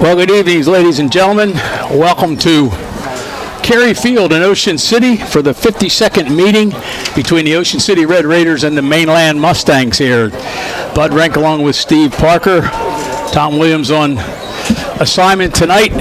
Well, good evening, ladies and gentlemen. Welcome to Cary Field in Ocean City for the 52nd meeting between the Ocean City Red Raiders and the Mainland Mustangs here. Bud Rank along with Steve Parker. Tom Williams on assignment tonight.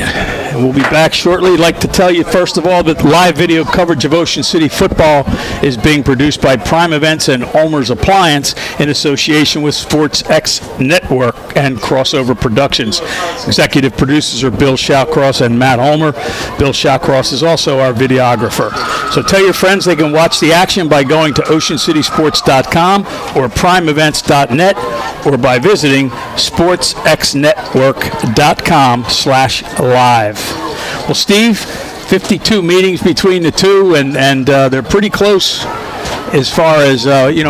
And we'll be back shortly. I'd like to tell you, first of all, that live video coverage of Ocean City football is being produced by Prime Events and Ulmer's Appliance in association with Sports X Network and Crossover Productions. Executive producers are Bill Shawcross and Matt Ulmer. Bill Shawcross is also our videographer. So tell your friends they can watch the action by going to oceancitysports.com or primeevents.net or by visiting sportsxnetwork.com/live. Well, Steve, 52 meetings between the two, and they're pretty close as far as,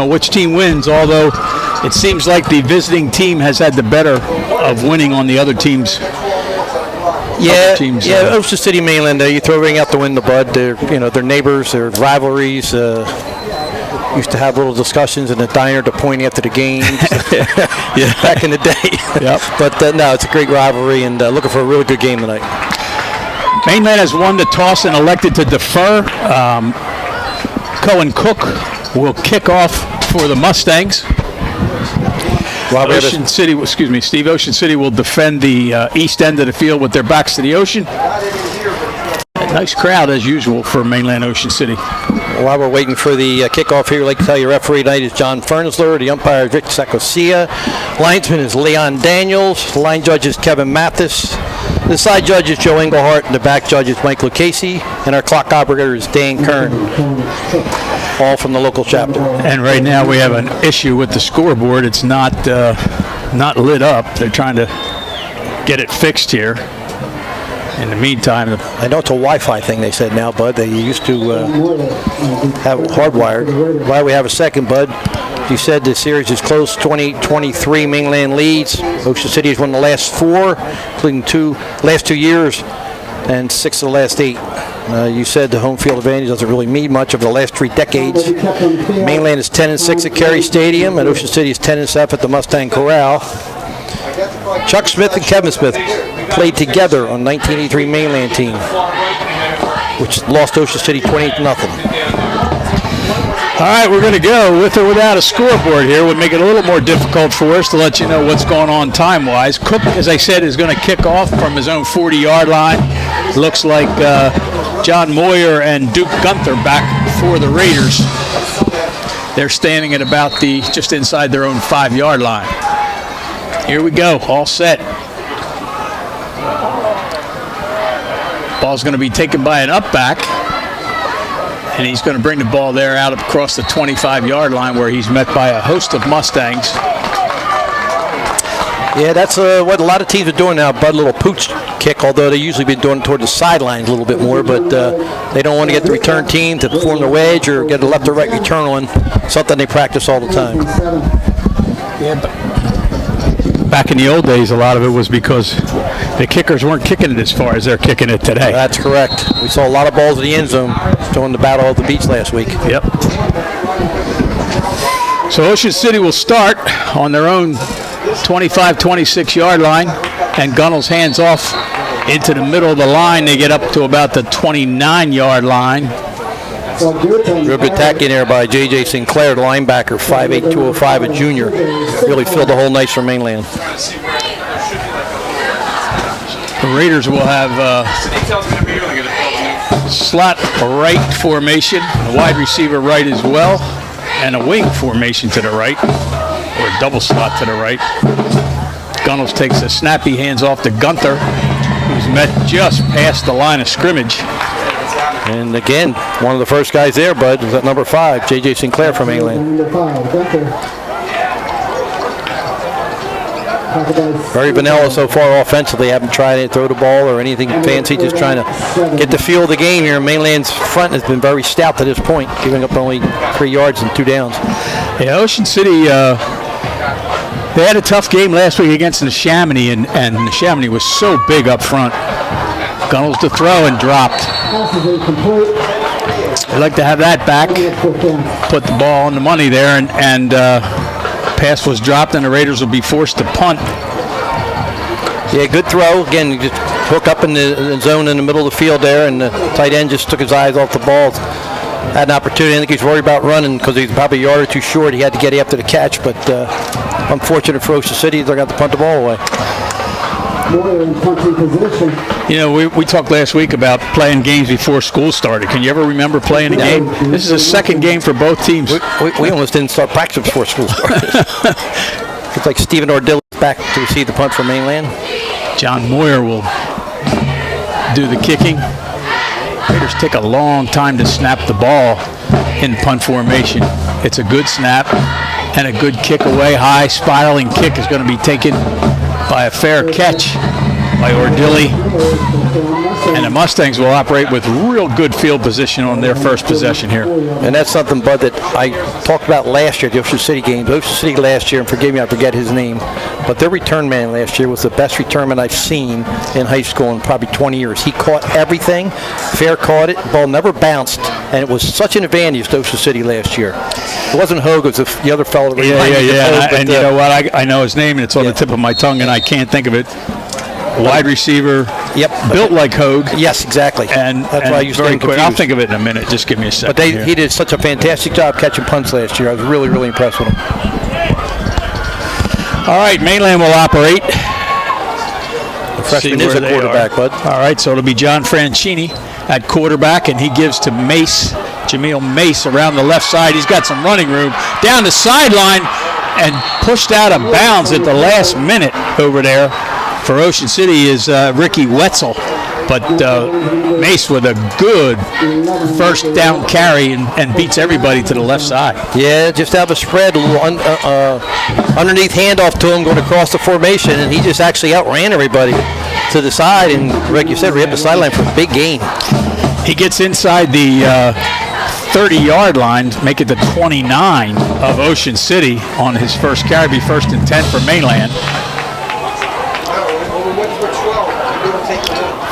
which team wins, although it seems like the visiting team has had the better of winning on the other teams. Ocean City, Mainland, you throw everything out the window, Bud. They're neighbors, their rivalries. Used to have little discussions in the diner to point after the games back in the day. Yep. But no, it's a great rivalry, and looking for a really good game tonight. Mainland has won the toss and elected to defer. Cohen Cook will kick off for the Mustangs. Ocean City will defend the east end of the field with their backs to the ocean. A nice crowd as usual for Mainland Ocean City. While we're waiting for the kickoff here, I'd like to tell you referee tonight is John Fernsler. The umpire is Rick Sacosia. Linesman is Leon Daniels. The line judge is Kevin Mathis. The side judge is Joe Englehart, and the back judge is Mike Lucchese. And our clock operator is Dan Kern, all from the local chapter. And right now we have an issue with the scoreboard. It's not lit up. They're trying to get it fixed here. In the meantime, I know it's a Wi-Fi thing they said now, Bud. They used to have it hardwired. While we have a second, Bud, you said the series is close, 20-23 Mainland leads. Ocean City has won the last 4, including last 2 years, and 6 of the last 8. You said the home field advantage doesn't really mean much over the last 3 decades. Mainland is 10-6 at Cary Stadium, and Ocean City is 10-7 at the Mustang Corral. Chuck Smith and Kevin Smith played together on 1983 Mainland team, which lost Ocean City 20-0. All right, we're going to go with or without a scoreboard here. Would make it a little more difficult for us to let you know what's going on time-wise. Cook, as I said, is going to kick off from his own 40-yard line. Looks like John Moyer and Duke Gunther back for the Raiders. They're standing at about just inside their own 5-yard line. Here we go, all set. Ball's going to be taken by an up back, and he's going to bring the ball there out across the 25-yard line where he's met by a host of Mustangs. Yeah, that's what a lot of teams are doing now, Bud, a little pooch kick, although they usually been doing it toward the sidelines a little bit more, but they don't want to get the return team to form the wedge or get a left or right return on, something they practice all the time. Yeah, but back in the old days, a lot of it was because the kickers weren't kicking it as far as they're kicking it today. That's correct. We saw a lot of balls in the end zone during the Battle of the Beach last week. Yep. So Ocean City will start on their own 25, 26-yard line, and Gunnell's hands off into the middle of the line. They get up to about the 29-yard line. Real good tack in there by J.J. Sinclair, the linebacker, 5'8", 205, a junior. Really filled the hole nice for Mainland. The Raiders will have slot right formation, a wide receiver right as well, and a wing formation to the right, or a double slot to the right. Gunnels takes a snappy hands off to Gunther, who's met just past the line of scrimmage. And again, one of the first guys there, Bud, was at number 5, J.J. Sinclair from Mainland. Very vanilla so far offensively. Haven't tried to throw the ball or anything fancy, just trying to get the feel of the game here. Mainland's front has been very stout to this point, giving up only 3 yards and 2 downs. Yeah, Ocean City, they had a tough game last week against Neshaminy, and Neshaminy was so big up front. Gunnels to throw and dropped. They'd like to have that back. Put the ball on the money there, and pass was dropped, and the Raiders will be forced to punt. Yeah, good throw. Again, you just hook up in the zone in the middle of the field there, and the tight end just took his eyes off the ball. Had an opportunity. I think he's worried about running because he's probably a yard or two short. He had to get after the catch, but unfortunate for Ocean City, they're going to punt the ball away. In punting position. You know, we talked last week about playing games before school started. Can you ever remember playing a game? This is a second game for both teams. We almost didn't start practice before school started. Looks like Stephen Ordilli is back to receive the punt from Mainland. John Moyer will do the kicking. Raiders take a long time to snap the ball in punt formation. It's a good snap and a good kick away. High spiraling kick is going to be taken by a fair catch by Ordilli. And the Mustangs will operate with real good field position on their first possession here. And that's something, Bud, that I talked about last year at the Ocean City games. Ocean City last year, and forgive me, I forget his name, but their return man last year was the best return man I've seen in high school in probably 20 years. He caught everything, fair caught it, ball never bounced, and it was such an advantage to Ocean City last year. It wasn't Hogue, it was the other fellow. That Yeah. And you know what? I know his name, and it's on the tip of my tongue, and I can't think of it. Wide receiver. Yep. Built like Hogue. Yes, exactly. And that's why I used to very get quick. confused. I'll think of it in a minute. Just give me a second. But he did such a fantastic job catching punts last year. I was really, really impressed with him. All right, Mainland will operate. The freshman is a quarterback, Bud. All right, so it'll be John Franchini at quarterback, and he gives to Mace, Jameel Mace, around the left side. He's got some running room down the sideline and pushed out of bounds at the last minute over there. For Ocean City is Ricky Wetzel, but Mace with a good first down carry and beats everybody to the left side. Yeah, just have a spread, a little underneath handoff to him going across the formation, and he just actually outran everybody to the side. And like you said, we have the sideline for a big gain. He gets inside the 30-yard line, make it the 29 of Ocean City on his first carry, be 1st and 10 for Mainland.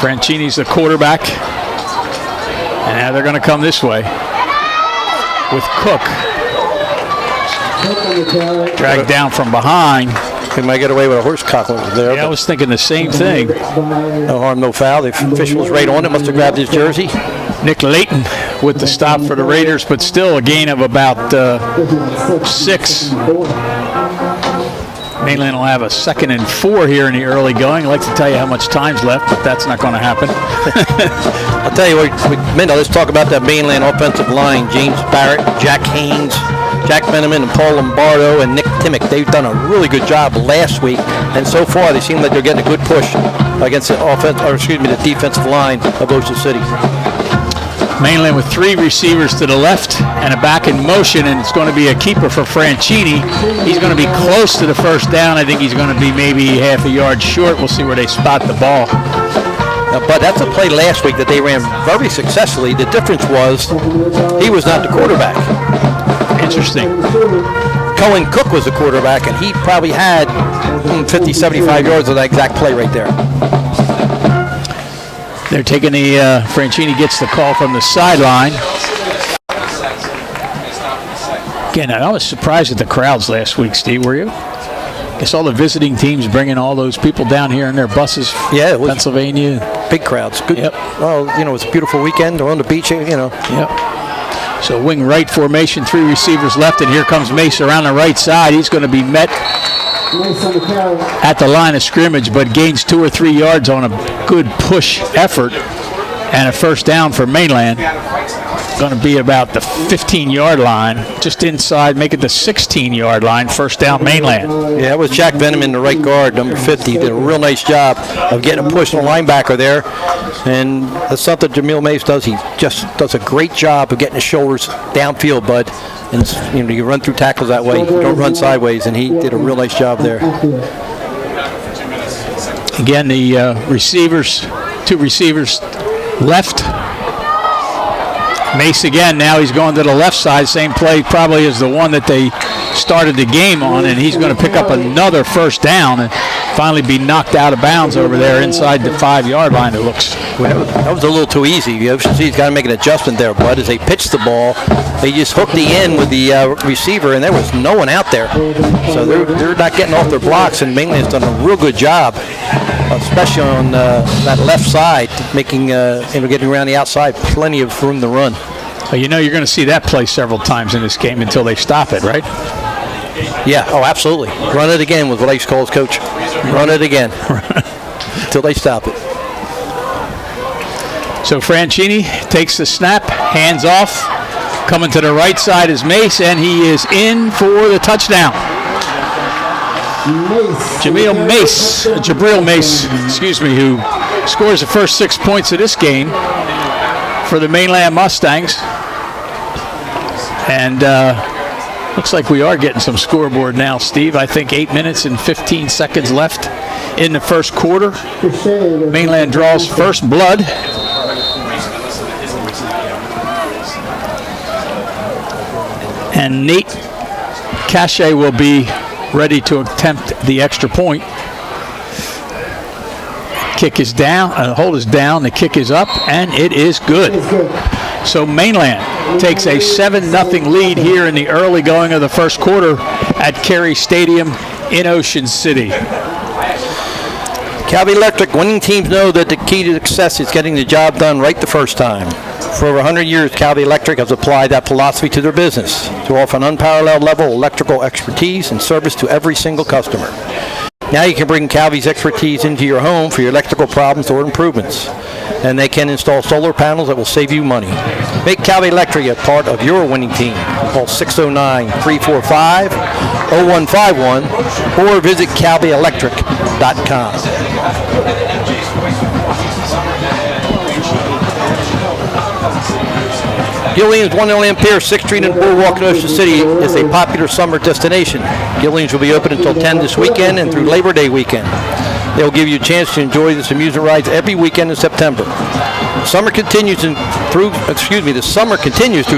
Franchini's the quarterback. And now they're going to come this way with Cook. Dragged down from behind. They might get away with a horse cockle there. Yeah, I was thinking the same thing. No harm, no foul. The official was right on it. Must have grabbed his jersey. Nick Layton with the stop for the Raiders, but still a gain of about 6. Mainland will have a 2nd and 4 here in the early going. I'd like to tell you how much time's left, but that's not going to happen. I'll tell you what, let's talk about that Mainland offensive line. James Barrett, Jack Haynes, Jack Beneman, and Paul Lombardo, and Nick Timmick. They've done a really good job last week, and so far they seem like they're getting a good push against the the defensive line of Ocean City. Mainland with 3 receivers to the left and a back in motion, and it's going to be a keeper for Franchini. He's going to be close to the first down. I think he's going to be maybe half a yard short. We'll see where they spot the ball. But that's a play last week that they ran very successfully. The difference was he was not the quarterback. Interesting. Cohen Cook was the quarterback, and he probably had 50, 75 yards of that exact play right there. They're taking the, Franchini gets the call from the sideline. Again, I was surprised at the crowds last week, Steve, were you? Guess all the visiting teams bringing all those people down here in their buses. Yeah, it was Pennsylvania. Big crowds. Good. Yep. Well, it's a beautiful weekend. They're on the beach, Yep. So wing right formation, 3 receivers left, and here comes Mace around the right side. He's going to be met at the line of scrimmage, but gains 2 or 3 yards on a good push effort, and a first down for Mainland. Going to be about the 15-yard line, just inside, make it the 16-yard line, first down Mainland. Yeah, that was Jack Veneman, the right guard, number 50. Did a real nice job of getting a push on the linebacker there, and that's something Jameel Mace does. He just does a great job of getting his shoulders downfield, Bud. And you run through tackles that way. You don't run sideways, and he did a real nice job there. Again, the receivers, 2 receivers left. Mace again, now he's going to the left side. Same play probably as the one that they started the game on, and he's going to pick up another first down and finally be knocked out of bounds over there inside the 5-yard line, it looks. That was a little too easy. The OCC's got to make an adjustment there, Bud. As they pitched the ball, they just hooked the end with the receiver, and there was no one out there. So they're not getting off their blocks, and Mainland's done a real good job, especially on that left side, making getting around the outside, plenty of room to run. Well, you know you're going to see that play several times in this game until they stop it, right? Yeah, oh, absolutely. Run it again was what I used to call his coach. Run it again until they stop it. So Franchini takes the snap, hands off. Coming to the right side is Mace, and he is in for the touchdown. Jabril Mace, who scores the first 6 points of this game for the Mainland Mustangs. And looks like we are getting some scoreboard now, Steve. I think 8 minutes and 15 seconds left in the first quarter. Mainland draws first blood. And Nate Cachet will be ready to attempt the extra point. Kick is down, hold is down, the kick is up, and it is good. So Mainland takes a 7-0 lead here in the early going of the first quarter at Carey Stadium in Ocean City. Calvi Electric, winning teams know that the key to success is getting the job done right the first time. For over 100 years, Calvi Electric has applied that philosophy to their business to offer an unparalleled level of electrical expertise and service to every single customer. Now you can bring Calvi's expertise into your home for your electrical problems or improvements. And they can install solar panels that will save you money. Make Calvi Electric a part of your winning team. Call 609-345-0151 or visit calvielectric.com. Gillian's 1 Pier, 6th Street and Boardwalk in Ocean City is a popular summer destination. Gillian's will be open until 10 this weekend and through Labor Day weekend. They will give you a chance to enjoy this amusement rides every weekend in September. The summer continues through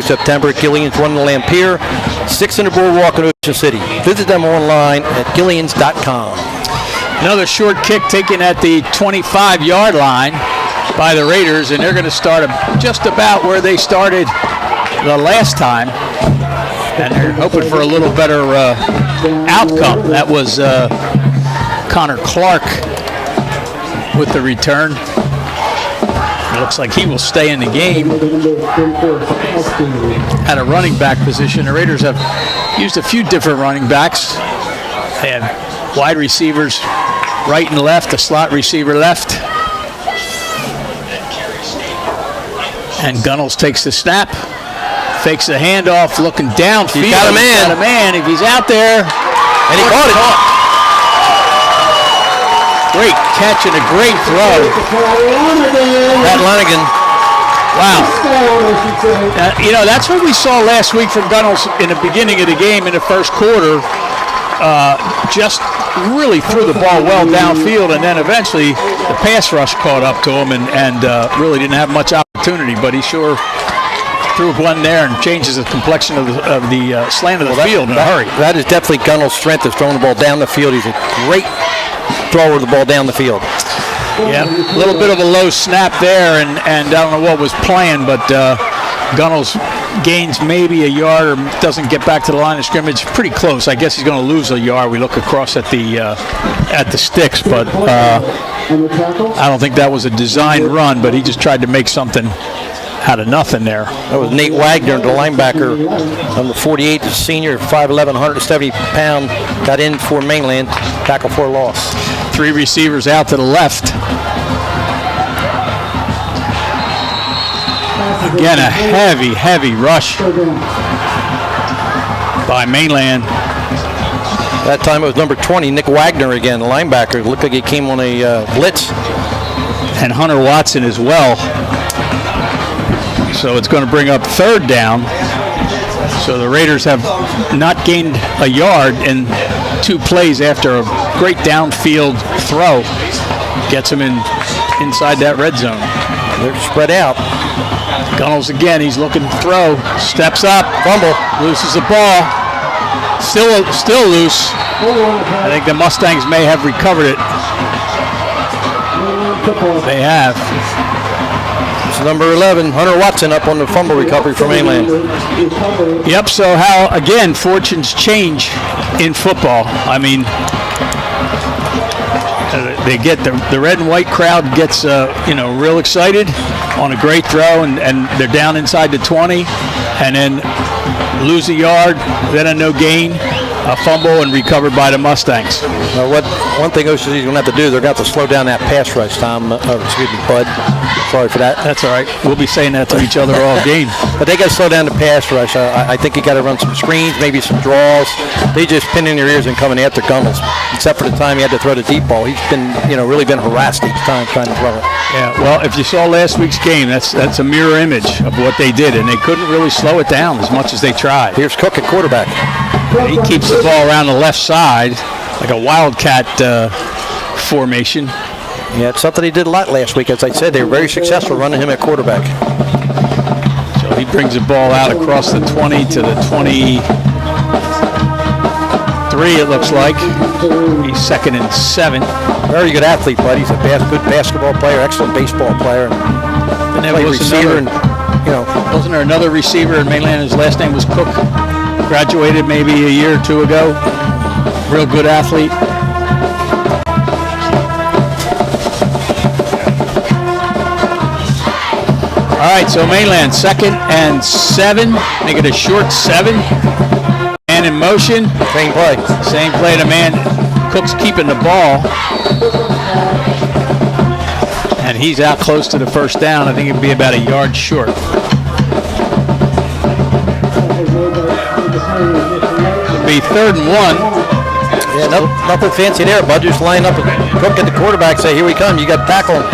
September at Gillian's 1 Pier, 6th and Boardwalk in Ocean City. Visit them online at gillians.com. Another short kick taken at the 25-yard line by the Raiders, and they're going to start just about where they started the last time, and they're hoping for a little better outcome. That was Connor Clark with the return. It looks like he will stay in the game at a running back position. The Raiders have used a few different running backs. They have wide receivers right and left, a slot receiver left. And Gunnels takes the snap, fakes the handoff, looking downfield. He's got a man. He's got a man. If he's out there. And he caught it. Great catch and a great throw. Pat Lanigan. Wow. That's what we saw last week from Gunnels in the beginning of the game in the first quarter. Just really threw the ball well downfield, and then eventually the pass rush caught up to him and really didn't have much opportunity, but he sure threw one there and changes the complexion of the slant of the field in a hurry. That is definitely Gunnels' strength, is throwing the ball down the field. He's a great thrower of the ball down the field. Yeah, a little bit of a low snap there, and I don't know what was planned, but Gunnels gains maybe a yard or doesn't get back to the line of scrimmage. Pretty close. I guess he's going to lose a yard. We look across at the sticks, but I don't think that was a designed run, but he just tried to make something out of nothing there. That was Nate Wagner, the linebacker, number 48, the senior, 5'11", 170-pound, got in for Mainland, tackle for a loss. 3 receivers out to the left. Again, a heavy rush by Mainland. That time it was number 20, Nick Wagner again, the linebacker. It looked like he came on a blitz. And Hunter Watson as well. So it's going to bring up 3rd down. So the Raiders have not gained a yard in 2 plays after a great downfield throw. Gets them inside that red zone. They're spread out. Gunnels again, he's looking to throw, steps up, fumble, loses the ball. Still loose. I think the Mustangs may have recovered it. They have. It's number 11, Hunter Watson, up on the fumble recovery for Mainland. Yep, so how, again, fortunes change in football. I mean, they get the red and white crowd gets, real excited on a great throw, and they're down inside the 20, and then lose a yard, then a no gain, a fumble, and recovered by the Mustangs. Now, one thing Ocean City's going to have to do, they're going to have to slow down that pass rush, Tom. Bud. Sorry for that. That's all right. We'll be saying that to each other all game. But they got to slow down the pass rush. I think you got to run some screens, maybe some draws. They just pin in their ears and coming after Gunnels. Except for the time he had to throw the deep ball. He's been, really been harassed each time trying to throw it. Yeah, well, if you saw last week's game, that's a mirror image of what they did, and they couldn't really slow it down as much as they tried. Here's Cook at quarterback. He keeps the ball around the left side like a wildcat formation. Yeah, it's something he did a lot last week. As I said, they were very successful running him at quarterback. So he brings the ball out across the 20 to the 23, it looks like. He's 2nd and 7. Very good athlete, Bud. He's a good basketball player, excellent baseball player. And there was receiver, wasn't there another receiver in Mainland? His last name was Cook. Graduated maybe a year or two ago. Real good athlete. All right, so Mainland 2nd and 7. Make it a short 7. Man in motion. Same play. Same play to man. Cook's keeping the ball. And he's out close to the first down. I think it'd be about a yard short. It'll be 3rd and 1. Yeah, nothing fancy there, Bud. Just line up and Cook at the quarterback, say, here we come. You got to tackle him.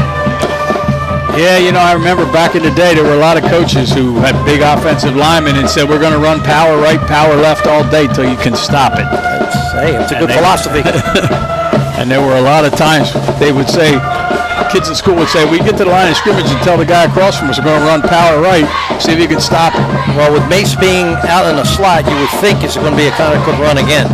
Yeah, I remember back in the day there were a lot of coaches who had big offensive linemen and said, we're going to run power right, power left all day till you can stop it. It's a good philosophy. And there were a lot of times they would say, kids in school would say, we get to the line of scrimmage and tell the guy across from us we're going to run power right, see if you can stop it. Well, with Mace being out in the slot, you would think it's going to be a kind of quick run again.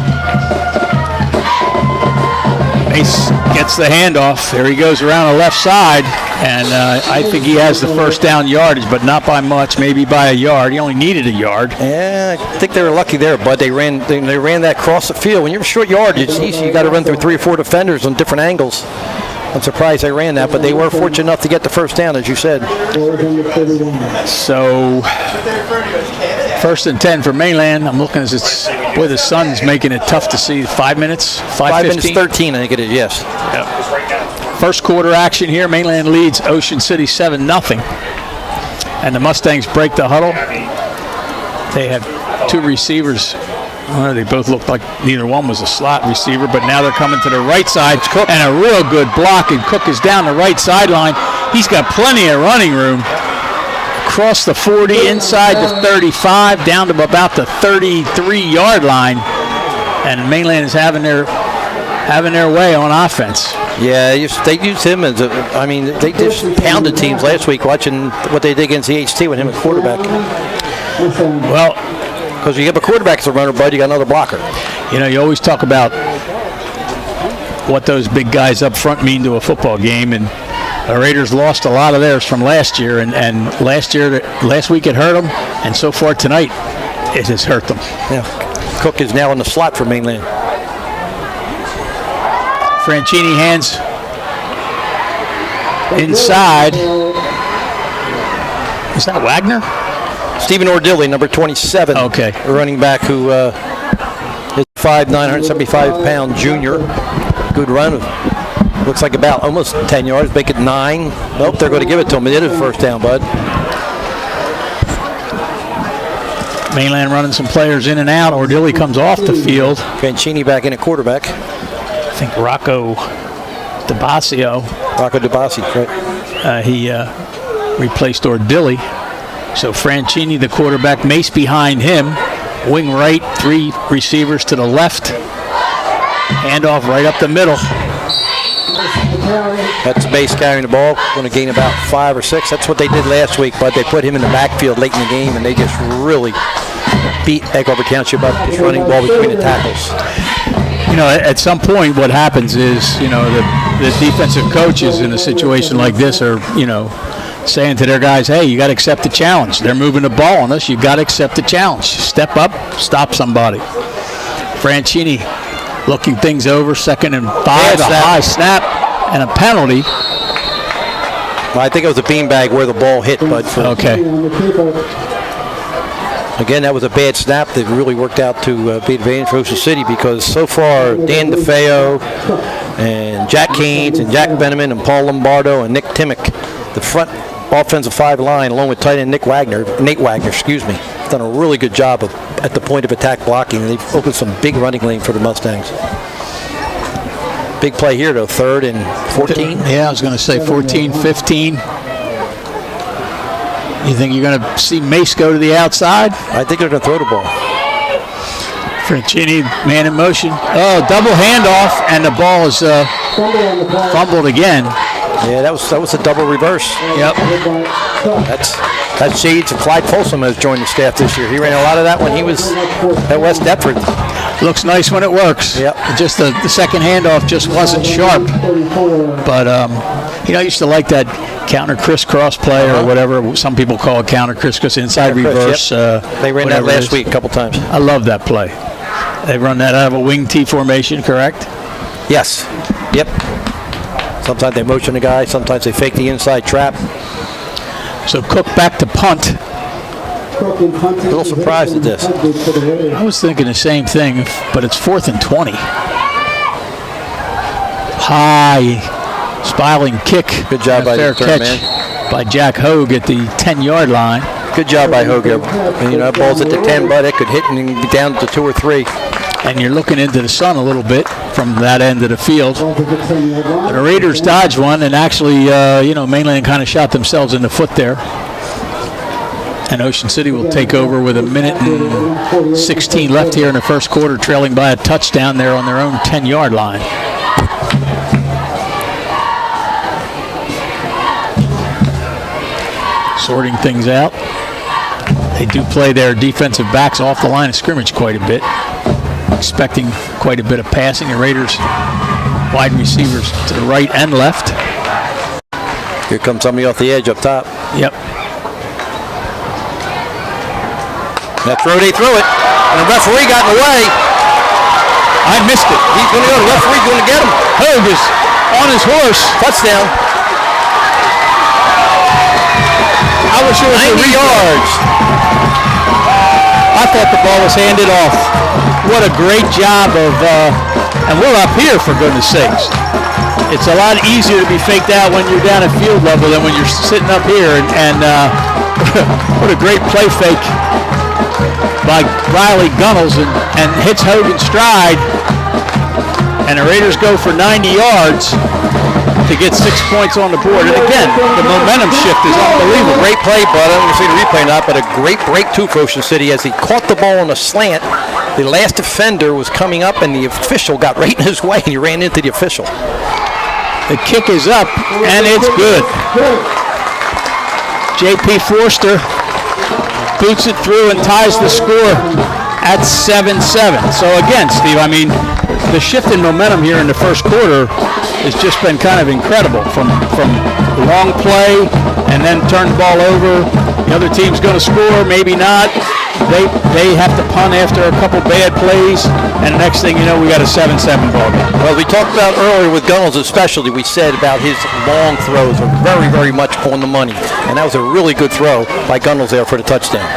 Mace gets the handoff. There he goes around the left side, and I think he has the first down yardage, but not by much, maybe by a yard. He only needed a yard. Yeah, I think they were lucky there, Bud. They ran that across the field. When you're short yardage, it's easy. You got to run through 3 or 4 defenders on different angles. I'm surprised they ran that, but they were fortunate enough to get the first down, as you said. So, 1st and 10 for Mainland. I'm looking as the sun's making it tough to see. 5 minutes? 5 minutes 13, I think it is, yes. Yep. First quarter action here. Mainland leads Ocean City 7-0. And the Mustangs break the huddle. They have 2 receivers. They both looked like neither one was a slot receiver, but now they're coming to the right side, and a real good block, and Cook is down the right sideline. He's got plenty of running room. Across the 40, inside the 35, down to about the 33-yard line, and Mainland is having their way on offense. Yeah, they used him as they just pounded teams last week watching what they did against the HT with him at quarterback. Well, because you have a quarterback as a runner, Bud, you got another blocker. You always talk about what those big guys up front mean to a football game, and the Raiders lost a lot of theirs from last year, and last week it hurt them, and so far tonight it has hurt them. Yeah, Cook is now in the slot for Mainland. Franchini hands inside. Is that Wagner? Stephen Ordilli, number 27. Okay. A running back who is 5'9", 975-pound junior. Good run. Looks like about almost 10 yards. Make it 9. Nope, they're going to give it to him. They did it first down, Bud. Mainland running some players in and out. Ordilli comes off the field. Franchini back in at quarterback. I think Rocco DeBasio. Rocco DeBasi, right. He replaced Ordilli. So Franchini, the quarterback, Mace behind him. Wing right, 3 receivers to the left. Handoff right up the middle. That's Mace carrying the ball. Going to gain about 5 or 6. That's what they did last week, but they put him in the backfield late in the game, and they just really beat Egg Harbor Township up just running the ball between the tackles. You know, at some point what happens is, you know, the defensive coaches in a situation like this are, you know, saying to their guys, hey, you got to accept the challenge. They're moving the ball on us. You got to accept the challenge. Step up, stop somebody. Franchini looking things over, 2nd and 5, a high snap and a penalty. Well, I think it was a beanbag where the ball hit, but okay. Again, that was a bad snap that really worked out to be advantage for Ocean City, because so far Dan DeFeo and Jack Keynes and Jack Beneman and Paul Lombardo and Nick Timmick, the front offensive 5 line, along with tight end Nate Wagner, done a really good job of at the point of attack blocking. They've opened some big running lane for the Mustangs. Big play here though, 3rd and 14. Yeah, I was going to say 14, 15. You think you're going to see Mace go to the outside? I think they're going to throw the ball. Franchini, man in motion. Oh, double handoff, and the ball is fumbled again. Yeah, that was a double reverse. Yep. That's shades of Clyde Folsom has joined the staff this year. He ran a lot of that when he was at West Deptford. Looks nice when it works. Yep. Just the second handoff just wasn't sharp. But, you know, I used to like that counter crisscross play or whatever. Some people call it counter crisscross, inside reverse. Yep. They ran that last week a couple times. I love that play. They run that out of a wing T formation, correct? Yes. Yep. Sometimes they motion the guy. Sometimes they fake the inside trap. So Cook back to punt. A little surprised at this. I was thinking the same thing, but it's 4th and 20. High, spiraling kick. Good job by the third man. By Jack Hogue at the 10-yard line. Good job by Hogue. And, you know, that ball's at the 10, but it could hit and be down to 2 or 3. And you're looking into the sun a little bit from that end of the field. The Raiders dodged one, and actually, you know, Mainland kind of shot themselves in the foot there. And Ocean City will take over with 1:16 left here in the first quarter, trailing by a touchdown there on their own 10-yard line. Sorting things out. They do play their defensive backs off the line of scrimmage quite a bit, expecting quite a bit of passing. The Raiders wide receivers to the right and left. Here comes somebody off the edge up top. Yep. That throw, they threw it, and the referee got in the way. I missed it. He's going to go. The referee's going to get him. Hogue is on his horse. Touchdown. I wish it was 90 yards. I thought the ball was handed off. What a great job of, and we're up here for goodness sakes. It's a lot easier to be faked out when you're down at field level than when you're sitting up here. And what a great play fake by Riley Gunnels and hits Hogue in stride. And the Raiders go for 90 yards to get 6 points on the board. And again, the momentum shift is unbelievable. Great play, Bud. I don't know if you see the replay or not, but a great break too for Ocean City as he caught the ball on a slant. The last defender was coming up, and the official got right in his way, and he ran into the official. The kick is up, and it's good. J.P. Forster boots it through and ties the score at 7-7. So again, Steve, I mean, the shift in momentum here in the first quarter has just been kind of incredible. From long play and then turn the ball over. The other team's going to score, maybe not. They have to punt after a couple bad plays, and the next thing you know, we got a 7-7 ball game. Well, we talked about earlier with Gunnels especially, we said about his long throws are very, very much on the money. And that was a really good throw by Gunnels there for the touchdown.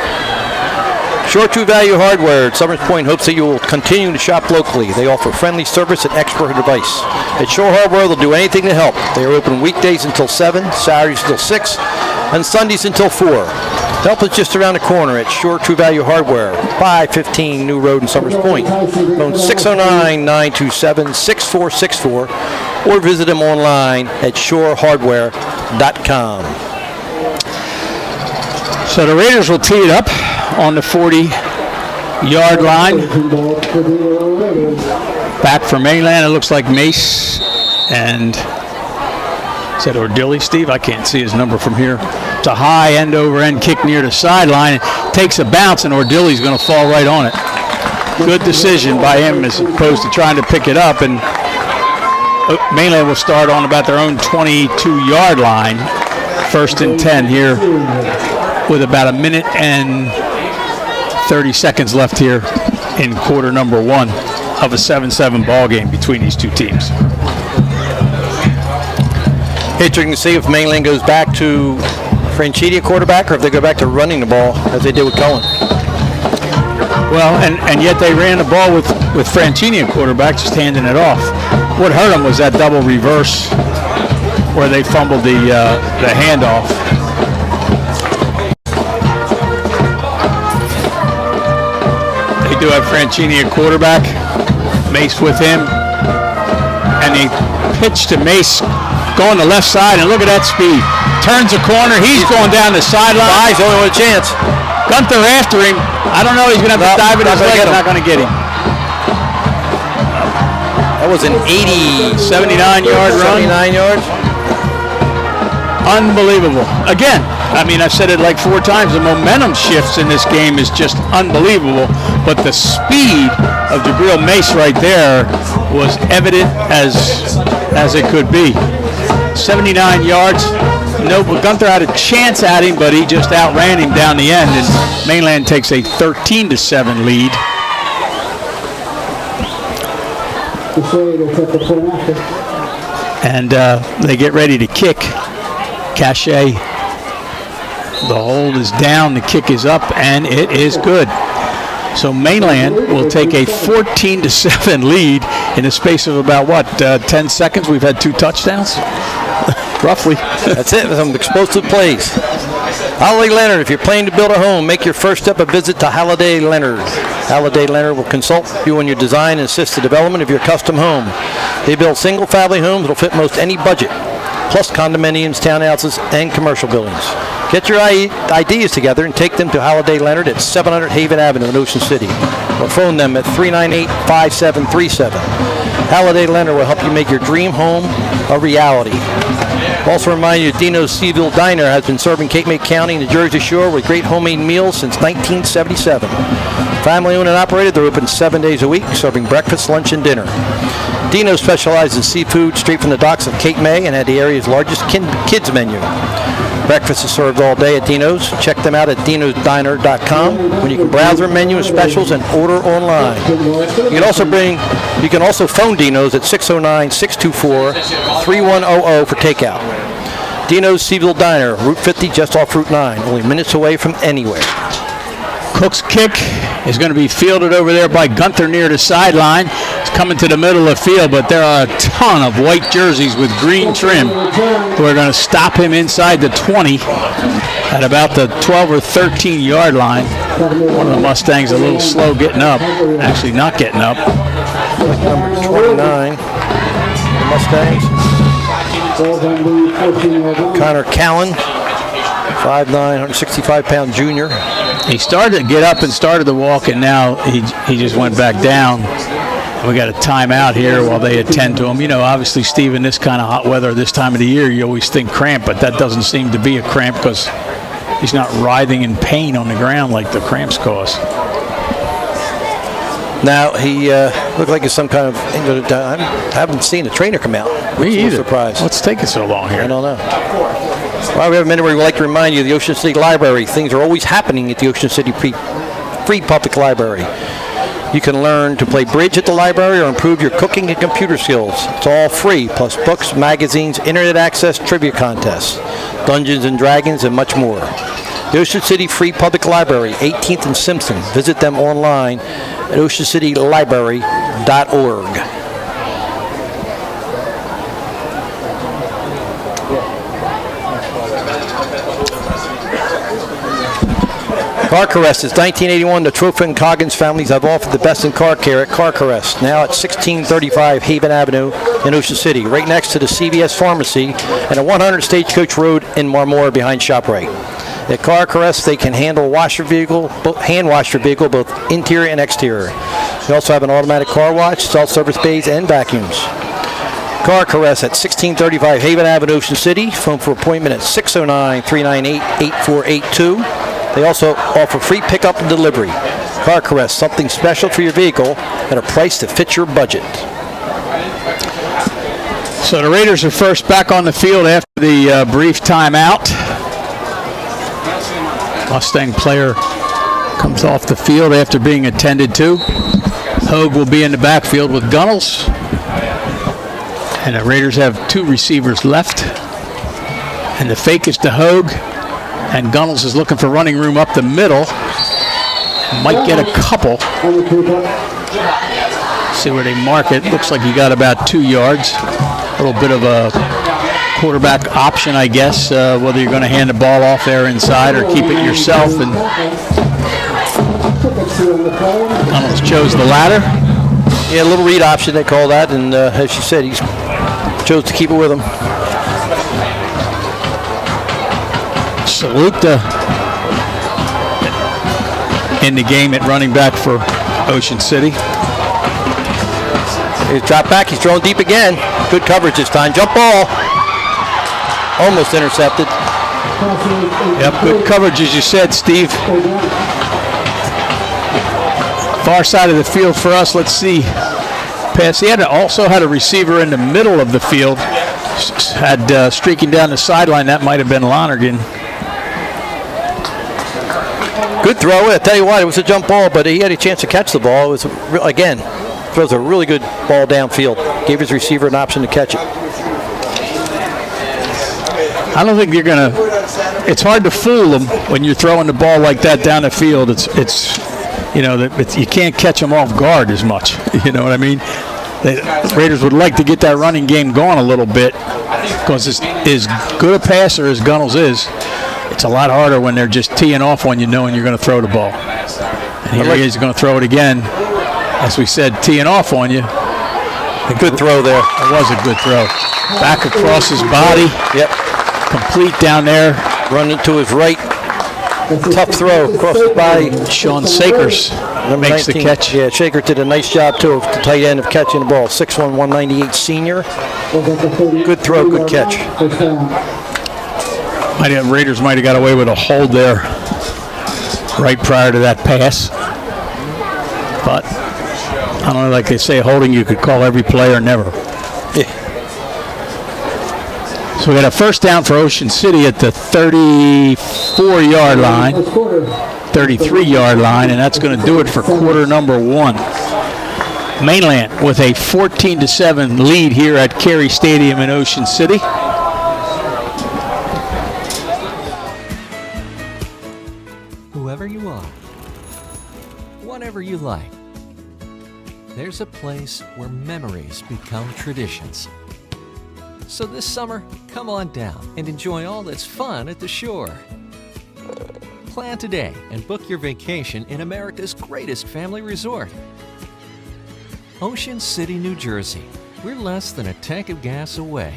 Shore True Value Hardware at Summers Point hopes that you will continue to shop locally. They offer friendly service and expert advice. At Shore Hardware, they'll do anything to help. They are open weekdays until 7, Saturdays until 6, and Sundays until 4. Help is just around the corner at Shore True Value Hardware, 515 New Road in Summers Point. Phone 609-927-6464 or visit them online at shorehardware.com. So the Raiders will tee it up on the 40-yard line. Back for Mainland, it looks like Mace and Is that Ordilly, Steve? I can't see his number from here. It's a high end-over-end kick near the sideline. It takes a bounce, and Ordilly's going to fall right on it. Good decision by him as opposed to trying to pick it up. And Mainland will start on about their own 22-yard line. 1st and 10 here with about a minute and 30 seconds left here in quarter number 1 of a 7-7 ball game between these two teams. Interesting to see if Mainland goes back to Franchitti quarterback or if they go back to running the ball as they did with Cohen. Well, and yet they ran the ball with Franchini at quarterback, just handing it off. What hurt them was that double reverse where they fumbled the handoff. They do have Franchini at quarterback, Mace with him, and they pitch to Mace going the left side, and look at that speed. Turns the corner, he's going down the sideline. He's only with a chance. Gunther after him. I don't know. He's going to have to dive at his leg. Not going to get him. That was an 79-yard run. 79 yards. Unbelievable. Again, I mean, I've said it like 4 times. The momentum shifts in this game is just unbelievable. But the speed of Jabril Mace right there was evident as it could be. 79 yards. No, but Gunther had a chance at him, but he just outran him down the end, and Mainland takes a 13-7 lead. And they get ready to kick. Cachet. The hold is down, the kick is up, and it is good. So Mainland will take a 14-7 lead in the space of about, 10 seconds? We've had 2 touchdowns? Roughly. That's it. Some explosive plays. Holiday Leonard, if you're planning to build a home, make your first step a visit to Holiday Leonard. Holiday Leonard will consult you on your design and assist the development of your custom home. They build single-family homes that will fit most any budget, plus condominiums, townhouses, and commercial buildings. Get your ideas together and take them to Holiday Leonard at 700 Haven Avenue in Ocean City, or phone them at 398-5737. Holiday Leonard will help you make your dream home a reality. Also remind you, Dino's Seaville Diner has been serving Cape May County and the Jersey Shore with great homemade meals since 1977. Family owned and operated, they're open 7 days a week, serving breakfast, lunch, and dinner. Dino specializes in seafood straight from the docks of Cape May and had the area's largest kids menu. Breakfast is served all day at Dino's. Check them out at dinosdiner.com when you can browse their menu and specials and order online. You can also phone Dino's at 609-624-3100 for takeout. Dino's Seaville Diner, Route 50, just off Route 9, only minutes away from anywhere. Cook's kick is going to be fielded over there by Gunther near the sideline. It's coming to the middle of the field, but there are a ton of white jerseys with green trim who are going to stop him inside the 20 at about the 12 or 13 yard line. One of the Mustangs a little slow getting up, actually not getting up. Number 29, Mustangs. Connor Callan, 5'9", 165-pound junior. He started to get up and started to walk, and now he just went back down. We got a timeout here while they attend to him. You know, obviously, Steve, in this kind of hot weather this time of the year, you always think cramp, but that doesn't seem to be a cramp because he's not writhing in pain on the ground like the cramps cause. Now, he looked like it's some kind of, I haven't seen a trainer come out. Me either. Surprised. What's taking so long here? I don't know. Well, we have a minute where we'd like to remind you of the Ocean City Library. Things are always happening at the Ocean City Free Public Library. You can learn to play bridge at the library or improve your cooking and computer skills. It's all free, plus books, magazines, internet access, trivia contests, Dungeons and Dragons, and much more. The Ocean City Free Public Library, 18th and Simpson. Visit them online at oceancitylibrary.org. Car Caress is 1981. The Trophy and Coggins families have offered the best in car care at Car Caress, now at 1635 Haven Avenue in Ocean City, right next to the CVS Pharmacy and a 100 Stagecoach Road in Marmora behind ShopRite. At Car Caress, they can hand wash your vehicle, both interior and exterior. They also have an automatic car wash, self-service bays, and vacuums. Car Caress at 1635 Haven Avenue, Ocean City. Phone for appointment at 609-398-8482. They also offer free pickup and delivery. Car Caress, something special for your vehicle at a price that fits your budget. So the Raiders are first back on the field after the brief timeout. Mustang player comes off the field after being attended to. Hogue will be in the backfield with Gunnels. And the Raiders have two receivers left. And the fake is to Hogue. And Gunnels is looking for running room up the middle. Might get a couple. See where they mark it. Looks like he got about 2 yards. A little bit of a quarterback option, I guess, whether you're going to hand the ball off there inside or keep it yourself. And Gunnels chose the latter. Yeah, a little read option, they call that. And as you said, he chose to keep it with him. Salute in the game at running back for Ocean City. He's dropped back. He's thrown deep again. Good coverage this time. Jump ball. Almost intercepted. Yep, good coverage, as you said, Steve. Far side of the field for us. Let's see. Pass. He also had a receiver in the middle of the field. Had streaking down the sideline. That might have been Lonergan. Good throw. I tell you what, it was a jump ball, but he had a chance to catch the ball. It was, again, throws a really good ball downfield. Gave his receiver an option to catch it. I don't think you're going to – it's hard to fool them when you're throwing the ball like that down the field. It's you know, you can't catch them off guard as much. You know what I mean? The Raiders would like to get that running game going a little bit because as good a passer as Gunnels is, it's a lot harder when they're just teeing off on you knowing you're going to throw the ball. And here he is going to throw it again. As we said, teeing off on you. A good throw there. It was a good throw. Back across his body. Yep. Complete down there. Running to his right. Tough throw across his body. Sean Sakers makes 19. the catch. Yeah, Shaker did a nice job, too, of the tight end of catching the ball. 6'1", 198 senior. Good throw, good catch. Raiders might have got away with a hold there right prior to that pass. But I don't know, like they say, holding you could call every play or never. Yeah. So we got a first down for Ocean City at the 34-yard line, 33-yard line, and that's going to do it for quarter number one. Mainland with a 14-7 lead here at Carey Stadium in Ocean City. Whoever you are, whatever you like, there's a place where memories become traditions. So this summer, come on down and enjoy all that's fun at the shore. Plan today and book your vacation in America's greatest family resort. Ocean City, New Jersey. We're less than a tank of gas away.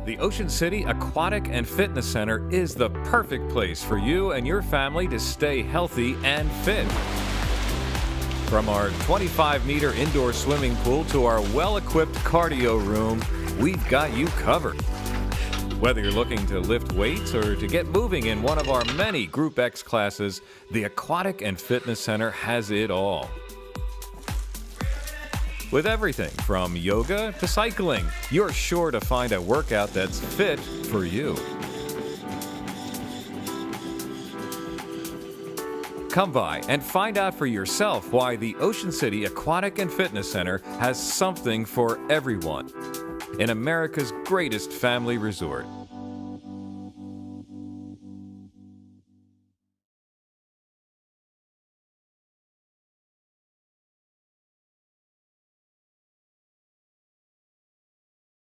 The Ocean City Aquatic and Fitness Center is the perfect place for you and your family to stay healthy and fit. From our 25-meter indoor swimming pool to our well-equipped cardio room, we've got you covered. Whether you're looking to lift weights or to get moving in one of our many Group X classes, the Aquatic and Fitness Center has it all. With everything from yoga to cycling, you're sure to find a workout that's fit for you. Come by and find out for yourself why the Ocean City Aquatic and Fitness Center has something for everyone in America's greatest family resort.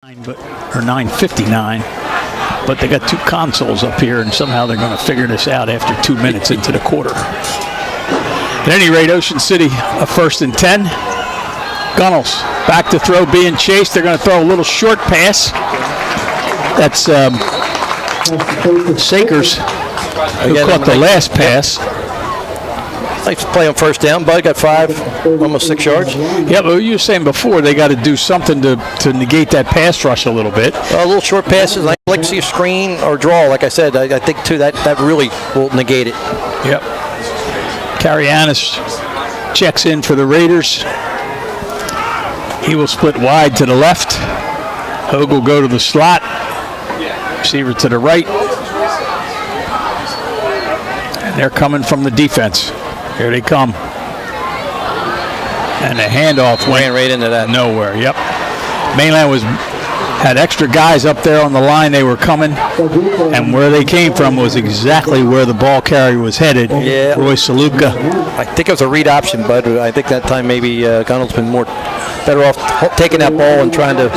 Or 9:59, but they got two consoles up here, and somehow they're going to figure this out after 2 minutes into the quarter. At any rate, Ocean City, a 1st and 10. Gunnels back to throw, being chased. They're going to throw a little short pass. That's Sakers, who caught the last pass. Nice play on first down. Bud got 5, almost 6 yards. Yeah, but you were saying before they got to do something to negate that pass rush a little bit. A little short passes. I like to see a screen or draw. Like I said, I think too that really will negate it. Yep. Carianis checks in for the Raiders. He will split wide to the left. Hogue will go to the slot. Receiver to the right. And they're coming from the defense. Here they come. And the handoff went Ran right into that. nowhere. Yep. Mainland had extra guys up there on the line. They were coming, and where they came from was exactly where the ball carrier was headed. Yeah. Roy Saluka. I think it was a read option, but I think that time maybe Gunnell's been better off taking that ball and trying to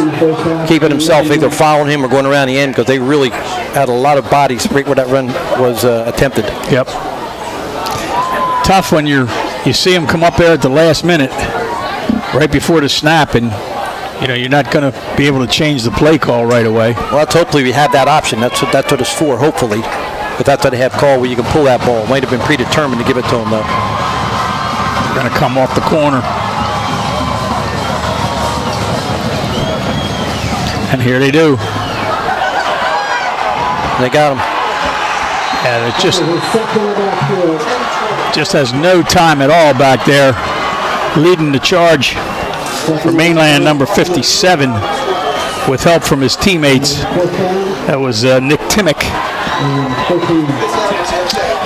keep it himself, either following him or going around the end, because they really had a lot of bodies right where that run was attempted. Yep. Tough when you see him come up there at the last minute, right before the snap, and you're not going to be able to change the play call right away. Well, let's hopefully we have that option. That's what it's for, hopefully. But that's what they have called, where you can pull that ball. It might have been predetermined to give it to him, though. They're going to come off the corner. And here they do. They got him. And it just has no time at all back there. Leading the charge for Mainland, number 57, with help from his teammates. That was Nick Timmick.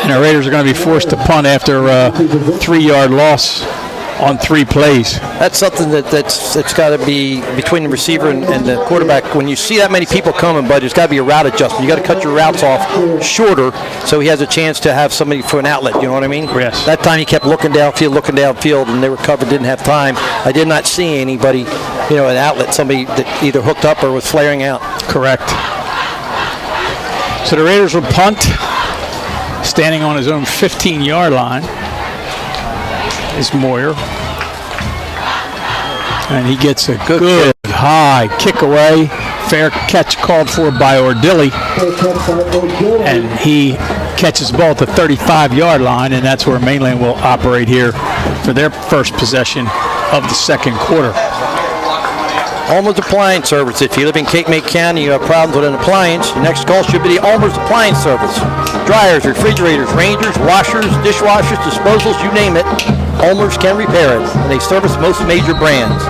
And the Raiders are going to be forced to punt after a 3-yard loss on 3 plays. That's something that's got to be between the receiver and the quarterback. When you see that many people coming, but there's got to be a route adjustment. You got to cut your routes off shorter so he has a chance to have somebody for an outlet. You know what I mean? Yes. That time he kept looking downfield, and they were covered, didn't have time. I did not see anybody, an outlet, somebody that either hooked up or was flaring out. Correct. So the Raiders will punt, standing on his own 15-yard line is Moyer. And he gets a good high kick away. Fair catch called for by Ordilli. And he catches the ball at the 35-yard line, and that's where Mainland will operate here for their first possession of the second quarter. Almost Appliance Service. If you live in Cape May County, you have problems with an appliance, your next call should be the Almost Appliance Service. Dryers, refrigerators, rangers, washers, dishwashers, disposals, you name it, Almost can repair it, and they service most major brands.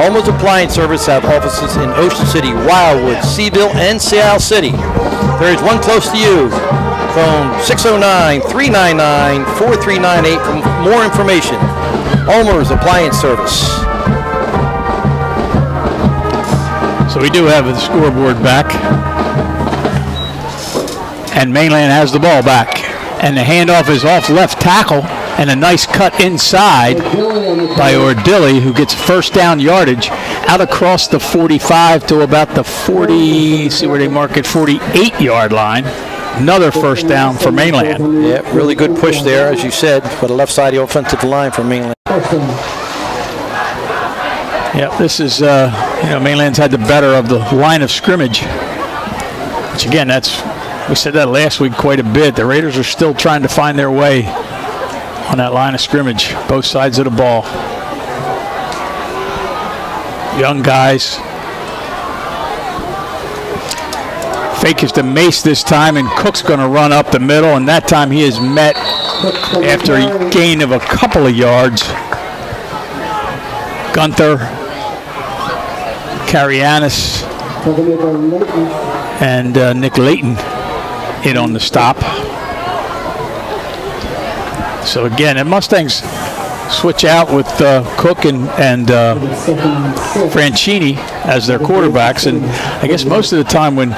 Almost Appliance Service have offices in Ocean City, Wildwood, Seaville, and Seal City. There is one close to you. Phone 609-399-4398 for more information. Almost Appliance Service. So we do have the scoreboard back. And Mainland has the ball back. And the handoff is off left tackle. And a nice cut inside by Ordilli, who gets first down yardage out across the 45 to about the 40, see where they mark it, 48-yard line. Another first down for Mainland. Yeah, really good push there, as you said, for the left side of the offensive line for Mainland. Yeah, this is, Mainland's had the better of the line of scrimmage. Which, again, we said that last week quite a bit. The Raiders are still trying to find their way on that line of scrimmage, both sides of the ball. Young guys. Fake is to Mace this time, and Cook's going to run up the middle, and that time he is met after a gain of a couple of yards. Gunther, Carianis, and Nick Layton in on the stop. So again, the Mustangs switch out with Cook and Franchini as their quarterbacks, and I guess most of the time when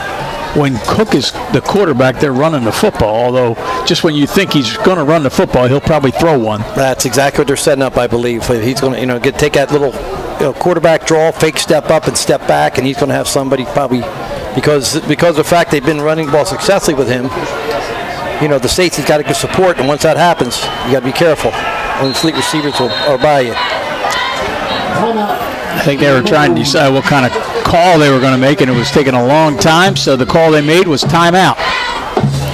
Cook is the quarterback, they're running the football, although just when you think he's going to run the football, he'll probably throw one. That's exactly what they're setting up, I believe. He's going to take that little quarterback draw, fake step up and step back, and he's going to have somebody probably, because of the fact they've been running the ball successfully with him, the safety's got to get support, and once that happens, you got to be careful. And the fleet receivers are by you. I think they were trying to decide what kind of call they were going to make, and it was taking a long time, so the call they made was timeout.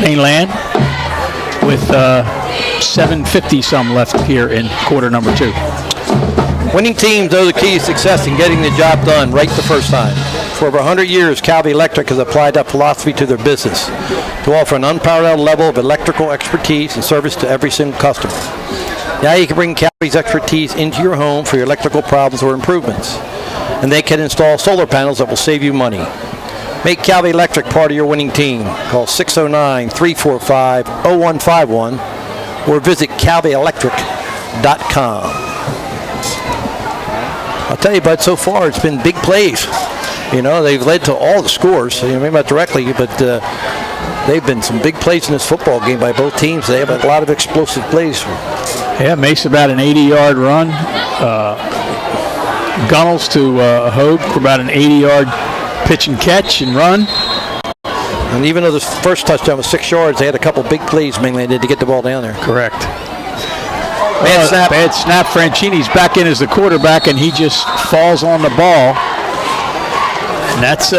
Mainland with 7:50 some left here in quarter number 2. Winning teams know the key to success in getting the job done right the first time. For over 100 years, Calvi Electric has applied that philosophy to their business to offer an unparalleled level of electrical expertise and service to every single customer. Now you can bring Calvi's expertise into your home for your electrical problems or improvements. And they can install solar panels that will save you money. Make Calvi Electric part of your winning team. Call 609-345-0151 or visit calvielectric.com. I'll tell you, bud, so far it's been big plays. You know, they've led to all the scores. You know, maybe not directly, but they've been some big plays in this football game by both teams. They have a lot of explosive plays. Yeah, makes about an 80-yard run. Gunnels to Hogue for about an 80-yard pitch and catch and run. And even though the first touchdown was 6 yards, they had a couple big plays Mainland did to get the ball down there. Correct. Bad snap. Bad snap. Franchini's back in as the quarterback, and he just falls on the ball. And that's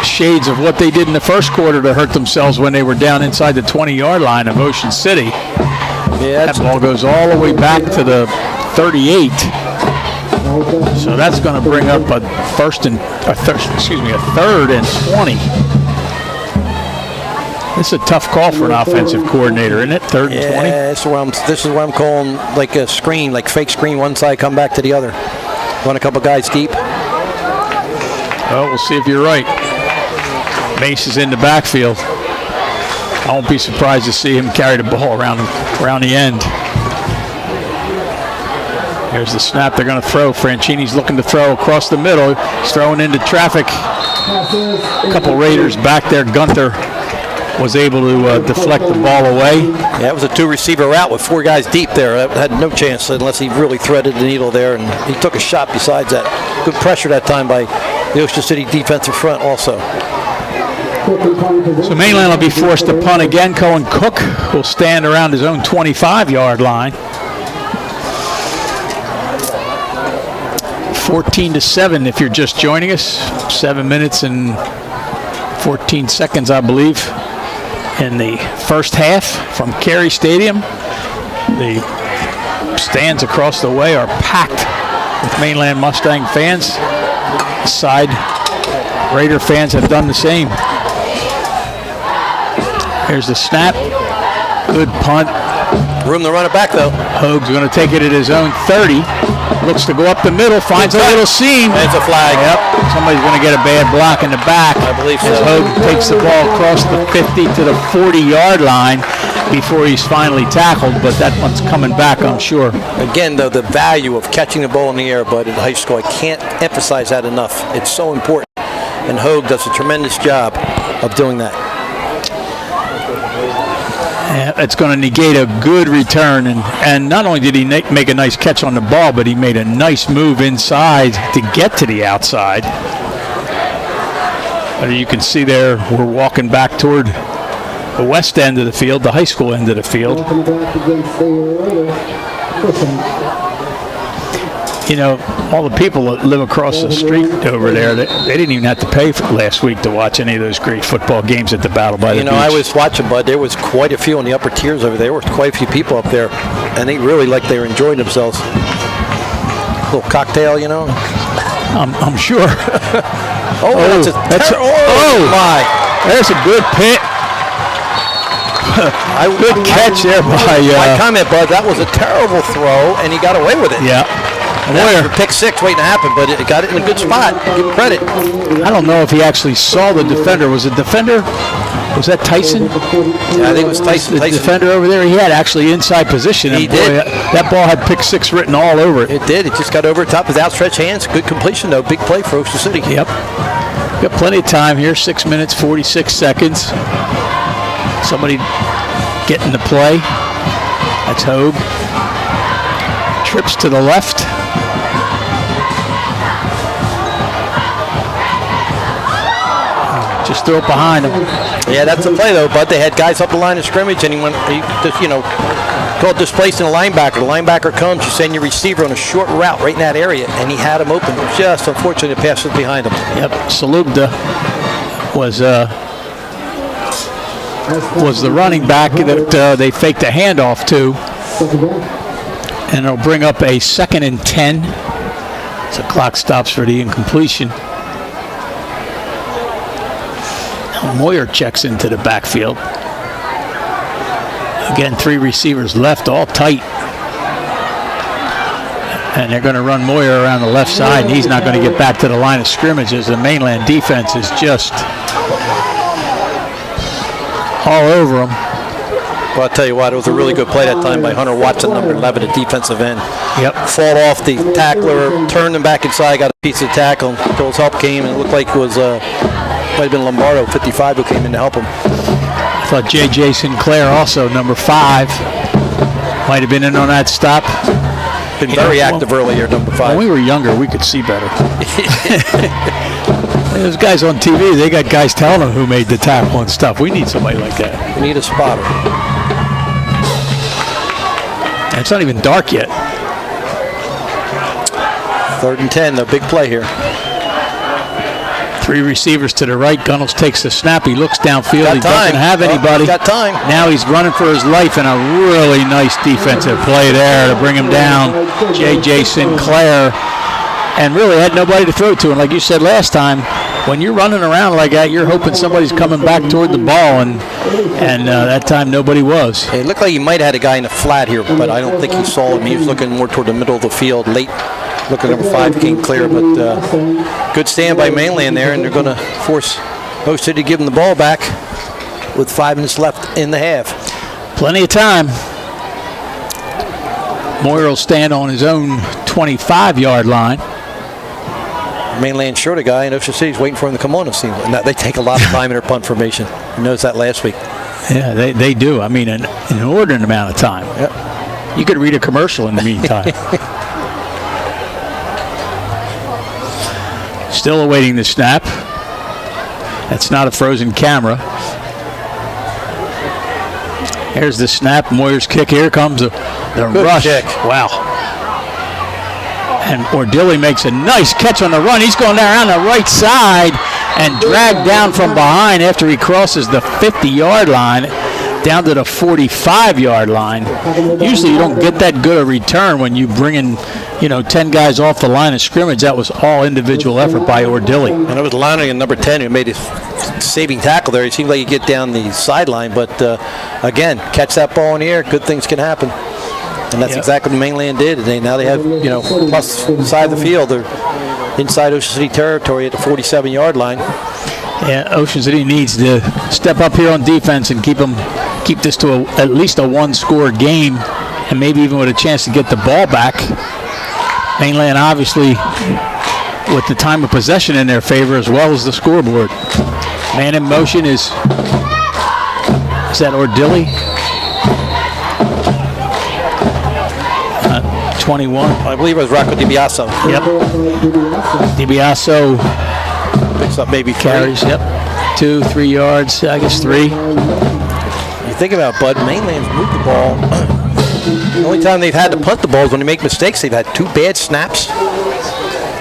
shades of what they did in the first quarter to hurt themselves when they were down inside the 20-yard line of Ocean City. Yeah, that ball goes all the way back to the 38. So that's going to bring up a third and 20. This is a tough call for an offensive coordinator, isn't it? 3rd and 20. Yeah, this is what I'm calling like a screen, like fake screen, one side come back to the other. Run a couple guys deep. Well, we'll see if you're right. Mace is in the backfield. I won't be surprised to see him carry the ball around the end. Here's the snap they're going to throw. Franchini's looking to throw across the middle. He's throwing into traffic. A couple Raiders back there. Gunther was able to deflect the ball away. Yeah, it was a 2-receiver route with 4 guys deep there. That had no chance unless he really threaded the needle there, and he took a shot besides that. Good pressure that time by the Ocean City defensive front also. So Mainland will be forced to punt again. Cohen Cook will stand around his own 25-yard line. 14-7 if you're just joining us. 7 minutes and 14 seconds, I believe, in the first half from Cary Stadium. The stands across the way are packed with Mainland Mustang fans. Side Raider fans have done the same. Here's the snap. Good punt. Room to run it back, though. Hogue's going to take it at his own 30. Looks to go up the middle, finds a little seam. It's a flag. Yep. Somebody's going to get a bad block in the back. I believe so. As Hogue takes the ball across the 50 to the 40-yard line before he's finally tackled, but that one's coming back, I'm sure. Again, though, the value of catching the ball in the air, bud, in high school, I can't emphasize that enough. It's so important. And Hogue does a tremendous job of doing that. It's going to negate a good return, and not only did he make a nice catch on the ball, but he made a nice move inside to get to the outside. You can see there we're walking back toward the west end of the field, the high school end of the field. You know, all the people that live across the street over there, they didn't even have to pay for last week to watch any of those great football games at the Battle by the Beach. You know, I was watching, bud. There was quite a few in the upper tiers over there. There were quite a few people up there, and they really like they were enjoying themselves. A little cocktail, you know. I'm sure. That's my. There's a good pit. Good catch there by. My comment, bud. That was a terrible throw, and he got away with it. Yeah. Where? Pick 6 waiting to happen, but it got it in a good spot. Give him credit. I don't know if he actually saw the defender. Was it defender? Was that Tyson? Yeah, I think it was Tyson. The defender over there, he had actually inside position. He did. That ball had pick 6 written all over it. It did. It just got over the top with outstretched hands. Good completion, though. Big play for Ocean City. Yep. Got plenty of time here. 6 minutes, 46 seconds. Somebody getting the play. That's Hogue. Trips to the left. Just throw it behind him. Yeah, that's the play, though, bud. They had guys up the line of scrimmage, and he just, called displacing a linebacker. The linebacker comes, you send your receiver on a short route right in that area, and he had him open. Just unfortunately, the pass was behind him. Yep, Salubda was was the running back that they faked a handoff to. And it'll bring up a 2nd and 10. So clock stops for the incompletion. Now Moyer checks into the backfield. Again, 3 receivers left, all tight. And they're going to run Moyer around the left side, and he's not going to get back to the line of scrimmage as the Mainland defense is just all over him. Well, I'll tell you what, it was a really good play that time by Hunter Watson, number 11, at defensive end. Yep. Fought off the tackler, turned him back inside, got a piece of tackle until his help came, and it looked like it was, might have been Lombardo, 55, who came in to help him. I thought J.J. Sinclair, also number 5, might have been in on that stop. Been very active earlier, number 5. When we were younger, we could see better. Those guys on TV, they got guys telling them who made the tackle and stuff. We need somebody like that. We need a spotter. And it's not even dark yet. 3rd and 10, a big play here. 3 receivers to the right. Gunnels takes the snap. He looks downfield. He doesn't have anybody. Got time. Now he's running for his life, and a really nice defensive play there to bring him down. J.J. Sinclair. And really had nobody to throw to. And like you said last time, when you're running around like that, you're hoping somebody's coming back toward the ball, and that time nobody was. It looked like he might have had a guy in the flat here, but I don't think he saw him. He was looking more toward the middle of the field. Late look at number 5 came clear, but good stand by Mainland there, and they're going to force Ocean City to give them the ball back with 5 minutes left in the half. Plenty of time. Moyer will stand on his own 25-yard line. Mainland short a guy, and Ocean City's waiting for him to come on the scene. And they take a lot of time in their punt formation. I noticed that last week. Yeah, they do. I mean, an inordinate amount of time. Yep. You could read a commercial in the meantime. Still awaiting the snap. That's not a frozen camera. Here's the snap. Moyer's kick. Here comes the rush. Kick. Wow. And Ordilli makes a nice catch on the run. He's going down the right side and dragged down from behind after he crosses the 50-yard line down to the 45-yard line. Usually you don't get that good a return when you bring in, 10 guys off the line of scrimmage. That was all individual effort by Ordilli. And it was Lanning in number 10 who made his saving tackle there. It seemed like he get down the sideline, but again, catch that ball in the air, good things can happen. And that's exactly what Mainland did. Now they have, plus side of the field. They're inside Ocean City territory at the 47-yard line. Yeah, Ocean City needs to step up here on defense and keep this to at least a one-score game, and maybe even with a chance to get the ball back. Mainland obviously with the time of possession in their favor as well as the scoreboard. Man in motion is that Ordilli? 21. I believe it was Rocco DiBiaso. Yep. DiBiaso picks up maybe carries. Yep. 2-3 yards. I guess 3. You think about it, Bud, Mainland's moved the ball. The only time they've had to punt the ball is when they make mistakes. They've had 2 bad snaps.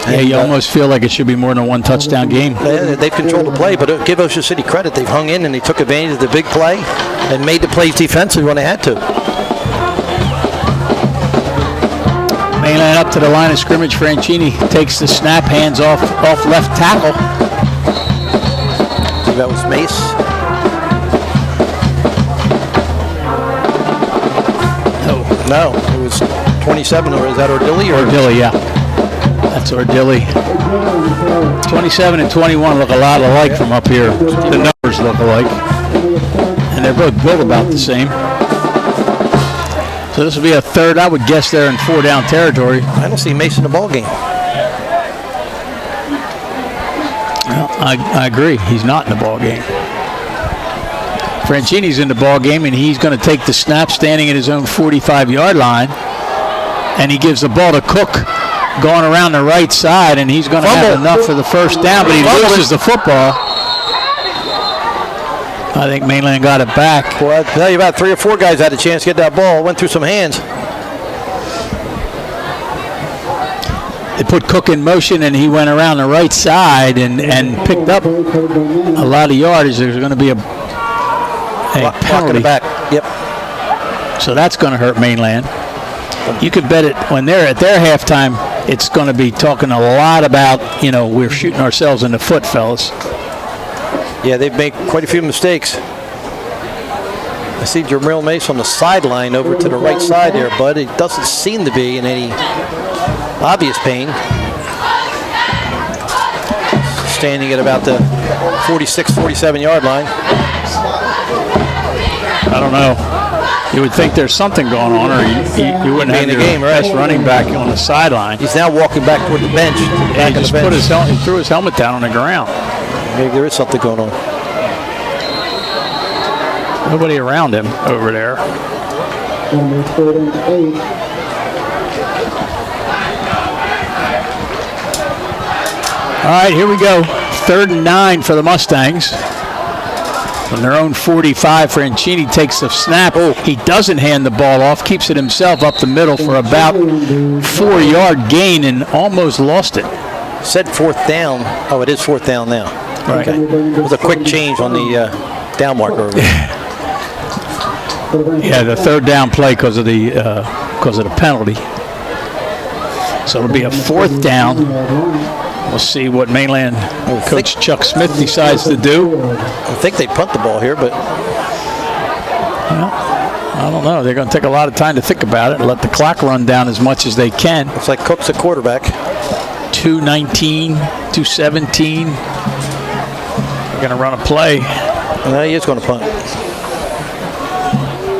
Yeah, you almost feel like it should be more than a one-touchdown game. They've controlled the play, but give Ocean City credit. They've hung in and they took advantage of the big play and made the plays defensively when they had to. Mainland up to the line of scrimmage. Franchini takes the snap, hands off left tackle. That was Mace. No, it was 27, or is that Ordilli? Ordilli, yeah. That's Ordilli. 27 and 21 look a lot alike from up here. The numbers look alike. And they're both built about the same. So this will be a third, I would guess, there in 4-down territory. I don't see Mace in the ball game. Well, I agree. He's not in the ball game. Franchini's in the ball game, and he's going to take the snap standing at his own 45-yard line. And he gives the ball to Cook going around the right side, and he's going to have enough for the first down, but he loses the football. I think Mainland got it back. Well, I'll tell you about 3 or 4 guys had a chance to get that ball. Went through some hands. They put Cook in motion, and he went around the right side and picked up a lot of yardage. There's going to be Block in the penalty. back. Yep. So that's going to hurt Mainland. You could bet it when they're at their halftime, it's going to be talking a lot about, we're shooting ourselves in the foot, fellas. Yeah, they've made quite a few mistakes. I see Jamil Mace on the sideline over to the right side there, bud. He doesn't seem to be in any obvious pain. Standing at about the 46, 47-yard line. I don't know. You would think there's something going on, or you wouldn't have in the your game, right? best running back on the sideline. He's now walking back toward the bench. Yeah, he just he threw his helmet down on the ground. Maybe there is something going on. Nobody around him over there. Number 38. All right, here we go. 3rd and 9 for the Mustangs. On their own 45, Franchini takes the snap. He doesn't hand the ball off, keeps it himself up the middle for about 4-yard gain and almost lost it. Said 4th down. Oh, it is 4th down now. Right. Okay. It was a quick change on the down marker. Yeah, the 3rd down play because of the penalty. So it'll be a 4th down. We'll see what Mainland coach Chuck Smith decides to do. I think they punt the ball here, but I don't know. They're going to take a lot of time to think about it and let the clock run down as much as they can. looks like Cook's a quarterback. 2:19, 2:17. They're going to run a play. No, he is going to punt.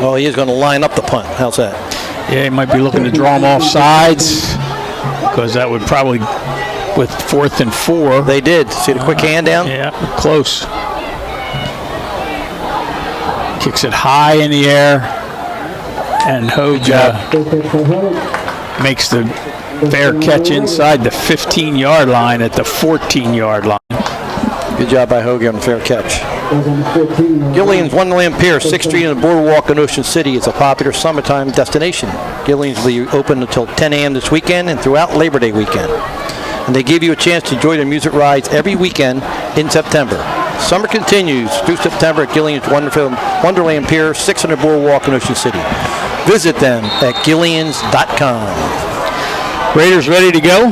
Oh, he is going to line up the punt. How's that? Yeah, he might be looking to draw them off sides because that would probably, with 4th and 4. They did. See the quick hand down? Yeah, close. Kicks it high in the air, and Hogue makes the fair catch inside the 15-yard line at the 14-yard line. Good job by Hogue on the fair catch. Gillian's Wonderland Pier, 6th Street and the Boardwalk in Ocean City is a popular summertime destination. Gillian's will be open until 10 a.m. this weekend and throughout Labor Day weekend. And they give you a chance to enjoy their music rides every weekend in September. Summer continues through September at Gillian's Wonderland Pier, 600 Boardwalk in Ocean City. Visit them at gillians.com. Raiders ready to go,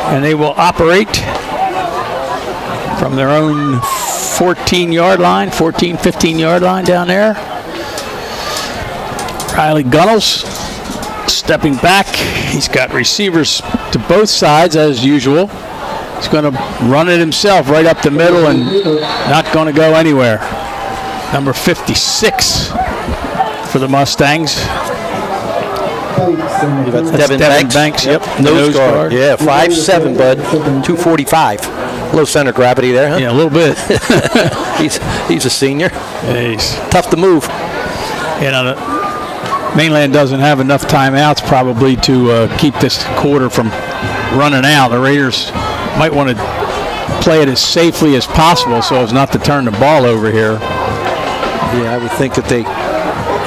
and they will operate from their own 14-yard line, 14, 15-yard line down there. Riley Gunnels stepping back. He's got receivers to both sides as usual. He's going to run it himself right up the middle and not going to go anywhere. Number 56 for the Mustangs. That's Devin Banks. Yep. Nose guard. Yeah, 5'7", bud. 245. Low center of gravity there, huh? Yeah, a little bit. He's a senior. Yeah, he's Tough to move. Mainland doesn't have enough timeouts probably to keep this quarter from running out. The Raiders might want to play it as safely as possible so as not to turn the ball over here. Yeah, I would think that they...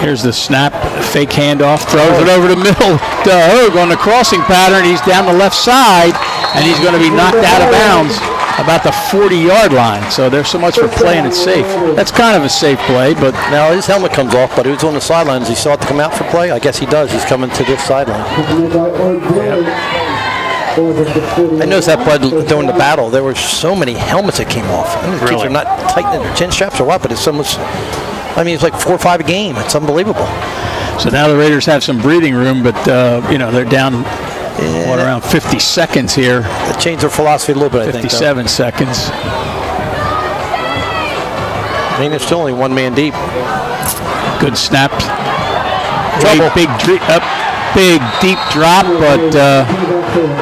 Here's the snap, fake handoff, throws it over the middle to Hogue on the crossing pattern. He's down the left side, and he's going to be knocked out of bounds about the 40-yard line. So there's so much for playing it safe. That's kind of a safe play, but Now his helmet comes off, but he was on the sidelines. He saw it to come out for play. I guess he does. He's coming to this sideline. I noticed that, Bud, during the battle, there were so many helmets that came off. I mean, the kids are not tightening their chin straps or what, but it's almost... it's like 4 or 5 a game. It's unbelievable. so now the Raiders have some breathing room, but they're down around 50 seconds here. They changed their philosophy a little bit, I think. 57 seconds. They're still only one man deep. Good snap. Trouble. Big deep drop, but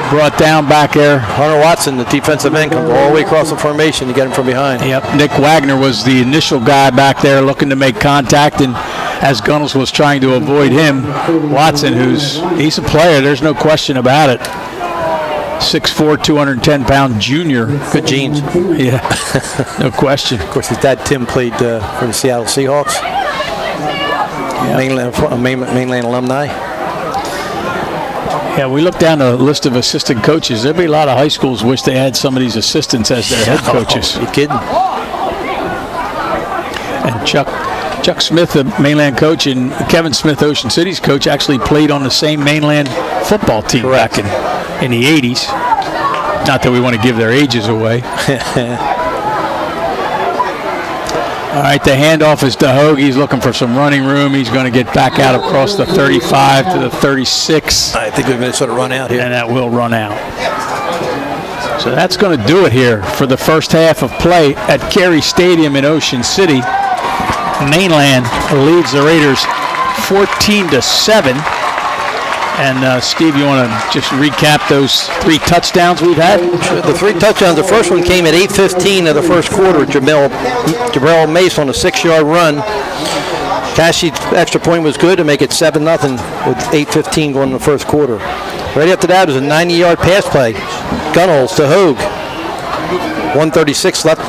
brought down back there. Hunter Watson, the defensive end, comes all the way across the formation to get him from behind. Yep, Nick Wagner was the initial guy back there looking to make contact, and as Gunnels was trying to avoid him, Watson, he's a player, there's no question about it. 6'4", 210-pound junior. Good genes. Yeah, no question. Of course, his dad, Tim, played for the Seattle Seahawks. Mainland alumni. Yeah, we look down the list of assistant coaches. There'd be a lot of high schools wish they had some of these assistants as their head coaches. You kidding? And Chuck Chuck Smith, the Mainland coach, and Kevin Smith, Ocean City's coach, actually played on the same Mainland football team back in the 80s. Not that we want to give their ages away. All right, the handoff is to Hogue. He's looking for some running room. He's going to get back out across the 35 to the 36. I think we're going to sort of run out here. And that will run out. So that's going to do it here for the first half of play at Carey Stadium in Ocean City. Mainland leads the Raiders 14-7. And Steve, you want to just recap those 3 touchdowns we've had? The 3 touchdowns, the first one came at 8:15 of the first quarter. Jabril Mace on a 6-yard run. Cassie's extra point was good to make it 7-0 with 8:15 going in the first quarter. Right after that was a 90-yard pass play. Gunholes to Hogue. 1:36 left.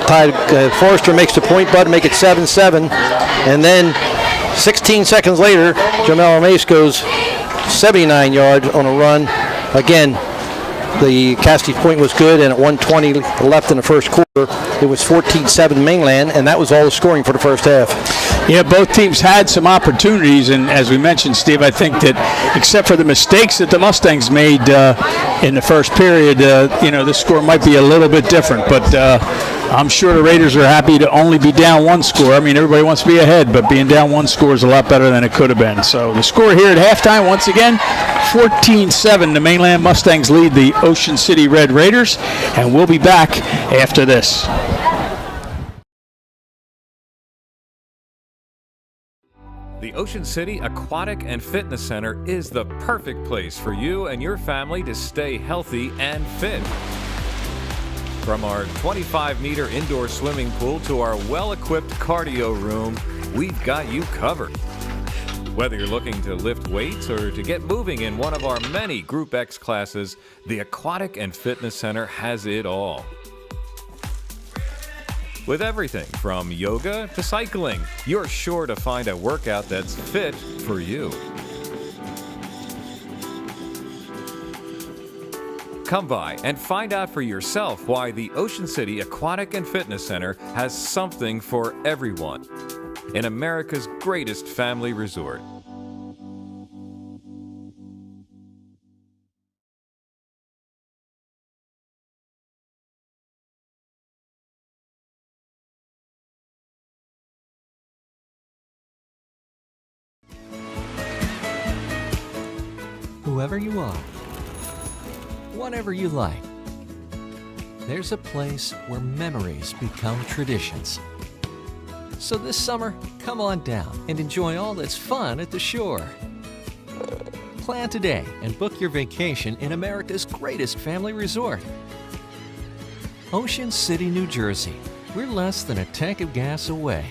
Forrester makes the point, Bud, make it 7-7. And then 16 seconds later, Jabril Mace goes 79 yards on a run. Again, the Cassidy's point was good, and at 1:20 left in the first quarter, it was 14-7 Mainland, and that was all the scoring for the first half. Yeah, both teams had some opportunities, and as we mentioned, Steve, I think that except for the mistakes that the Mustangs made in the first period, the score might be a little bit different, but I'm sure the Raiders are happy to only be down 1 score. I mean, everybody wants to be ahead, but being down 1 score is a lot better than it could have been. So the score here at halftime, once again, 14-7. The Mainland Mustangs lead the Ocean City Red Raiders, and we'll be back after this. The Ocean City Aquatic and Fitness Center is the perfect place for you and your family to stay healthy and fit. From our 25-meter indoor swimming pool to our well-equipped cardio room, we've got you covered. Whether you're looking to lift weights or to get moving in one of our many Group X classes, the Aquatic and Fitness Center has it all. With everything from yoga to cycling, you're sure to find a workout that's fit for you. Come by and find out for yourself why the Ocean City Aquatic and Fitness Center has something for everyone in America's greatest family resort. Whoever you are, whatever you like, there's a place where memories become traditions. So this summer, come on down and enjoy all that's fun at the shore. Plan today and book your vacation in America's greatest family resort. Ocean City, New Jersey. We're less than a tank of gas away.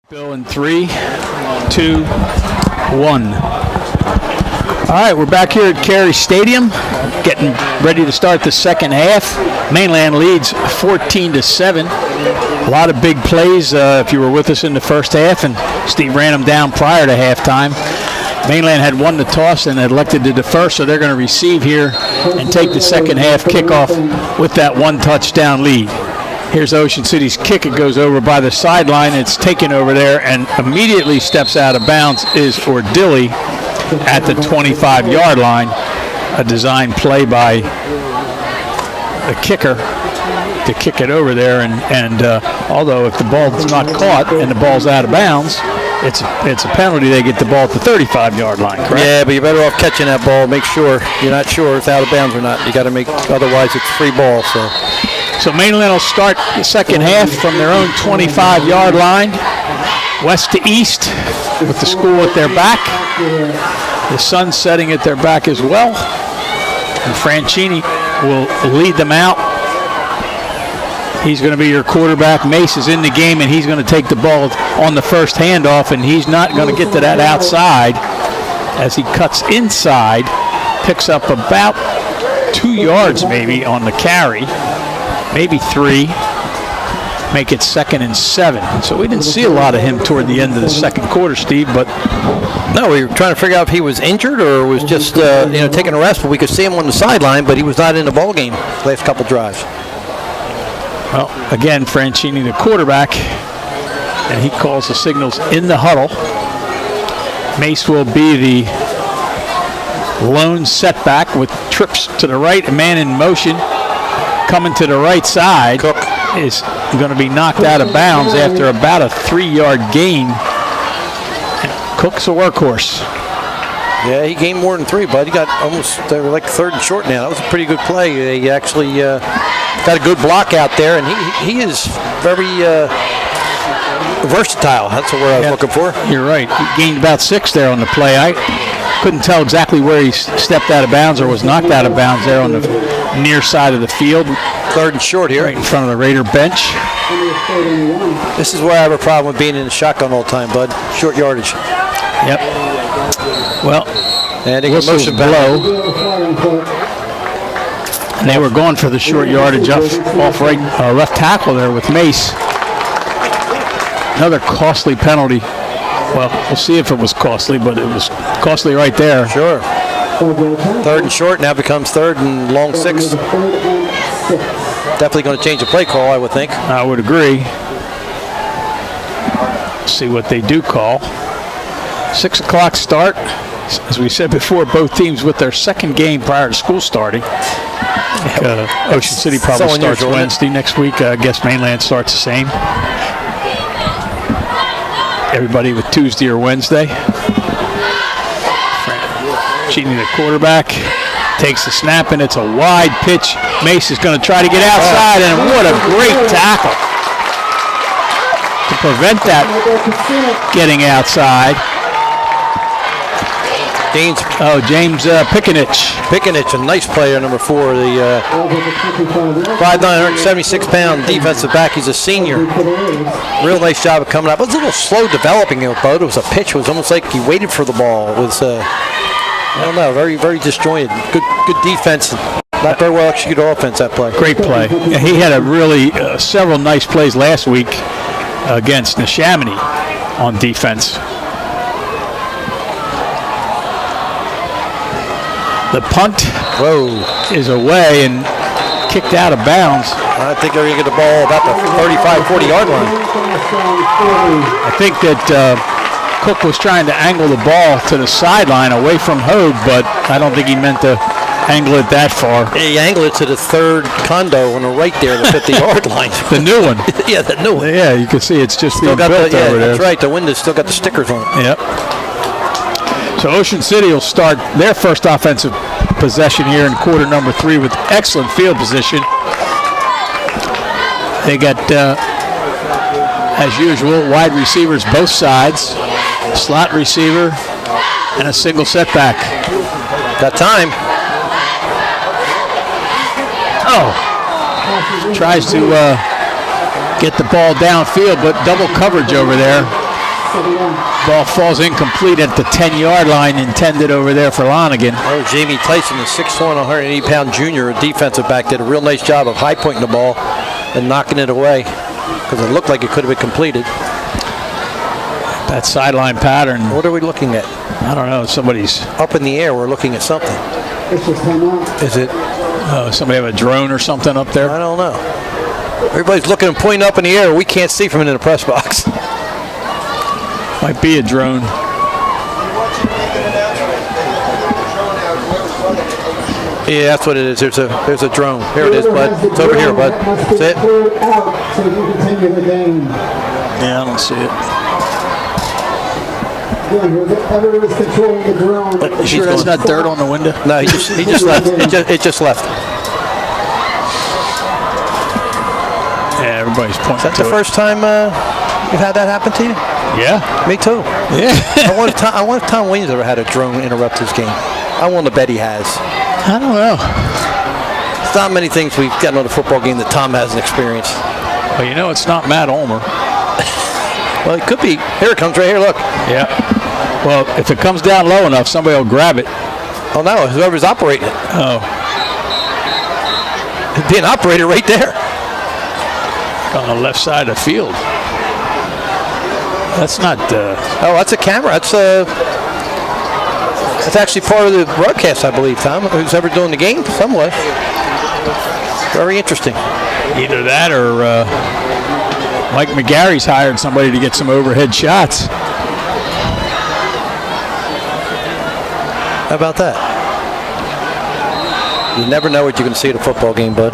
Bill in 3, 2, 1. All right, we're back here at Cary Stadium, getting ready to start the second half. Mainland leads 14-7. A lot of big plays if you were with us in the first half, and Steve ran them down prior to halftime. Mainland had won the toss and elected to defer, so they're going to receive here and take the second half kickoff with that one touchdown lead. Here's Ocean City's kick. It goes over by the sideline. It's taken over there and immediately steps out of bounds is Ordilly at the 25-yard line. A design play by the kicker to kick it over there. And although if the ball's not caught and the ball's out of bounds, it's a penalty. They get the ball at the 35-yard line, correct? Yeah, but you're better off catching that ball. Make sure you're not sure if it's out of bounds or not. You got to make, otherwise it's free ball. So Mainland will start the second half from their own 25-yard line, west to east, with the school at their back. The sun setting at their back as well. And Franchini will lead them out. He's going to be your quarterback. Mace is in the game, and he's going to take the ball on the first handoff, and he's not going to get to that outside as he cuts inside, picks up about 2 yards maybe on the carry. Maybe 3, make it 2nd and 7. So we didn't see a lot of him toward the end of the second quarter, Steve, but no, we were trying to figure out if he was injured or was just taking a rest, but we could see him on the sideline, but he was not in the ball game last couple drives. Well, again, Franchini, the quarterback, and he calls the signals in the huddle. Mace will be the lone setback with trips to the right, a man in motion. Coming to the right side, Cook is going to be knocked out of bounds after about a 3-yard gain. And Cook's a workhorse. Yeah, he gained more than 3, bud. He got almost like 3rd and short now. That was a pretty good play. He actually got a good block out there, and he is very versatile. That's the word I was looking for. You're right. He gained about 6 there on the play. I couldn't tell exactly where he stepped out of bounds or was knocked out of bounds there on the near side of the field. 3rd and short here. Right in front of the Raider bench. This is where I have a problem with being in the shotgun all the time, bud. Short yardage. Yep. Well, and they whistles blow. And they were going for the short yardage off right left tackle there with Mace. Another costly penalty. Well, we'll see if it was costly, but it was costly right there. Sure. 3rd and short now becomes 3rd and long 6. Definitely going to change the play call, I would think. I would agree. See what they do call. 6 o'clock start. As we said before, both teams with their second game prior to school starting. Ocean City probably starts Wednesday next week. I guess Mainland starts the same. Everybody with Tuesday or Wednesday. Cheating the quarterback. Takes the snap, and it's a wide pitch. Mace is going to try to get outside, and what a great tackle to prevent that getting outside. James Pickenich. Pickenich, a nice player, number 4. The 5'9", 176-pound defensive back. He's a senior. Real nice job of coming up. It was a little slow developing, but it was a pitch. It was almost like he waited for the ball. It was, I don't know, very, very disjointed. Good defense. Not very well executed offense, that play. Great play. Yeah, he had a really several nice plays last week against Neshaminy on defense. The punt is away and kicked out of bounds. I think they're going to get the ball about the 35, 40-yard line. I think that Cook was trying to angle the ball to the sideline away from Hogue, but I don't think he meant to angle it that far. Yeah, he angled it to the 3rd condo on the right there, the 50-yard line. The new one. Yeah, the new one. Yeah, you can see it's just still being built over there. That's right. The window's still got the stickers on it. Yep. So Ocean City will start their first offensive possession here in quarter number 3 with excellent field position. They got, as usual, wide receivers both sides, slot receiver, and a single setback. Got time. Tries to get the ball downfield, but double coverage over there. Ball falls incomplete at the 10-yard line, intended over there for Lonigan. Oh, Jamie Tyson, the 6'1", 180-pound junior, a defensive back, did a real nice job of high pointing the ball and knocking it away because it looked like it could have been completed. That sideline pattern. What are we looking at? I don't know. Somebody's Up in the air, we're looking at something. Is it? somebody have a drone or something up there? I don't know. Everybody's looking and pointing up in the air. We can't see from in the press box. Might be a drone. Yeah, that's what it is. There's a drone. Here it is, bud. It's over here, bud. That's it. Out so you can continue the game. Yeah, I don't see it. Again, whoever is controlling the drone. You sure that's not dirt on the window? No, he just left. It just left. Yeah, everybody's pointing. Is that the first time you've had that happen to you? Yeah. Me too. Yeah. I wonder if Tom Williams ever had a drone interrupt his game. I want to bet he has. I don't know. There's not many things we've gotten on a football game that Tom hasn't experienced. Well, you know, it's not Matt Ulmer. Well, it could be. Here it comes right here, look. Yeah. Well, if it comes down low enough, somebody will grab it. Oh, no, whoever's operating it. Oh. It'd be an operator right there. On the left side of the field. That's not. Oh, that's a camera. That's actually part of the broadcast, I believe, Tom. Who's ever doing the game, some way. Very interesting. Either that or Mike McGarry's hired somebody to get some overhead shots. How about that? You never know what you're going to see at a football game, bud.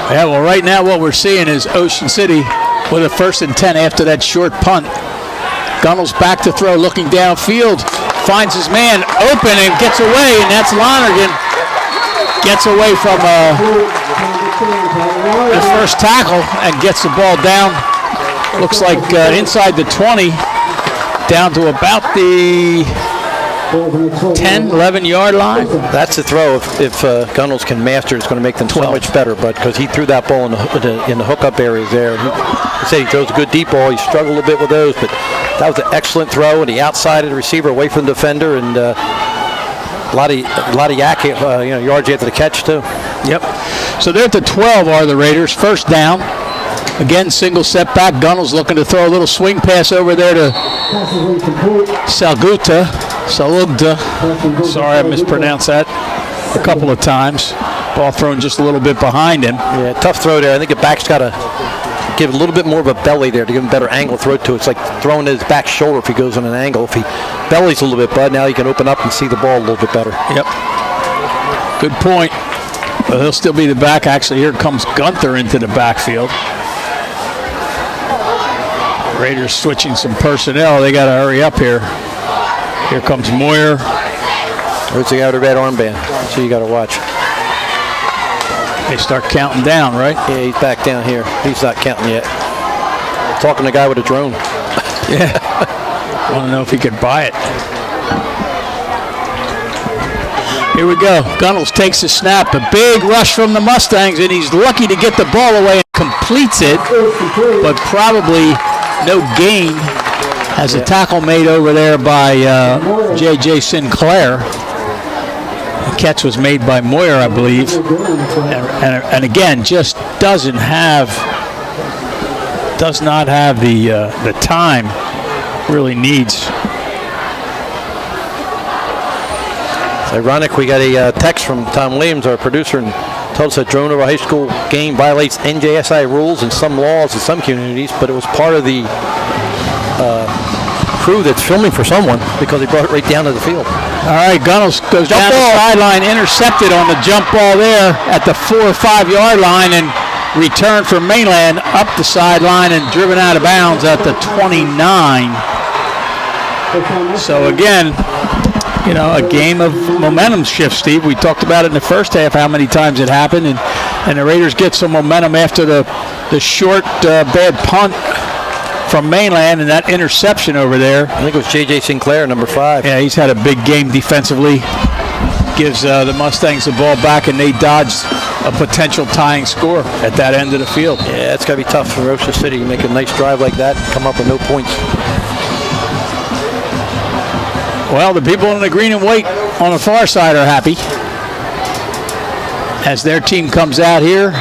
Yeah, well, right now what we're seeing is Ocean City with a 1st and 10 after that short punt. Gunnell's back to throw, looking downfield, finds his man open and gets away, and that's Lonergan. Gets away from the first tackle and gets the ball down. Looks like inside the 20, down to about the 10, 11-yard line. That's the throw. If Gunnels can master, it's going to make them 12. so much better. But because he threw that ball in the hookup areas there, he throws a good deep ball. He struggled a bit with those, but that was an excellent throw, and the outside of the receiver away from the defender, and a lot of yards after the catch too. Yep. So they're at the 12 are the Raiders. First down. Again, single setback. Gunnels looking to throw a little swing pass over there to Salugta. Sorry, I mispronounced that a couple of times. Ball thrown just a little bit behind him. Yeah, tough throw there. I think the back's got to give a little bit more of a belly there to give him a better angle throw to it. It's like throwing his back shoulder if he goes on an angle. If he bellies a little bit, bud, now he can open up and see the ball a little bit better. Yep. Good point. But he'll still be the back. Actually, here comes Gunther into the backfield. Raiders switching some personnel. They got to hurry up here. Here comes Moyer. There's the guy with the red armband. So you got to watch. They start counting down, right? Yeah, he's back down here. He's not counting yet. Talking to a guy with a drone. Yeah. I want to know if he could buy it. Here we go. Gunnels takes the snap. A big rush from the Mustangs, and he's lucky to get the ball away and completes it, but probably no gain. Has a tackle made over there by J.J. Sinclair. The catch was made by Moyer, I believe. And again, just does not have the time really needs. It's ironic, we got a text from Tom Williams, our producer, and told us that drone over a high school game violates NJSI rules and some laws in some communities, but it was part of the crew that's filming for someone because they brought it right down to the field. All right, Gunnels goes down the sideline, intercepted on the jump ball there at the 4 or 5 yard line, and returned for Mainland up the sideline and driven out of bounds at the 29. So again, you know, a game of momentum shift, Steve. We talked about it in the first half, how many times it happened, and the Raiders get some momentum after the short bad punt from Mainland and that interception over there. I think it was J.J. Sinclair, number 5. Yeah, he's had a big game defensively. Gives the Mustangs the ball back, and they dodged a potential tying score at that end of the field. Yeah, it's got to be tough for Ocean City to make a nice drive like that and come up with no points. Well, the people in the green and white on the far side are happy. As their team comes out here,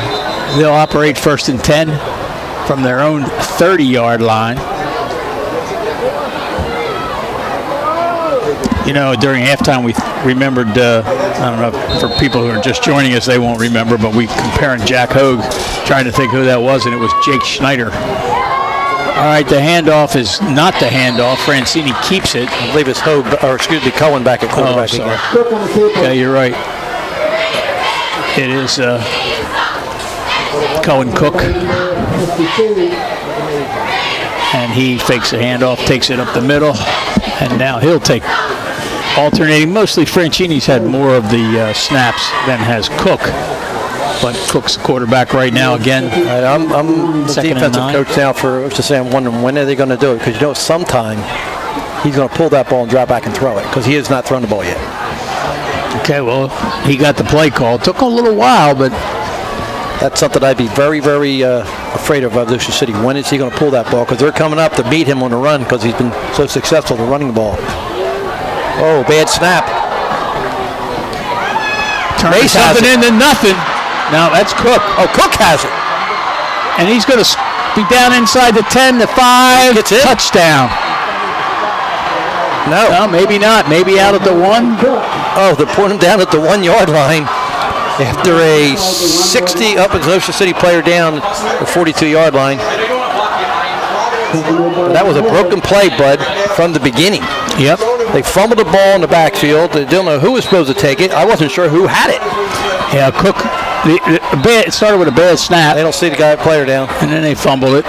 they'll operate 1st and 10 from their own 30-yard line. You know, during halftime, we remembered, I don't know, for people who are just joining us, they won't remember, but we comparing Jack Hogue, trying to think who that was, and it was Jake Schneider. All right, the handoff is not the handoff. Francini keeps it. I believe it's Cohen back at quarterback. sorry. Cook on the keeper. Yeah, you're right. It is Cohen Cook. 52. And he fakes the handoff, takes it up the middle, and now he'll take alternating. Mostly Francini's had more of the snaps than has Cook, but Cook's the quarterback right now again. Right, I'm the Second and defensive 9. coach now for to say I'm wondering when are they going to do it, because you know sometime he's going to pull that ball and drop back and throw it, because he has not thrown the ball yet. Okay, well, he got the play call. It took a little while, but That's something I'd be very, very afraid of Ocean City. When is he going to pull that ball? Because they're coming up to beat him on the run because he's been so successful at running the ball. Oh, bad snap. turns Mace has something it. into nothing. Now that's Cook. Oh, Cook has it. And he's going to be down inside the 10, the 5. Gets it. Touchdown. No. No, maybe not. Maybe out at the 1. Oh, they're putting him down at the 1 yard line after a 60 up as Ocean City player down the 42 yard line. That was a broken play, Bud, from the beginning. Yep. They fumbled the ball in the backfield. They didn't know who was supposed to take it. I wasn't sure who had it. Yeah, Cook. It started with a bad snap, They don't see the guy player down. and then they fumbled it.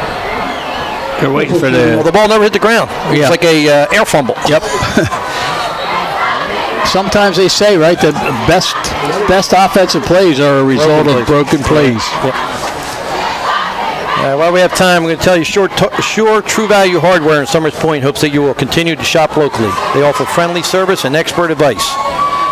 They're waiting for Well, the. the ball never hit the ground. Yeah. It's like a air fumble. Yep. Sometimes they say, right, the best offensive plays are a result of broken plays. While we have time, I'm going to tell you Sure True Value Hardware in Summers Point hopes that you will continue to shop locally. They offer friendly service and expert advice.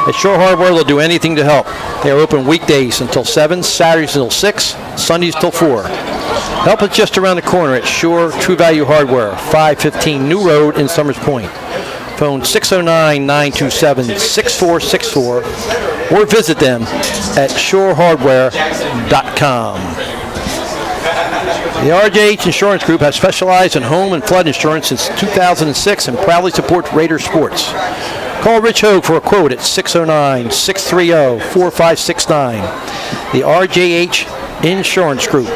At Sure Hardware, they'll do anything to help. They are open weekdays until 7, Saturdays until 6, Sundays till 4. Help is just around the corner at Sure True Value Hardware, 515 New Road in Summers Point. Phone 609-927-6464 or visit them at shorehardware.com. The RJH Insurance Group has specialized in home and flood insurance since 2006 and proudly supports Raider sports. Call Rich Hogue for a quote at 609-630-4569. The RJH Insurance Group.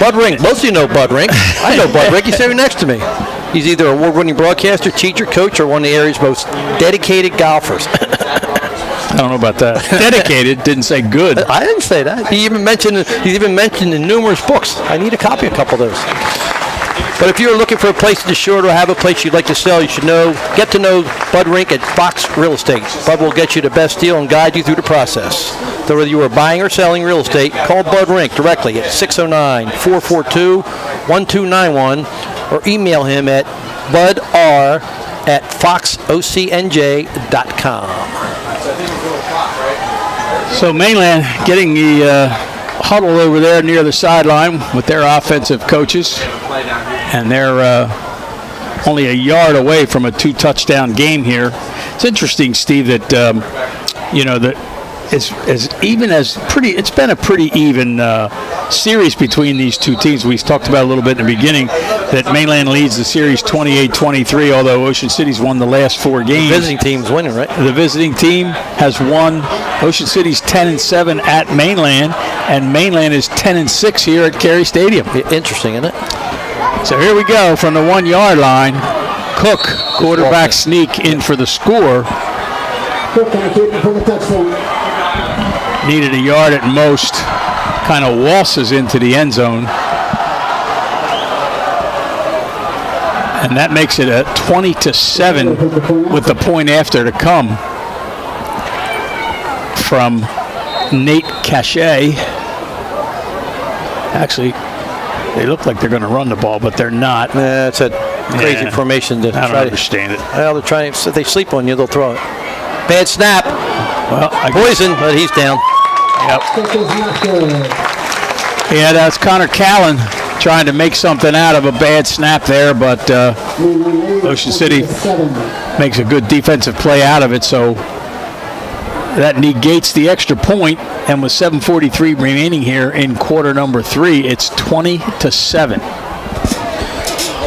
Bud Rink. Most of you know Bud Rink. I know Bud Rink. He's sitting next to me. He's either an award-winning broadcaster, teacher, coach, or one of the area's most dedicated golfers. I don't know about that. Dedicated didn't say good. I didn't say that. He's even mentioned in numerous books. I need a copy of a couple of those. But if you're looking for a place to insure or have a place you'd like to sell, you should get to know Bud Rink at Fox Real Estate. Bud will get you the best deal and guide you through the process. So whether you are buying or selling real estate, call Bud Rink directly at 609-442-1291 or email him at budr@foxocnj.com. So Mainland getting the huddle over there near the sideline with their offensive coaches, and they're only a yard away from a 2-touchdown game here. It's interesting, Steve, that it's been a pretty even series between these two teams. We talked about a little bit in the beginning that Mainland leads the series 28-23, although Ocean City's won the last 4 games. The visiting team's winning, right? The visiting team has won. Ocean City's 10-7 at Mainland, and Mainland is 10-6 here at Cary Stadium. Interesting, isn't it? So here we go from the 1 yard line. Cook, quarterback sneak in for the score. Cook on the keeper for the touchdown. Needed a yard at most. Kind of waltzes into the end zone. And that makes it a 20-7 with the point after to come from Nate Cachet. Actually, they look like they're going to run the ball, but they're not. It's a crazy formation to I don't try understand it. Well, they're trying. If they sleep on you, they'll throw it. Bad snap. Well, Poison, but he's down. Yep. This is not good. Yeah, that's Connor Callan trying to make something out of a bad snap there, but Ocean City makes a good defensive play out of it, so that negates the extra point, and with 7:43 remaining here in quarter number 3, it's 20-7.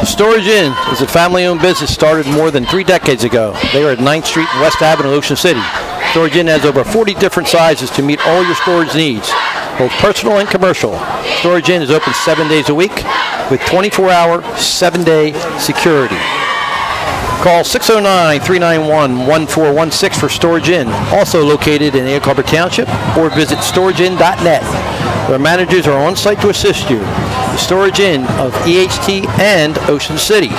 Storage Inn is a family-owned business started more than 3 decades ago. They are at 9th Street and West Avenue, Ocean City. Storage Inn has over 40 different sizes to meet all your storage needs, both personal and commercial. Storage Inn is open 7 days a week with 24-hour, 7-day security. Call 609-391-1416 for Storage Inn, also located in Egg Harbor Township, or visit storageinn.net. Their managers are on site to assist you. The Storage Inn of EHT and Ocean City.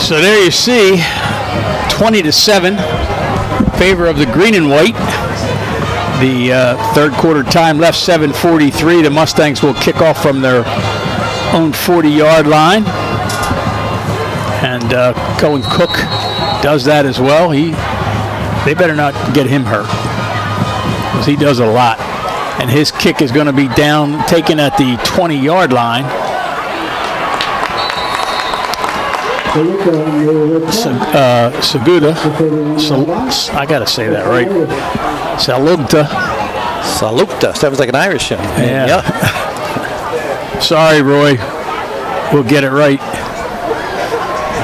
So there you see, 20-7, favor of the green and white. The third quarter time left, 7:43. The Mustangs will kick off from their own 40-yard line. And Cohen Cook does that as well. They better not get him hurt, because he does a lot. And his kick is going to be down, taken at the 20-yard line. Seguda, I got to say that right. Salugta. Sounds like an Irish name. Yeah. Sorry, Roy. We'll get it right.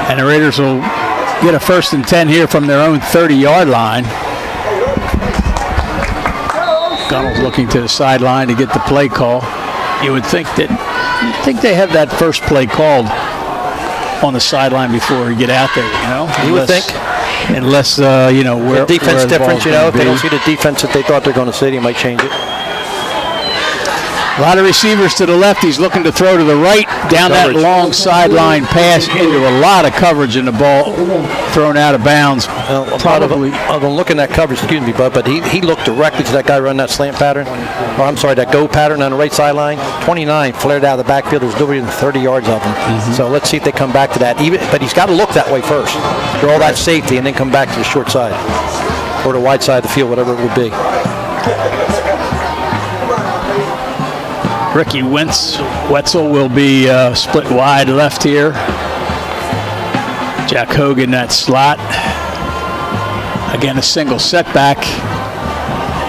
And the Raiders will get a 1st and 10 here from their own 30-yard line. Gunnell's looking to the sideline to get the play call. You would think they have that first play called on the sideline before you get out there, you know? You would think. Unless, where the defense difference, if they don't see the defense that they thought they're going to see, they might change it. A lot of receivers to the left. He's looking to throw to the right. Down that long sideline pass into a lot of coverage, and the ball thrown out of bounds. Probably. I've been looking at coverage, excuse me, Bud, but he looked directly to that guy running that slant pattern. Or I'm sorry, that go pattern on the right sideline. 29 flared out of the backfield. There's nobody within 30 yards of him. So let's see if they come back to that. But he's got to look that way first. Draw that safety and then come back to the short side. Or the wide side of the field, whatever it would be. Ricky Wetzel will be split wide left here. Jack Hogan that slot. Again, a single setback.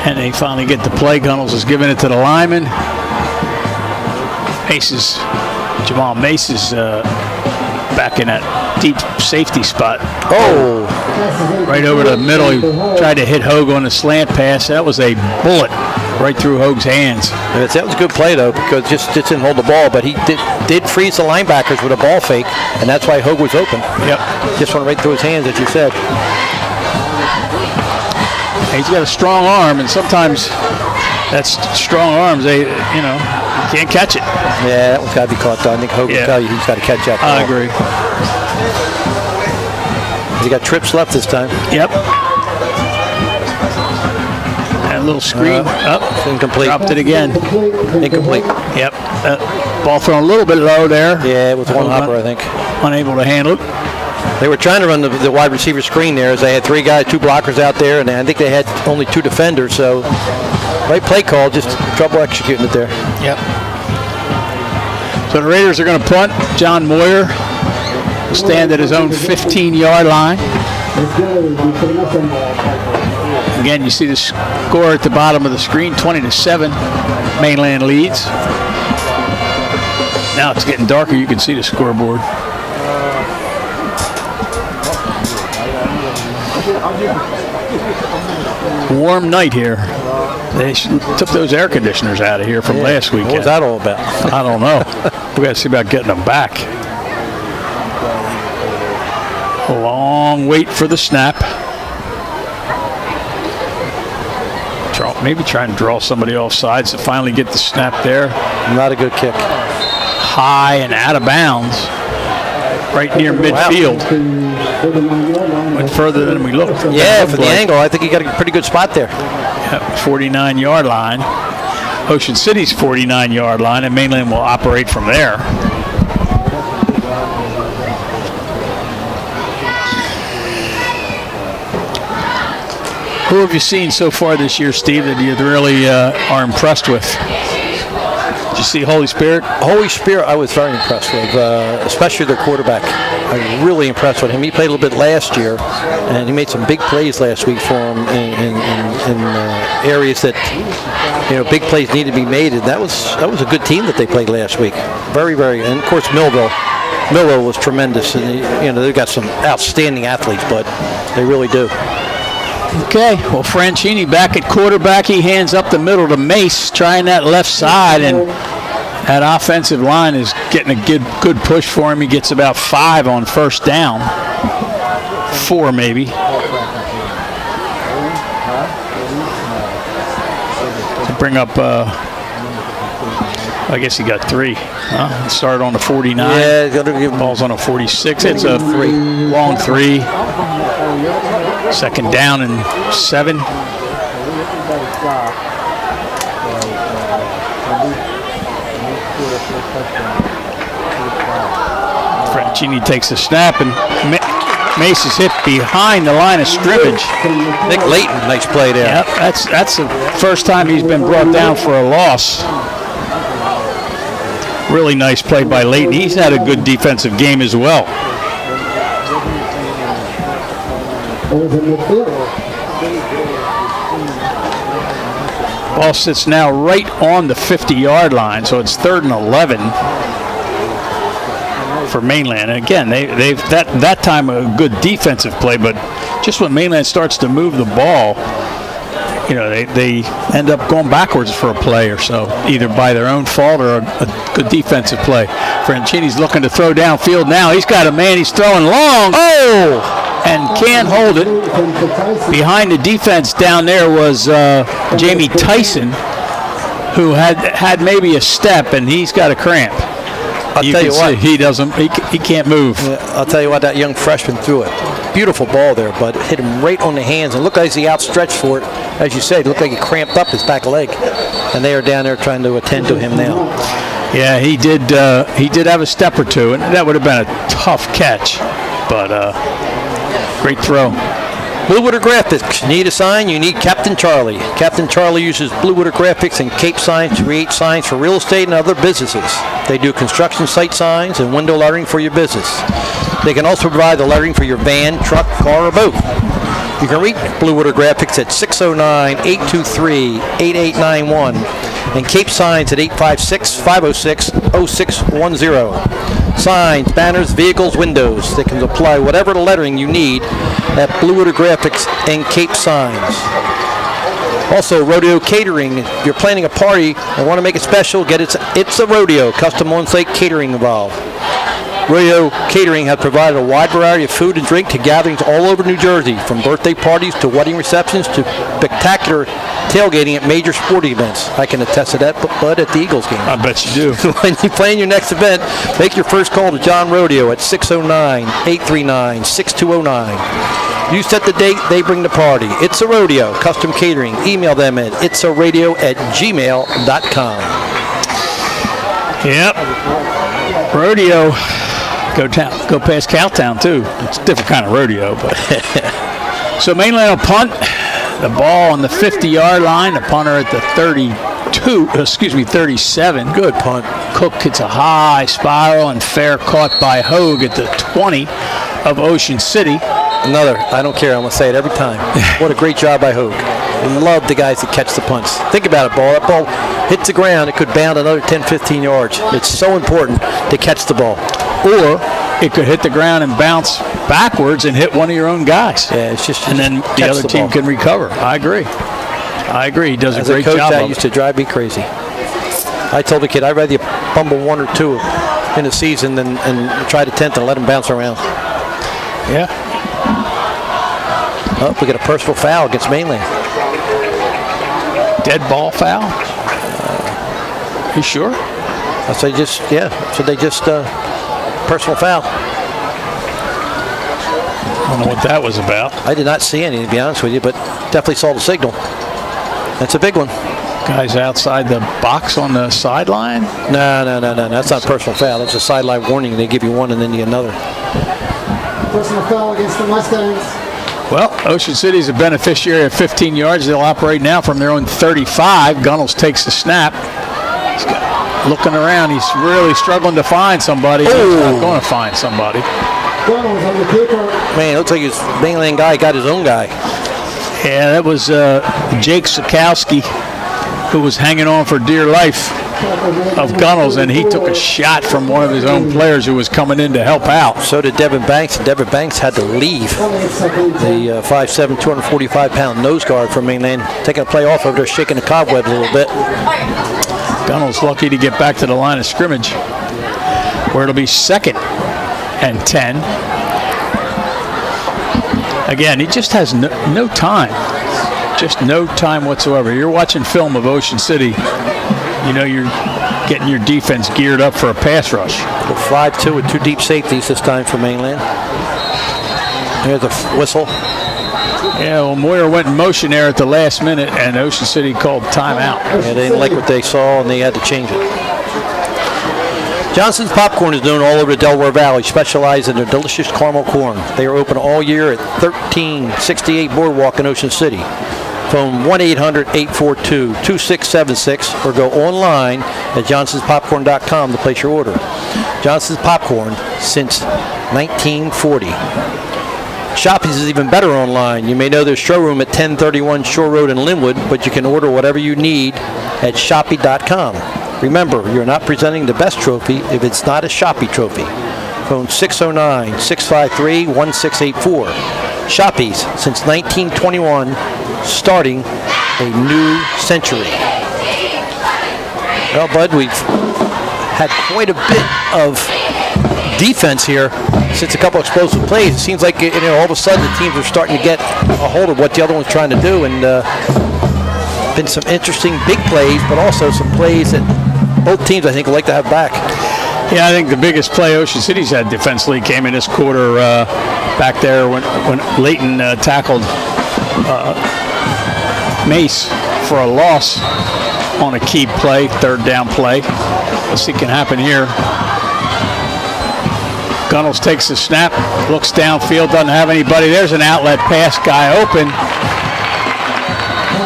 And they finally get the play. Gunnels is giving it to the lineman. Jamal Mace is back in that deep safety spot. Oh! Right over the middle. He tried to hit Hogue on a slant pass. That was a bullet right through Hogue's hands. That was a good play, though, because just didn't hold the ball, but he did freeze the linebackers with a ball fake, and that's why Hogue was open. Yep. Just went right through his hands, as you said. He's got a strong arm, and sometimes that's strong arms. You can't catch it. Yeah, that one's got to be caught, though. I think Hogue will tell you he's got to catch that ball. I agree. He got trips left this time. Yep. A little screen up, incomplete. Dropped it again. Incomplete. Yep. Ball thrown a little bit low there. Yeah, it was one hopper, I think. Unable to handle it. They were trying to run the wide receiver screen there, as they had 3 guys, 2 blockers out there, and I think they had only 2 defenders. So, right play call, just trouble executing it there. Yep. So the Raiders are going to punt. John Moyer will stand at his own 15-yard line. Again, you see the score at the bottom of the screen, 20-7. Mainland leads. Now it's getting darker. You can see the scoreboard. Warm night here. They took those air conditioners out of here from last weekend. What was that all about? I don't know. We got to see about getting them back. A long wait for the snap. Maybe try and draw somebody off sides to finally get the snap there. Not a good kick. High and out of bounds. Right near midfield. Went further than we looked. Yeah, for the angle, I think he got a pretty good spot there. 49-yard line. Ocean City's 49-yard line, and Mainland will operate from there. Who have you seen so far this year, Steve, that you really are impressed with? Did you see Holy Spirit? Holy Spirit, I was very impressed with, especially their quarterback. I was really impressed with him. He played a little bit last year, and he made some big plays last week for him in areas that, big plays needed to be made. And that was a good team that they played last week. Very, very. And of course, Millville was tremendous, and they've got some outstanding athletes, but they really do. Okay, well, Franchini back at quarterback. He hands up the middle to Mace, trying that left side, and that offensive line is getting a good push for him. He gets about 5 on first down. 4 maybe. To bring up, I guess he got 3. Huh? Started on the 49. Yeah, ball's on a 46. It's a long 3. Second down and 7. Franchini takes a snap, and Mace is hit behind the line of scrimmage. Nick Layton, nice play there. Yep, that's the first time he's been brought down for a loss. Really nice play by Layton. He's had a good defensive game as well. Ball sits now right on the 50-yard line, so it's 3rd and 11 for Mainland. And again, they've that time a good defensive play, but just when Mainland starts to move the ball, they end up going backwards for a play or so, either by their own fault or a good defensive play. Franchini's looking to throw downfield now. He's got a man. He's throwing long. Oh! And can't hold it. Behind the defense down there was Jamie Tyson, who had maybe a step, and he's got a cramp. I'll tell you what, he can't move. I'll tell you what, that young freshman threw it. Beautiful ball there, but hit him right on the hands. And looked like he outstretched for it. As you said, it looked like he cramped up his back leg. And they are down there trying to attend to him now. Yeah, he did have a step or two, and that would have been a tough catch. But great throw. Blue Water Graphics. Need a sign? You need Captain Charlie. Captain Charlie uses Blue Water Graphics and Cape Signs to create signs for real estate and other businesses. They do construction site signs and window lettering for your business. They can also provide the lettering for your van, truck, car, or boat. You can reach Blue Water Graphics at 609-823-8891 and Cape Signs at 856-506-0610. Signs, banners, vehicles, windows. They can supply whatever lettering you need at Blue Water Graphics and Cape Signs. Also, Rodeo Catering. If you're planning a party and want to make it special, get It's a Rodeo, custom on-site catering involved. Rodeo Catering has provided a wide variety of food and drink to gatherings all over New Jersey, from birthday parties to wedding receptions to spectacular tailgating at major sporting events. I can attest to that, Bud, at the Eagles game. I bet you do. When you plan your next event, make your first call to John Rodeo at 609-839-6209. You set the date, they bring the party. It's a Rodeo, custom catering. Email them at itsaradio@gmail.com. Yep. Rodeo. Go past Cowtown too. It's a different kind of rodeo, but so Mainland will punt the ball on the 50-yard line. The punter at the 37. Good punt. Cook hits a high spiral and fair caught by Hogue at the 20 of Ocean City. Another, I don't care, I'm going to say it every time. What a great job by Hogue. I love the guys that catch the punts. Think about it, that ball hits the ground, it could bound another 10, 15 yards. It's so important to catch the ball. Or it could hit the ground and bounce backwards and hit one of your own guys. Yeah, it's just and then the other team can recover. I agree. He does a great job. That used to drive me crazy. I told the kid I'd rather you fumble 1 or 2 in a season than try to 10th and let them bounce around. Yeah. Oh, we got a personal foul against Mainland. Dead ball foul? You sure? So they just personal foul. I don't know what that was about. I did not see any, to be honest with you, but definitely saw the signal. That's a big one. Guys outside the box on the sideline? No. That's not personal foul. That's a sideline warning. They give you one and then you get another. Personal foul against the Mustangs. Well, Ocean City is a beneficiary of 15 yards. They'll operate now from their own 35. Gunnels takes the snap. Looking around, he's really struggling to find somebody. He's not going to find somebody. Gunnels on the keeper. Man, it looks like his mainland guy got his own guy. Yeah, that was Jake Sikowski, who was hanging on for dear life of Gunnels, and he took a shot from one of his own players who was coming in to help out. So did Devin Banks, and Devin Banks had to leave. The 5'7", 245-pound nose guard from Mainland, taking a play off over there, shaking the cobwebs a little bit. Gunnels lucky to get back to the line of scrimmage, where it'll be 2nd and 10. Again, he just has no time. Just no time whatsoever. You're watching film of Ocean City, you know you're getting your defense geared up for a pass rush. 5-2 with 2 deep safeties this time for Mainland. There's a whistle. Yeah, well, Moyer went in motion there at the last minute, and Ocean City called timeout. Yeah, they didn't like what they saw, and they had to change it. Johnson's Popcorn is known all over the Delaware Valley, specialized in their delicious caramel corn. They are open all year at 1368 Boardwalk in Ocean City. Phone 1-800-842-2676 or go online at johnsonspopcorn.com to place your order. Johnson's Popcorn since 1940. Shoppies is even better online. You may know their showroom at 1031 Shore Road in Linwood, but you can order whatever you need at Shoppy.com. Remember, you're not presenting the best trophy if it's not a Shoppy trophy. Phone 609-653-1684. Shoppies since 1921, starting a new century. Well, Bud, we've had quite a bit of defense here since a couple explosive plays. It seems like all of a sudden the teams are starting to get a hold of what the other one's trying to do, and been some interesting big plays, but also some plays that both teams I think would like to have back. Yeah, I think the biggest play Ocean City's had defensively came in this quarter back there when Leighton tackled Mace for a loss on a key play, 3rd down play. Let's see what can happen here. Gunnels takes the snap, looks downfield, doesn't have anybody. There's an outlet pass, guy open,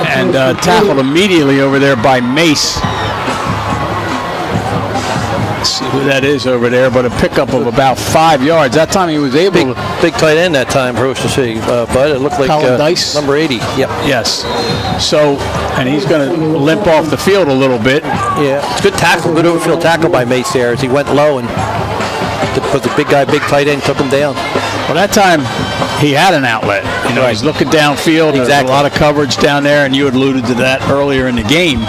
and tackled immediately over there by Mace. Let's see who that is over there, but a pickup of about 5 yards. That time he was able to... Big tight end that time for Ocean City, Bud. It looked like Dice? number 80. Yep. Yes. So, and he's going to limp off the field a little bit. Yeah, it's good tackle, good overfield tackle by Mace there as he went low and put the big guy, big tight end, took him down. Well, that time he had an outlet. Right. He's looking downfield. There's a lot of coverage down there, and you had alluded to that earlier in the game.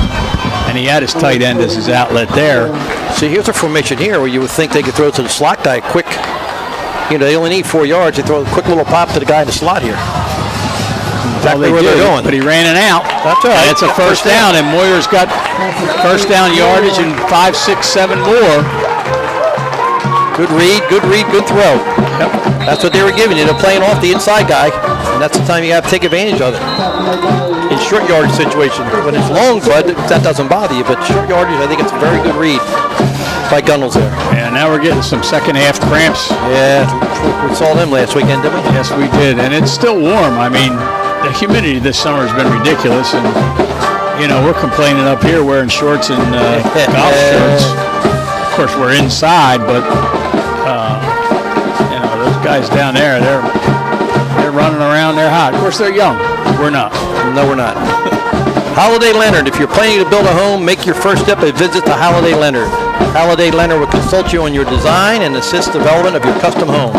And he had his tight end as his outlet there. See, here's a formation here where you would think they could throw to the slot guy quick. They only need 4 yards. They throw a quick little pop to the guy in the slot here. Exactly where they're going. But he ran it out. That's right. And it's a first down, and Moyer's got first down yardage and 5, 6, 7 more. Good read, good throw. Yep. That's what they were giving you. They're playing off the inside guy, and that's the time you have to take advantage of it. In short yardage situation. When it's long, Bud, that doesn't bother you, but short yardage, I think it's a very good read by Gunnels there. And now we're getting some second half cramps. Yeah, we saw them last weekend, didn't we? Yes, we did. And it's still warm. I mean, the humidity this summer has been ridiculous. And, we're complaining up here wearing shorts and golf shirts. Of course, we're inside, but, those guys down there, they're running around. They're hot. Of course, they're young. We're not. No, we're not. Holiday Leonard. If you're planning to build a home, make your first step a visit to Holiday Leonard. Holiday Leonard will consult you on your design and assist development of your custom home.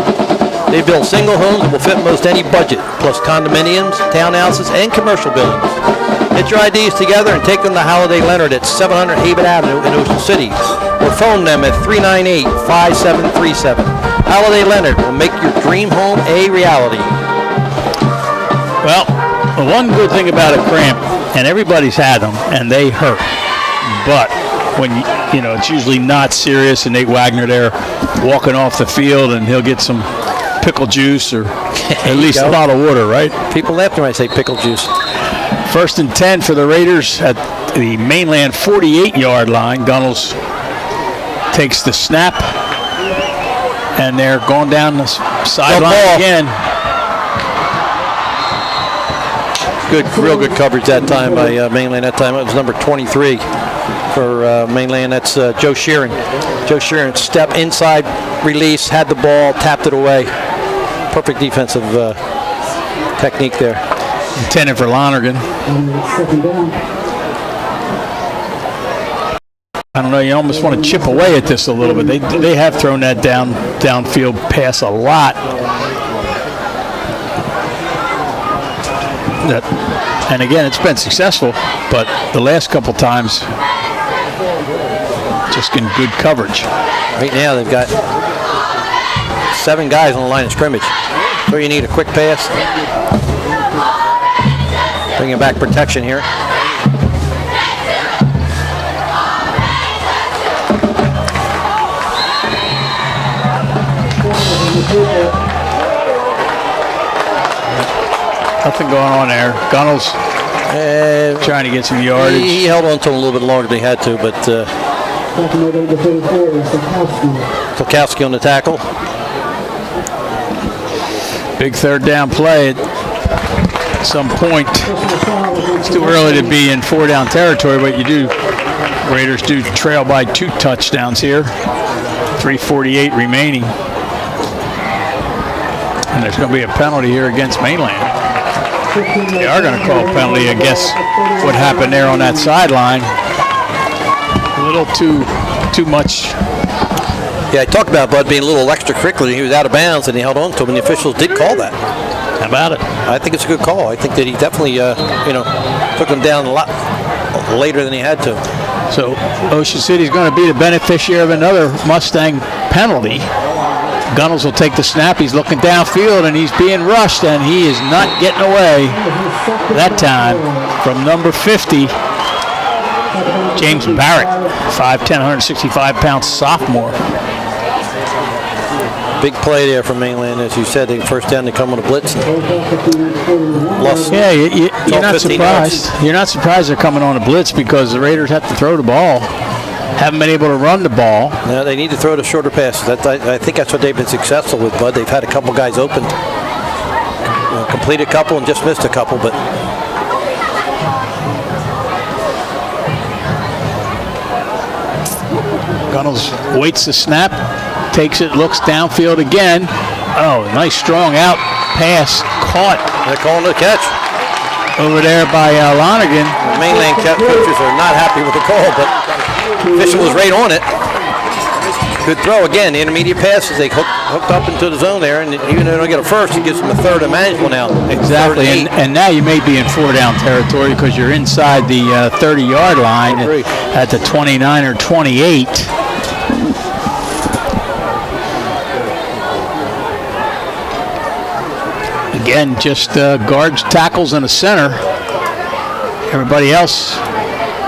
They build single homes that will fit most any budget, plus condominiums, townhouses, and commercial buildings. Get your ideas together and take them to Holiday Leonard at 700 Haven Avenue in Ocean City, or phone them at 398-5737. Holiday Leonard will make your dream home a reality. Well, the one good thing about a cramp, and everybody's had them, and they hurt. But when it's usually not serious, and Nate Wagner there walking off the field, and he'll get some pickle juice or at least a lot of water, right? People laugh when I say pickle juice. 1st and 10 for the Raiders at the Mainland 48-yard line. Gunnels takes the snap, and they're going down the sideline again. Real good coverage that time by Mainland. That time it was number 23. for Mainland. That's Joe Sheeran. Joe Sheeran, step inside, release, had the ball, tapped it away. Perfect defensive technique there. Intended for Lonergan. Second down. I don't know, you almost want to chip away at this a little bit. They have thrown that downfield pass a lot. And again, it's been successful, but the last couple times, just in good coverage. Right now they've got 7 guys on the line of scrimmage. So you need a quick pass. Bringing back protection here. Nothing going on there. Gunnell's trying to get some yardage. He held on to him a little bit longer than he had to, but Tolkowski on the tackle. Big third down play at some point. It's too early to be in 4-down territory, but Raiders do trail by 2 touchdowns here. 3:48 remaining. And there's going to be a penalty here against Mainland. They are going to call a penalty, I guess, what happened there on that sideline. A little too much. Yeah, I talked about Bud being a little extracurricular. He was out of bounds, and he held on to him, and the officials did call that. How about it? I think it's a good call. I think that he definitely, took him down a lot later than he had to. So Ocean City's going to be the beneficiary of another Mustang penalty. Gunnels will take the snap. He's looking downfield, and he's being rushed, and he is not getting away that time from number 50, James Barrett, 5'10", 165-pound sophomore. Big play there from Mainland, as you said. They first down, they come on a blitz. Lost. Yeah, you're not 15 surprised. yards. You're not surprised they're coming on a blitz because the Raiders have to throw the ball. Haven't been able to run the ball. No, they need to throw the shorter passes. I think that's what they've been successful with, Bud. They've had a couple guys open, completed a couple and just missed a couple, but Gunnels waits the snap, takes it, looks downfield again. Oh, nice strong out pass, caught. they're calling the catch. Over there by Lonergan. The Mainland coaches are not happy with the call, but the official was right on it. Good throw again. The intermediate passes, they hooked up into the zone there, and even though they don't get a first, it gives them a third and manageable now. Exactly, and now you may be in 4-down territory because you're inside the 30-yard line at the 29 or 28. Again, just guards, tackles, and a center. Everybody else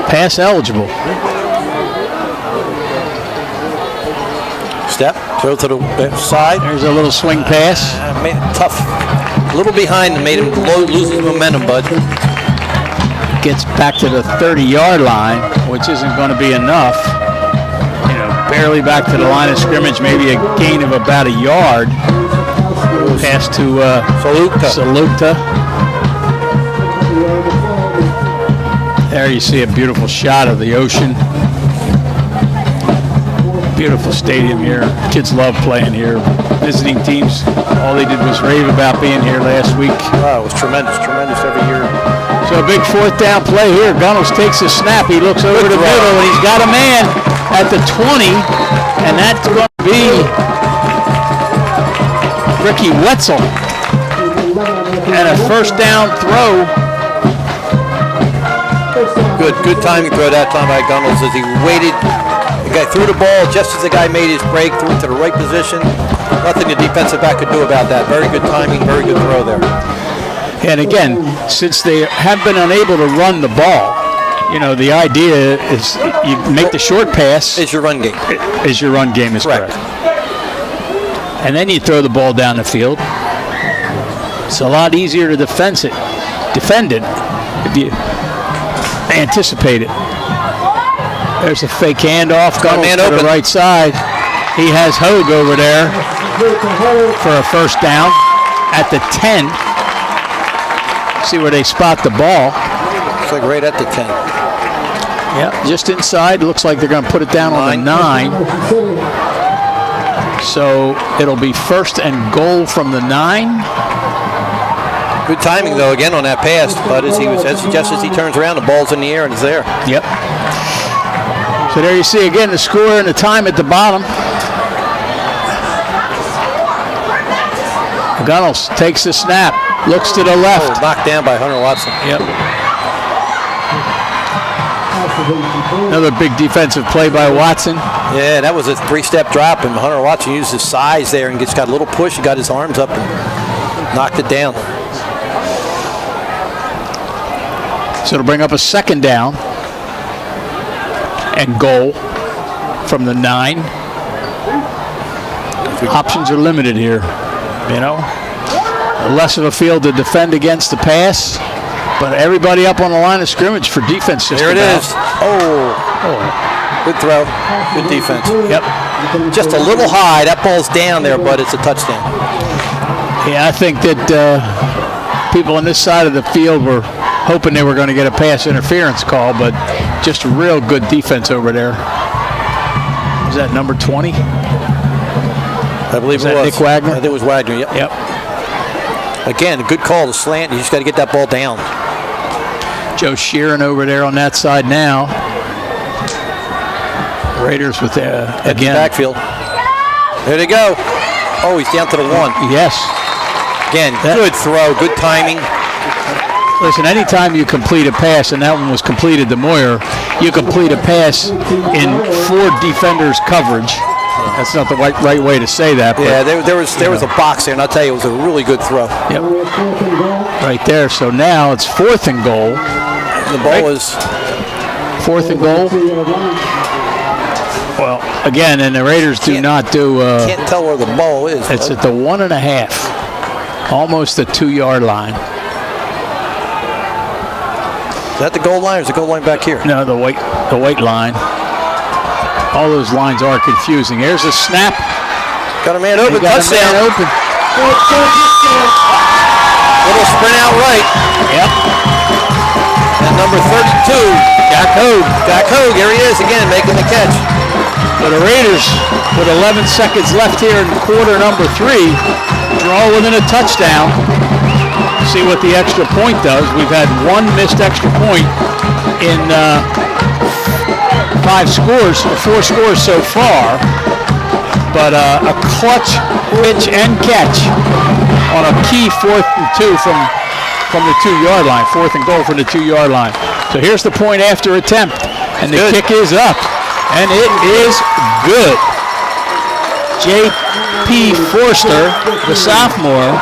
pass eligible. Step, throw to the side. There's a little swing pass. Made it tough. A little behind and made him lose his momentum, Bud. Gets back to the 30-yard line, which isn't going to be enough. Barely back to the line of scrimmage, maybe a gain of about a yard. Pass to Salukta. There you see a beautiful shot of the ocean. Beautiful stadium here. Kids love playing here. Visiting teams, all they did was rave about being here last week. Wow, it was tremendous every year. So a big 4th-down play here. Gunnels takes a snap. He looks over the middle, and he's got a man at the 20, and that's going to be Ricky Wetzel. And a 1st-down throw. Good timing throw that time by Gunnels as he waited. The guy threw the ball just as the guy made his break, threw it to the right position. Nothing the defensive back could do about that. Very good timing, very good throw there. And again, since they have been unable to run the ball, the idea is you make the short pass. It's your run game. Is your run game is correct. And then you throw the ball down the field. It's a lot easier to defend it if you anticipate it. There's a fake handoff. Gunnels to the right side. He has Hogue over there for a 1st down at the 10. See where they spot the ball. Looks like right at the 10. Yeah, just inside. Looks like they're going to put it down on the 9. So it'll be 1st and goal from the 9. Good timing, though, again on that pass. But just as he turns around, the ball's in the air and it's there. Yep. So there you see again the score and the time at the bottom. Gunnels takes the snap, looks to the left. Knocked down by Hunter Watson. Yep. Another big defensive play by Watson. Yeah, that was a 3-step drop, and Hunter Watson used his size there and got a little push. He got his arms up and knocked it down. So it'll bring up a 2nd down and goal from the 9. Options are limited here, you know. Less of a field to defend against the pass, but everybody up on the line of scrimmage for defense. There it is. Oh, good throw. Good defense. Yep. Just a little high. That ball's down there, but it's a touchdown. Yeah, I think that people on this side of the field were hoping they were going to get a pass interference call, but just real good defense over there. Was that number 20? I believe it was. Nick Wagner? I think it was Wagner, yep. Yep. Again, a good call to slant. You just got to get that ball down. Joe Sheeran over there on that side now. Raiders with again. Backfield. There they go. Oh, he's down to the 1. Yes. Again, good throw, good timing. Listen, anytime you complete a pass, and that one was completed to Moyer, you complete a pass in 4 defenders coverage. That's not the right way to say that. But, yeah, there was a box there, and I'll tell you, it was a really good throw. Yep. Right there. So now it's 4th and goal. The ball is 4th and goal. Well, again, and the Raiders do not do. Can't tell where the ball is. It's at the 1.5, almost the 2-yard line. Is that the goal line, or is the goal line back here? No, the white line. All those lines are confusing. Here's a snap. Got a man open. Touchdown. A man open. Little sprint out right. Yep. And number 32, Jack Hogue. Here he is again, making the catch. So the Raiders, with 11 seconds left here in quarter number 3, draw within a touchdown. See what the extra point does. We've had 1 missed extra point in 4 scores so far. But a clutch pitch and catch on a key 4th and 2 from the 2-yard line. 4th and goal from the 2-yard line. So here's the point after attempt, and the kick is up, and it is good. J.P. Forster, the sophomore,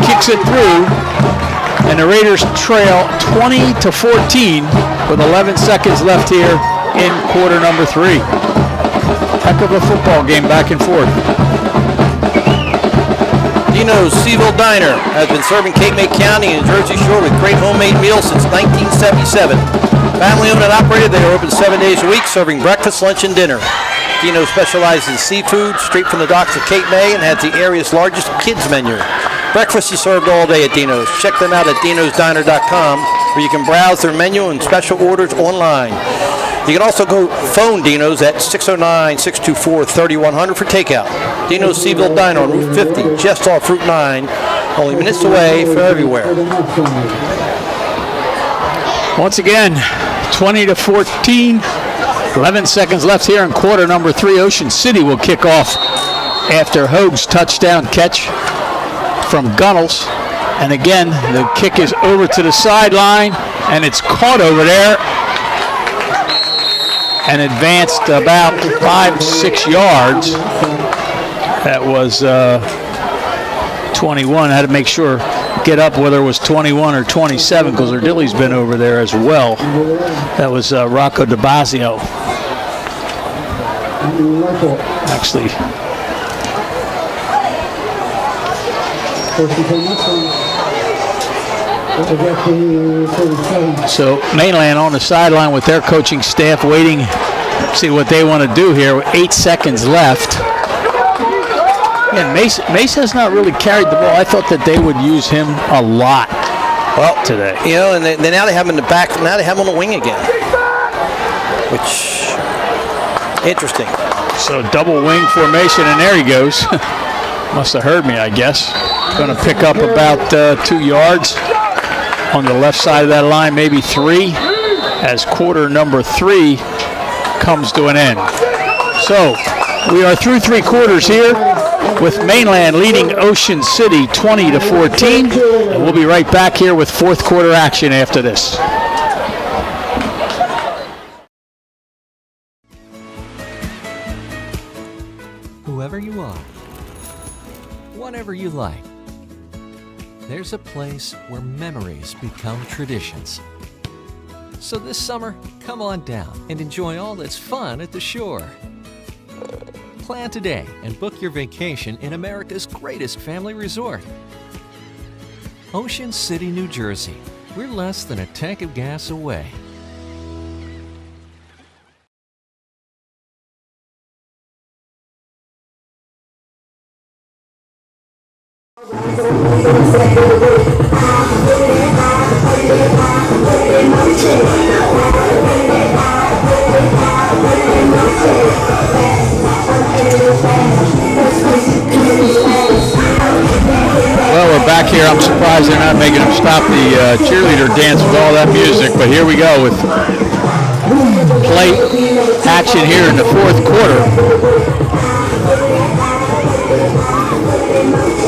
kicks it through, and the Raiders trail 20-14 with 11 seconds left here in quarter number 3. Heck of a football game, back and forth. Dino's Seaville Diner has been serving Cape May County and Jersey Shore with great homemade meals since 1977. Family owned and operated, they are open 7 days a week, serving breakfast, lunch, and dinner. Dino specializes in seafood straight from the docks of Cape May and has the area's largest kids menu. Breakfast is served all day at Dino's. Check them out at dinosdiner.com, where you can browse their menu and special orders online. You can also go phone Dino's at 609-624-3100 for takeout. Dino's Seaville Diner on Route 50, just off Route 9, only minutes away from everywhere. Once again, 20-14, 11 seconds left here in quarter number 3. Ocean City will kick off after Hogue's touchdown catch from Gunnels. And again, the kick is over to the sideline, and it's caught over there and advanced about 5-6 yards. That was 21. I had to make sure, get up whether it was 21 or 27, because Ardilli's been over there as well. That was Rocco DeBazio. Actually, so Mainland on the sideline with their coaching staff waiting, see what they want to do here with 8 seconds left. And Mace has not really carried the ball. I thought that they would use him a lot today. You know, and now they have him in the back. Now they have him on the wing again. which, interesting. So double wing formation, and there he goes. Must have heard me, I guess. Going to pick up about 2 yards on the left side of that line, maybe 3, as quarter number 3 comes to an end. So we are through 3 quarters here, with Mainland leading Ocean City 20-14. And we'll be right back here with 4th quarter action after this. Whoever you are, whatever you like, there's a place where memories become traditions. So this summer, come on down and enjoy all that's fun at the shore. Plan today and book your vacation in America's greatest family resort. Ocean City, New Jersey. We're less than a tank of gas away. Well, we're back here. I'm surprised they're not making them stop the cheerleader dance with all that music, but here we go with play action here in the 4th quarter.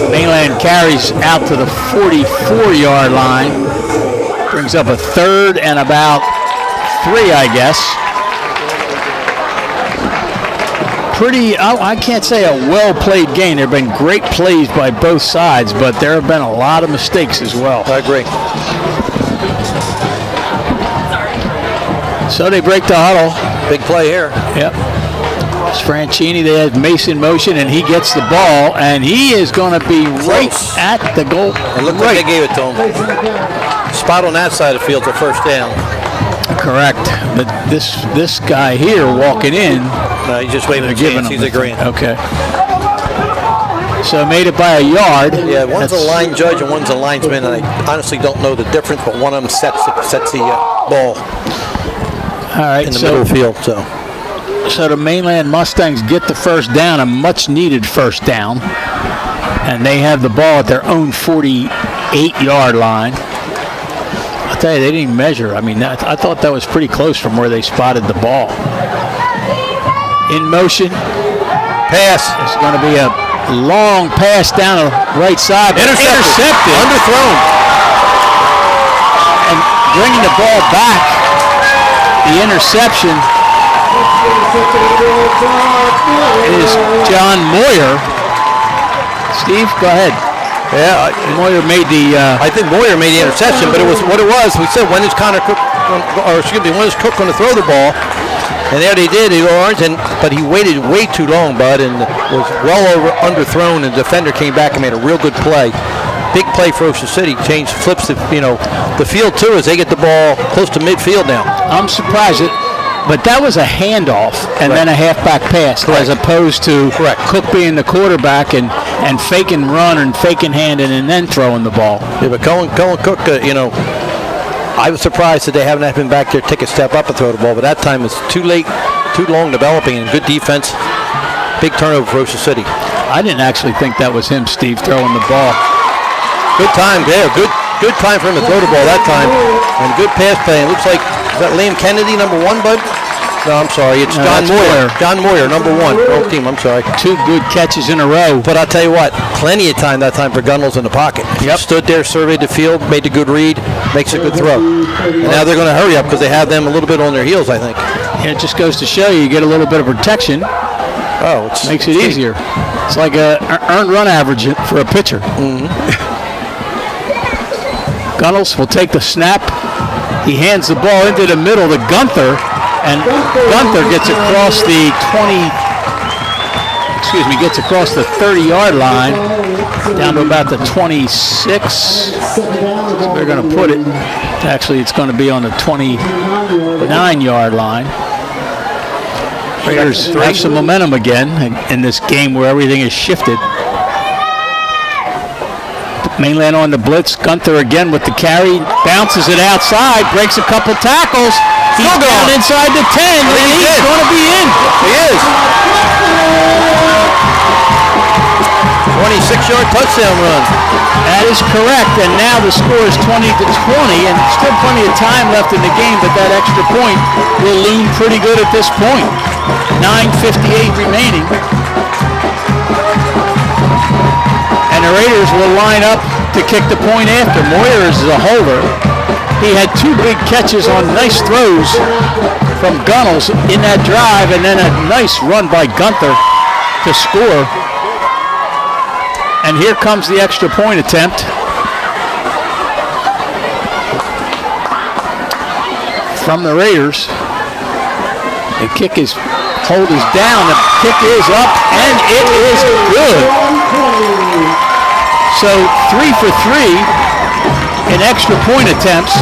Mainland carries out to the 44-yard line, brings up a 3rd and about 3, I guess. Pretty, I can't say a well-played game. There have been great plays by both sides, but there have been a lot of mistakes as well. I agree. So they break the huddle. Big play here. Yep. It's Franchini. They have Mason motion, and he gets the ball, and he is going to be right at the goal. It looked like they gave it to him. Spot on that side of the field for 1st down. Correct. But this guy here walking in, No, he's just waving a chance. He's agreeing. Okay. So made it by a yard. Yeah, one's a line judge and one's a linesman, and I honestly don't know the difference, but one of them sets the ball All right, in the middle of the field. So the Mainland Mustangs get the 1st down, a much-needed 1st down, and they have the ball at their own 48-yard line. I'll tell you, they didn't measure. I mean, I thought that was pretty close from where they spotted the ball. In motion. Pass. It's going to be a long pass down the right side. Intercepted. Underthrown. And bringing the ball back, the interception is John Moyer. Steve, go ahead. Yeah, Moyer made the. I think Moyer made the interception, but it was what it was. We said, when is Connor Cook, when is Cook going to throw the ball? And there they did, but he waited way too long, Bud, and was well underthrown, and the defender came back and made a real good play. Big play for Ocean City. Flips the field too, as they get the ball close to midfield now. I'm surprised but that was a handoff and then a halfback pass, as opposed to Cook being the quarterback and faking run and faking handing and then throwing the ball. Yeah, but Cohen Cook, I was surprised that they haven't been back there, take a step up and throw the ball, but that time was too late, too long developing, and good defense. Big turnover for Ocean City. I didn't actually think that was him, Steve, throwing the ball. Good time there. Good time for him to throw the ball that time. And good pass play. It looks like, is that Liam Kennedy, number 1, Bud? No, I'm sorry. It's John Moyer. John Moyer, number 1. Wrong team, I'm sorry. 2 good catches in a row. But I'll tell you what, plenty of time that time for Gunnels in the pocket. Yep. Stood there, surveyed the field, made a good read, makes a good throw. And now they're going to hurry up because they have them a little bit on their heels, I think. Yeah, it just goes to show you get a little bit of protection. Oh, it makes it easier. It's like a earned run average for a pitcher. Mm-hmm. Gunnels will take the snap. He hands the ball into the middle to Gunther, and Gunther gets across the 30-yard line down to about the 26. So they're going to put it. Actually, it's going to be on the 29-yard line. Raiders have some momentum again in this game where everything is shifted. Mainland on the blitz. Gunther again with the carry. Bounces it outside. Breaks a couple tackles. He's Still down going. inside the 10. And he's he's in. going to be in. He is. 26-yard touchdown run. That is correct, and now the score is 20-20, and still plenty of time left in the game, but that extra point will loom pretty good at this point. 9:58 remaining. And the Raiders will line up to kick the point after. Moyer is a holder. He had 2 big catches on nice throws from Gunnels in that drive, and then a nice run by Gunther to score. And here comes the extra point attempt. From the Raiders. The hold is down, the kick is up, and it is good. So 3 for 3 in extra point attempts.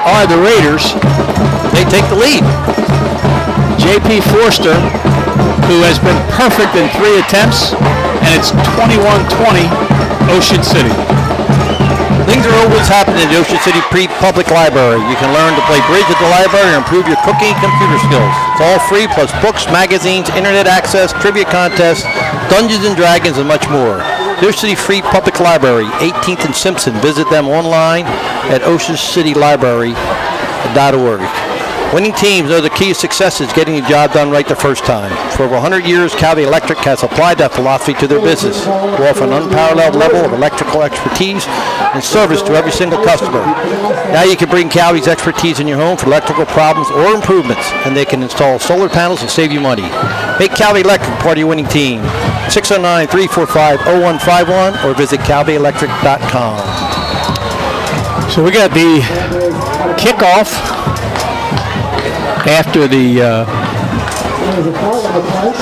Are the Raiders. They take the lead. J.P. Forster, who has been perfect in 3 attempts, and it's 21-20 Ocean City. Things are always happening at the Ocean City Public Library. You can learn to play bridge at the library and improve your cooking and computer skills. It's all free, plus books, magazines, internet access, trivia contests, Dungeons and Dragons, and much more. The Ocean City Free Public Library, 18th and Simpson. Visit them online at oceancitylibrary.org. Winning teams know the key to success is getting the job done right the first time. For over 100 years, Calvi Electric has applied that philosophy to their business. We offer an unparalleled level of electrical expertise and service to every single customer. Now you can bring Calvi's expertise in your home for electrical problems or improvements, and they can install solar panels and save you money. Make Calvi Electric part of your winning team. 609-345-0151 or visit calvielectric.com. So we got the kickoff after the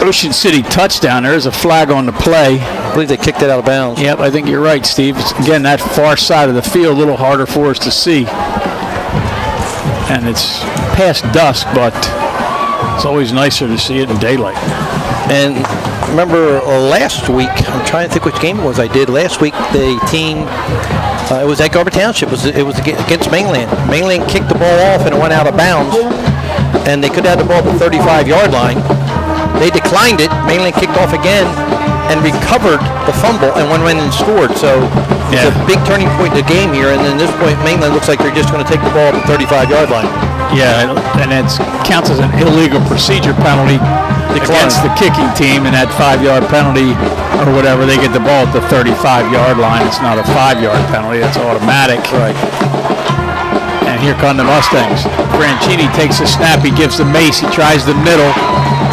Ocean City touchdown. There's a flag on the play. I believe they kicked it out of bounds. Yep, I think you're right, Steve. Again, that far side of the field, a little harder for us to see. And it's past dusk, but it's always nicer to see it in daylight. And remember last week, I'm trying to think which game it was I did. Last week, the team, it was at Garber Township. It was against Mainland. Mainland kicked the ball off and it went out of bounds. And they could have the ball at the 35-yard line. They declined it. Mainland kicked off again and recovered the fumble and went in and scored. So it's a big turning point in the game here. And then at this point, Mainland looks like they're just going to take the ball at the 35-yard line. Yeah, and it counts as an illegal procedure penalty against the kicking team, and that 5-yard penalty or whatever, they get the ball at the 35-yard line. It's not a 5-yard penalty. It's automatic. Right. And here come the Mustangs. Franchini takes a snap. He gives the Mace. He tries the middle.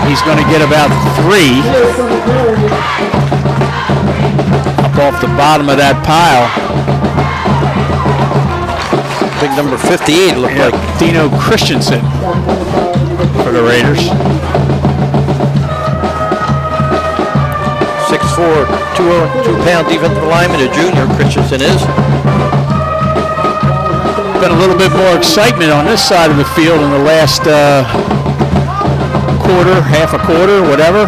He's going to get about 3 up off the bottom of that pile. Big number 58 looked like. Dino Christensen for the Raiders. 6'4", 202-pound defensive lineman, a junior, Christensen is. Been a little bit more excitement on this side of the field in the last quarter, half a quarter, whatever.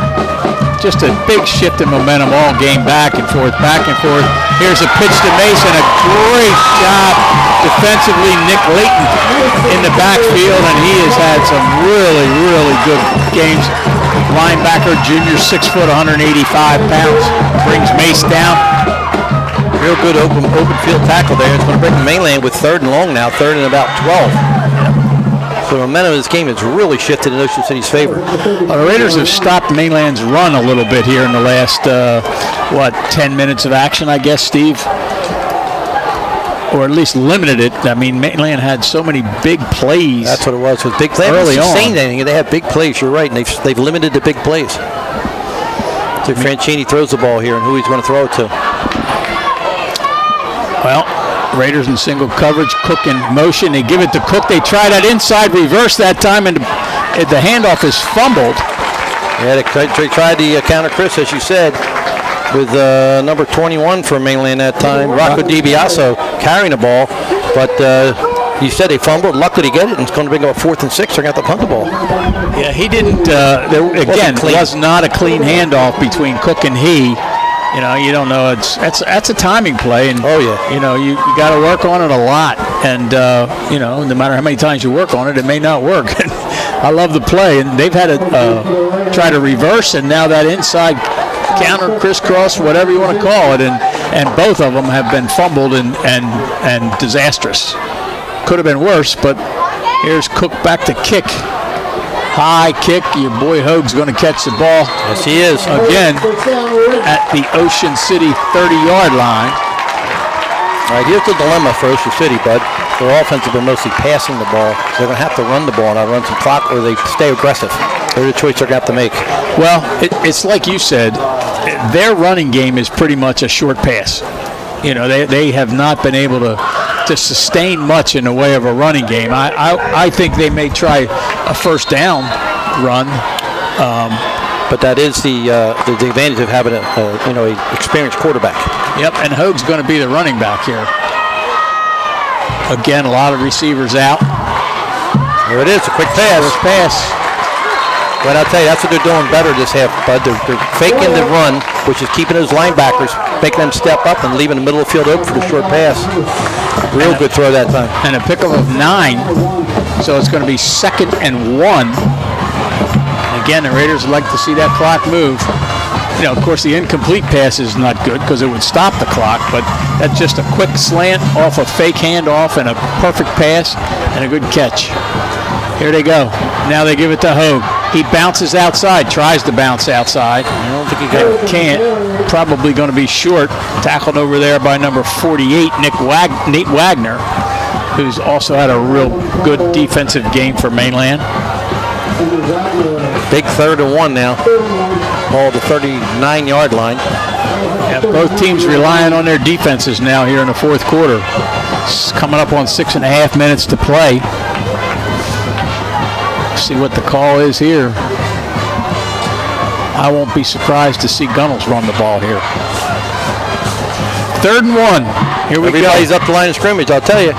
Just a big shift in momentum all game, back and forth, back and forth. Here's a pitch to Mason, a great job defensively. Nick Layton in the backfield, and he has had some really, really good games. Linebacker, junior, 6 foot, 185 pounds, brings Mace down. Real good open field tackle there. It's going to bring the Mainland with 3rd and long now, 3rd and about 12. So the momentum of this game has really shifted in Ocean City's favor. Well, the Raiders have stopped Mainland's run a little bit here in the last, 10 minutes of action, I guess, Steve? Or at least limited it. I mean, Mainland had so many big plays. That's what it was. Big plays. They haven't sustained anything. They have big plays. You're right, and they've limited the big plays. So Franchini throws the ball here, and who he's going to throw it to. Well, Raiders in single coverage, Cook in motion. They give it to Cook. They try that inside reverse that time, and the handoff is fumbled. Yeah, they tried the counter, Chris, as you said, with number 21 for Mainland that time, Rocco DiBiaso carrying the ball. But you said they fumbled. Luckily to get it, and it's going to bring up 4th and 6. They're going to have to punt the ball. Yeah, he didn't. There was not a clean handoff between Cook and he. You know, you don't know. That's a timing play, and Oh, yeah. you know, you got to work on it a lot, and you know, no matter how many times you work on it, it may not work. I love the play, and they've had to try to reverse, and now that inside counter, crisscross, whatever you want to call it, and both of them have been fumbled and disastrous. Could have been worse, but here's Cook back to kick. High kick. Your boy Hoag's going to catch the ball. Yes, he is. Again, at the Ocean City 30-yard line. All right, here's the dilemma for Ocean City, bud. Their offense has been mostly passing the ball. They're going to have to run the ball and run some clock, or they stay aggressive. They're the choice they're going to have to make. Well, it's like you said, their running game is pretty much a short pass. You know, they have not been able to sustain much in the way of a running game. I think they may try a first down run. But that is the advantage of having an experienced quarterback. Yep, and Hoag's going to be the running back here. Again, a lot of receivers out. Here it is, a quick pass. First pass. But I'll tell you, that's what they're doing better this half, bud. They're faking the run, which is keeping those linebackers, making them step up and leaving the middle of the field open for the short pass. Real good throw that time. And a pickup of 9, so it's going to be 2nd and 1. Again, the Raiders would like to see that clock move. You know, of course, the incomplete pass is not good because it would stop the clock, but that's just a quick slant off a fake handoff and a perfect pass and a good catch. Here they go. Now they give it to Hoag. He bounces outside, tries to bounce outside. I don't think he got it. Can't. Probably going to be short. Tackled over there by number 48, Nate Wagner, who's also had a real good defensive game for Mainland. Big 3rd and 1 now. Ball the 39-yard line. Yeah, both teams relying on their defenses now here in the fourth quarter. It's coming up on 6.5 minutes to play. See what the call is here. I won't be surprised to see Gunnels run the ball here. 3rd and 1. Here we go. Everybody's up the line of scrimmage, I'll tell you.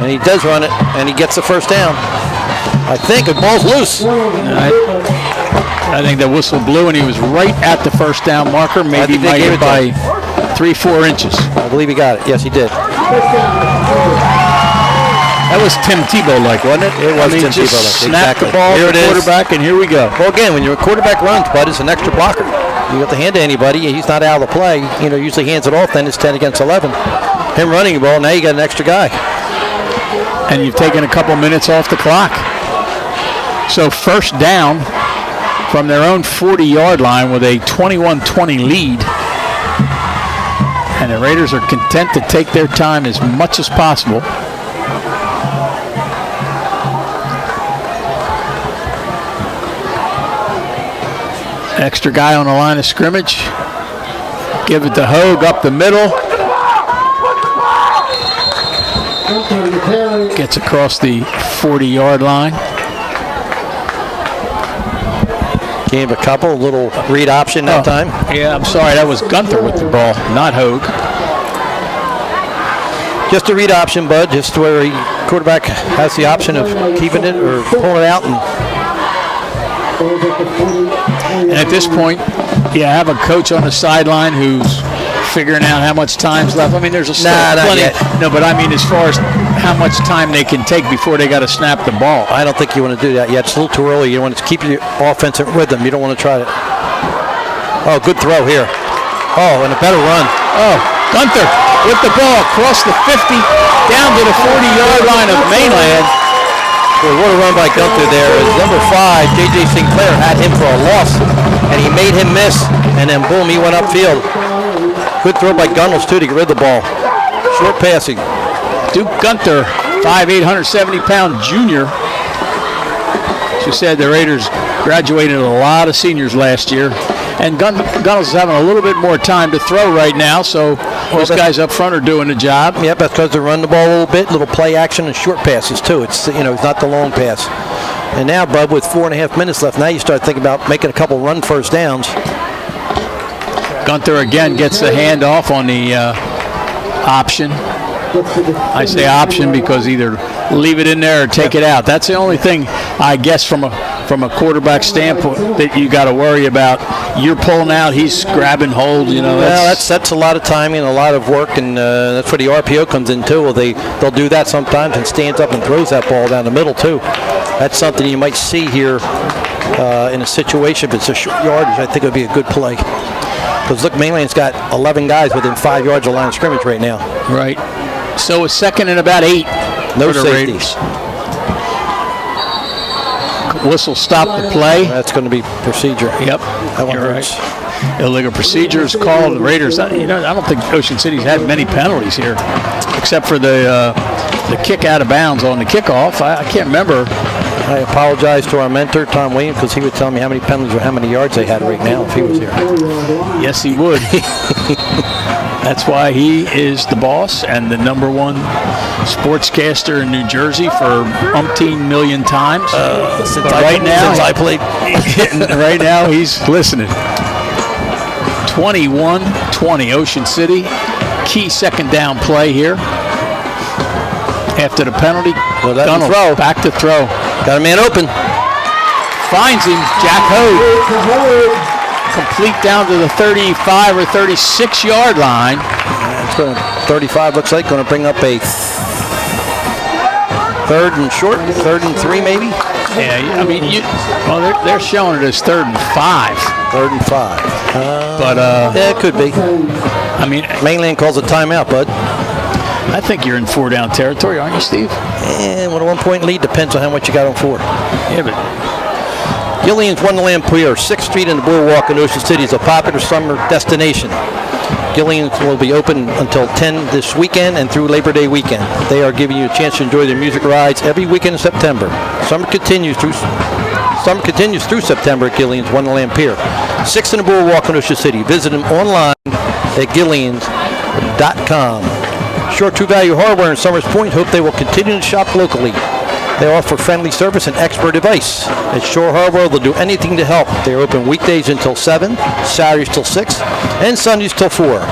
And he does run it, and he gets the first down. I think the ball's loose. I think the whistle blew, and he was right at the first down marker. Maybe might have by 3-4 inches. I believe he got it. Yes, he did. That was Tim Tebow-like, wasn't it? It was Tim just Tebow-like, snap exactly. the ball Here to it is. quarterback, and here we go. Well, again, when your quarterback runs, bud, it's an extra blocker. You got to hand to anybody, he's not out of the play. You know, usually hands it off, then it's 10 against 11. Him running the ball, now you got an extra guy. And you've taken a couple minutes off the clock. So first down from their own 40-yard line with a 21-20 lead. And the Raiders are content to take their time as much as possible. Extra guy on the line of scrimmage. Give it to Hoag up the middle. Gets across the 40-yard line. Gave a couple, little read option that time. Yeah, I'm sorry, that was Gunther with the ball, not Hoag. Just a read option, bud, just where the quarterback has the option of keeping it or pulling it out. And at this point, you have a coach on the sideline who's figuring out how much time's left. I mean, there's plenty. No, but I mean, as far as how much time they can take before they got to snap the ball. I don't think you want to do that yet. It's a little too early. You want to keep your offense in rhythm. You don't want to try to. Oh, good throw here. Oh, and a better run. Oh, Gunther with the ball across the 50, down to the 40-yard line of Mainland. Boy, what a run by Gunther there. Number 5, J.J. Sinclair, had him for a loss, and he made him miss, and then boom, he went upfield. Good throw by Gunnels, too, to get rid of the ball. Short passing. Duke Gunther, 5'8", 170-pound junior. She said the Raiders graduated a lot of seniors last year. And Gunnels is having a little bit more time to throw right now, so those guys up front are doing the job. Yep, that's because they run the ball a little bit, little play action and short passes, too. It's, you know, it's not the long pass. And now, bud, with 4.5 minutes left, now you start thinking about making a couple run first downs. Gunther again gets the handoff on the option. I say option because either leave it in there or take it out. That's the only thing, I guess, from a from a quarterback standpoint that you got to worry about. You're pulling out, he's grabbing hold. Well, that's a lot of timing, a lot of work, and that's where the RPO comes in too. Well, they'll do that sometimes and stands up and throws that ball down the middle too. That's something you might see here in a situation. If it's a short yardage, I think it would be a good play. Because look, Mainland's got 11 guys within 5 yards of the line of scrimmage right now. Right. So it's second and about 8. No for the safeties. Raiders. Whistle stop the play. That's going to be procedure. Yep. That one hurts. Right. Illegal procedure is called. The Raiders, I don't think Ocean City's had many penalties here, except for the kick out of bounds on the kickoff. I can't remember. I apologize to our mentor, Tom Williams, because he would tell me how many penalties or how many yards they had right now if he was here. Yes, he would. That's why he is the boss and the #1 sportscaster in New Jersey for umpteen million times. Since I played. Right now, he's listening. 21-20, Ocean City. Key second down play here. After the penalty, Gunnell back to throw. Got a man open. Finds him, Jack Hode. Complete down to the 35 or 36 yard line. It's going to 35 looks like, going to bring up a third and short, 3rd and 3 maybe. Yeah, I mean, they're showing it as 3rd and 5. 3rd and 5. But yeah, it could be. I mean, Mainland calls a timeout, bud. I think you're in 4 down territory, aren't you, Steve? And with a 1-point lead, depends on how much you got on 4. Yeah, but Gillian's Wonderland Pier, 6th Street and the Boardwalk in Ocean City is a popular summer destination. Gillian's will be open until 10 this weekend and through Labor Day weekend. They are giving you a chance to enjoy their music rides every weekend in September. Summer continues through September at Gillian's Wonderland Pier, 6th and the Boardwalk in Ocean City. Visit them online at gillians.com. Shore True Value Hardware in Summers Point hope they will continue to shop locally. They offer friendly service and expert advice. At Shore Hardware, they'll do anything to help. They are open weekdays until 7, Saturdays till 6, and Sundays till 4.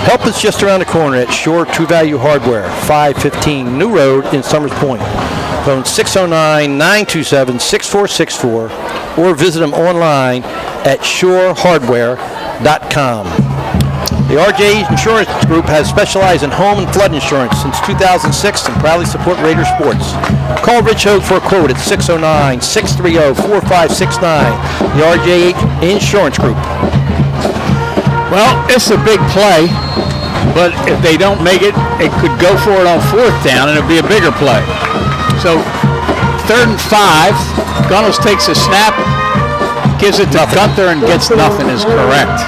Help is just around the corner at Shore True Value Hardware, 515 New Road in Summers Point. Phone 609-927-6464 or visit them online at shorehardware.com. The RJ Insurance Group has specialized in home and flood insurance since 2006 and proudly support Raider sports. Call Rich Hogue for a quote at 609-630-4569. The RJ Insurance Group. well, it's a big play, but if they don't make it, it could go for it on 4th down, and it'll be a bigger play. So 3rd and 5. Gunnels takes a snap, gives it to Gunther, and gets nothing is correct.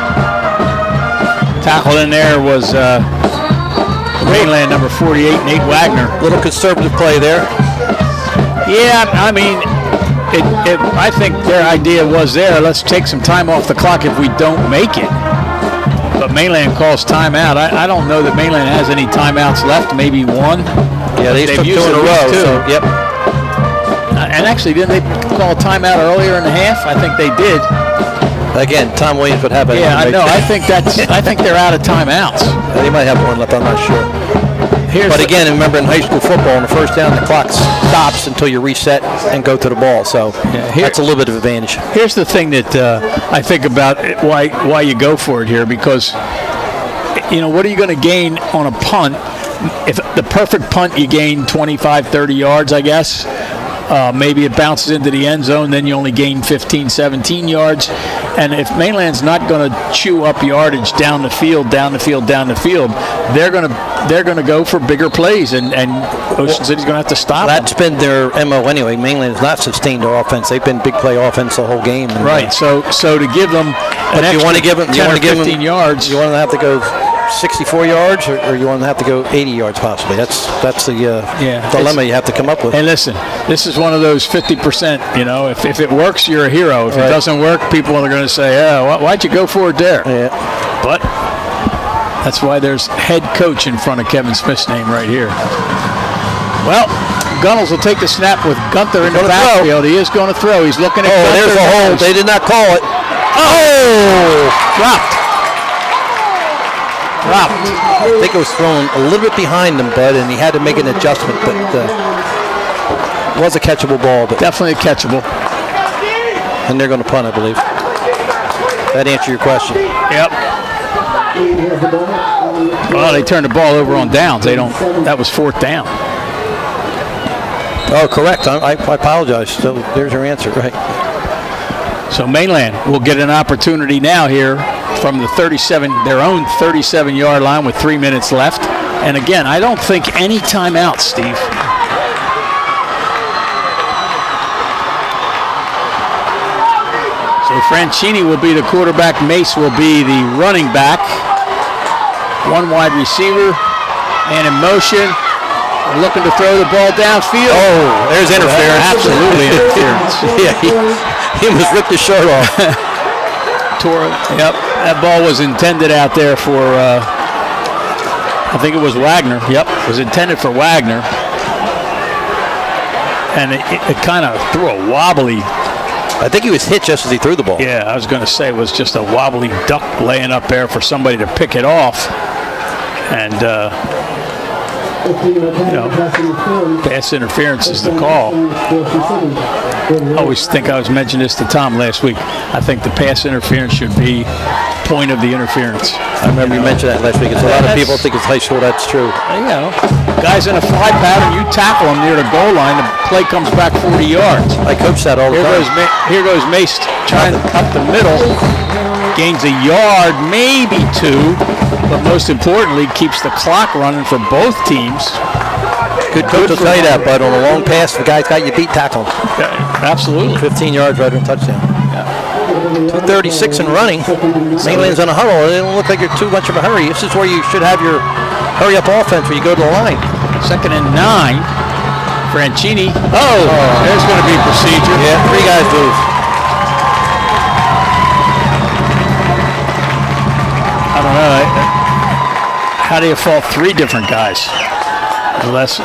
Tackle in there was Mainland number 48, Nate Wagner. Little conservative play there. Yeah, I mean, I think their idea was there, let's take some time off the clock if we don't make it. But Mainland calls timeout. I don't know that Mainland has any timeouts left, maybe one. Yeah, they took 2 in a row. So, yep. And actually, didn't they call a timeout earlier in the half? I think they did. Again, Tom Williams would have it. Yeah, I know. I think they're out of timeouts. They might have one left. I'm not sure. But again, remember in high school football, on the 1st down, the clock stops until you reset and go to the ball. So that's a little bit of advantage. Here's the thing that I think about why you go for it here, because what are you going to gain on a punt? If the perfect punt, you gain 25, 30 yards, I guess. Maybe it bounces into the end zone, then you only gain 15, 17 yards. And if Mainland's not going to chew up yardage down the field, they're going to go for bigger plays, and Ocean City's going to have to stop That's been their MO anyway. Mainland has not sustained their offense. They've been big play offense the whole game. And, right. So to give them an extra 10 or 15 yards, you want them to have to go 64 yards, or you want them to have to go 80 yards possibly. That's the dilemma you have to come up with. And listen, this is one of those 50%. If it works, you're a hero. If it doesn't work, people are going to say, "Oh, why'd you go for it there?" Yeah. But that's why there's head coach in front of Kevin Smith's name right here. Well, Gunnels will take the snap with Gunther in the backfield. He is going to throw. He's looking at Gunther. There's a hold. They did not call it. Dropped. I think it was thrown a little bit behind him, Bud, and he had to make an adjustment, but it was a catchable ball. But definitely catchable. and they're going to punt, I believe. That answers your question. Yep. Well, they turned the ball over on downs. They don't. That was 4th down. Oh, correct. I apologize. So there's your answer, right? So Mainland will get an opportunity now here from the their own 37-yard line with 3 minutes left. And again, I don't think any timeouts, Steve. So Franchini will be the quarterback. Mace will be the running back. One wide receiver and in motion. Looking to throw the ball downfield. Oh, there's interference. Absolutely interference. Yeah, he almost ripped his shirt off. Yep, that ball was intended out there for, I think it was Wagner. Yep, it was intended for Wagner. And it kind of threw a wobbly. I think he was hit just as he threw the ball. Yeah, I was going to say it was just a wobbly duck laying up there for somebody to pick it off. And, pass interference is the call. I always think I was mentioning this to Tom last week. I think the pass interference should be point of the interference. I remember you mentioned that last week. It's a lot of people think it's high school. That's true. Guys in a fly pattern, you tackle them near the goal line, the play comes back 40 yards. I coach that all the time. Here goes Mace trying up the middle, gains a yard, maybe 2, but most importantly, keeps the clock running for both teams. Good coach will tell you that, but on a long pass, the guy's got you beat, tackle him. Yeah, absolutely. 15 yards right on touchdown. 2:36 and running. Mainland's on a huddle. It doesn't look like you're too much of a hurry. This is where you should have your hurry-up offense where you go to the line. 2nd and 9. Franchini. Oh, there's going to be procedure. Yeah, 3 guys move. I don't know. How do you fault 3 different guys? Unless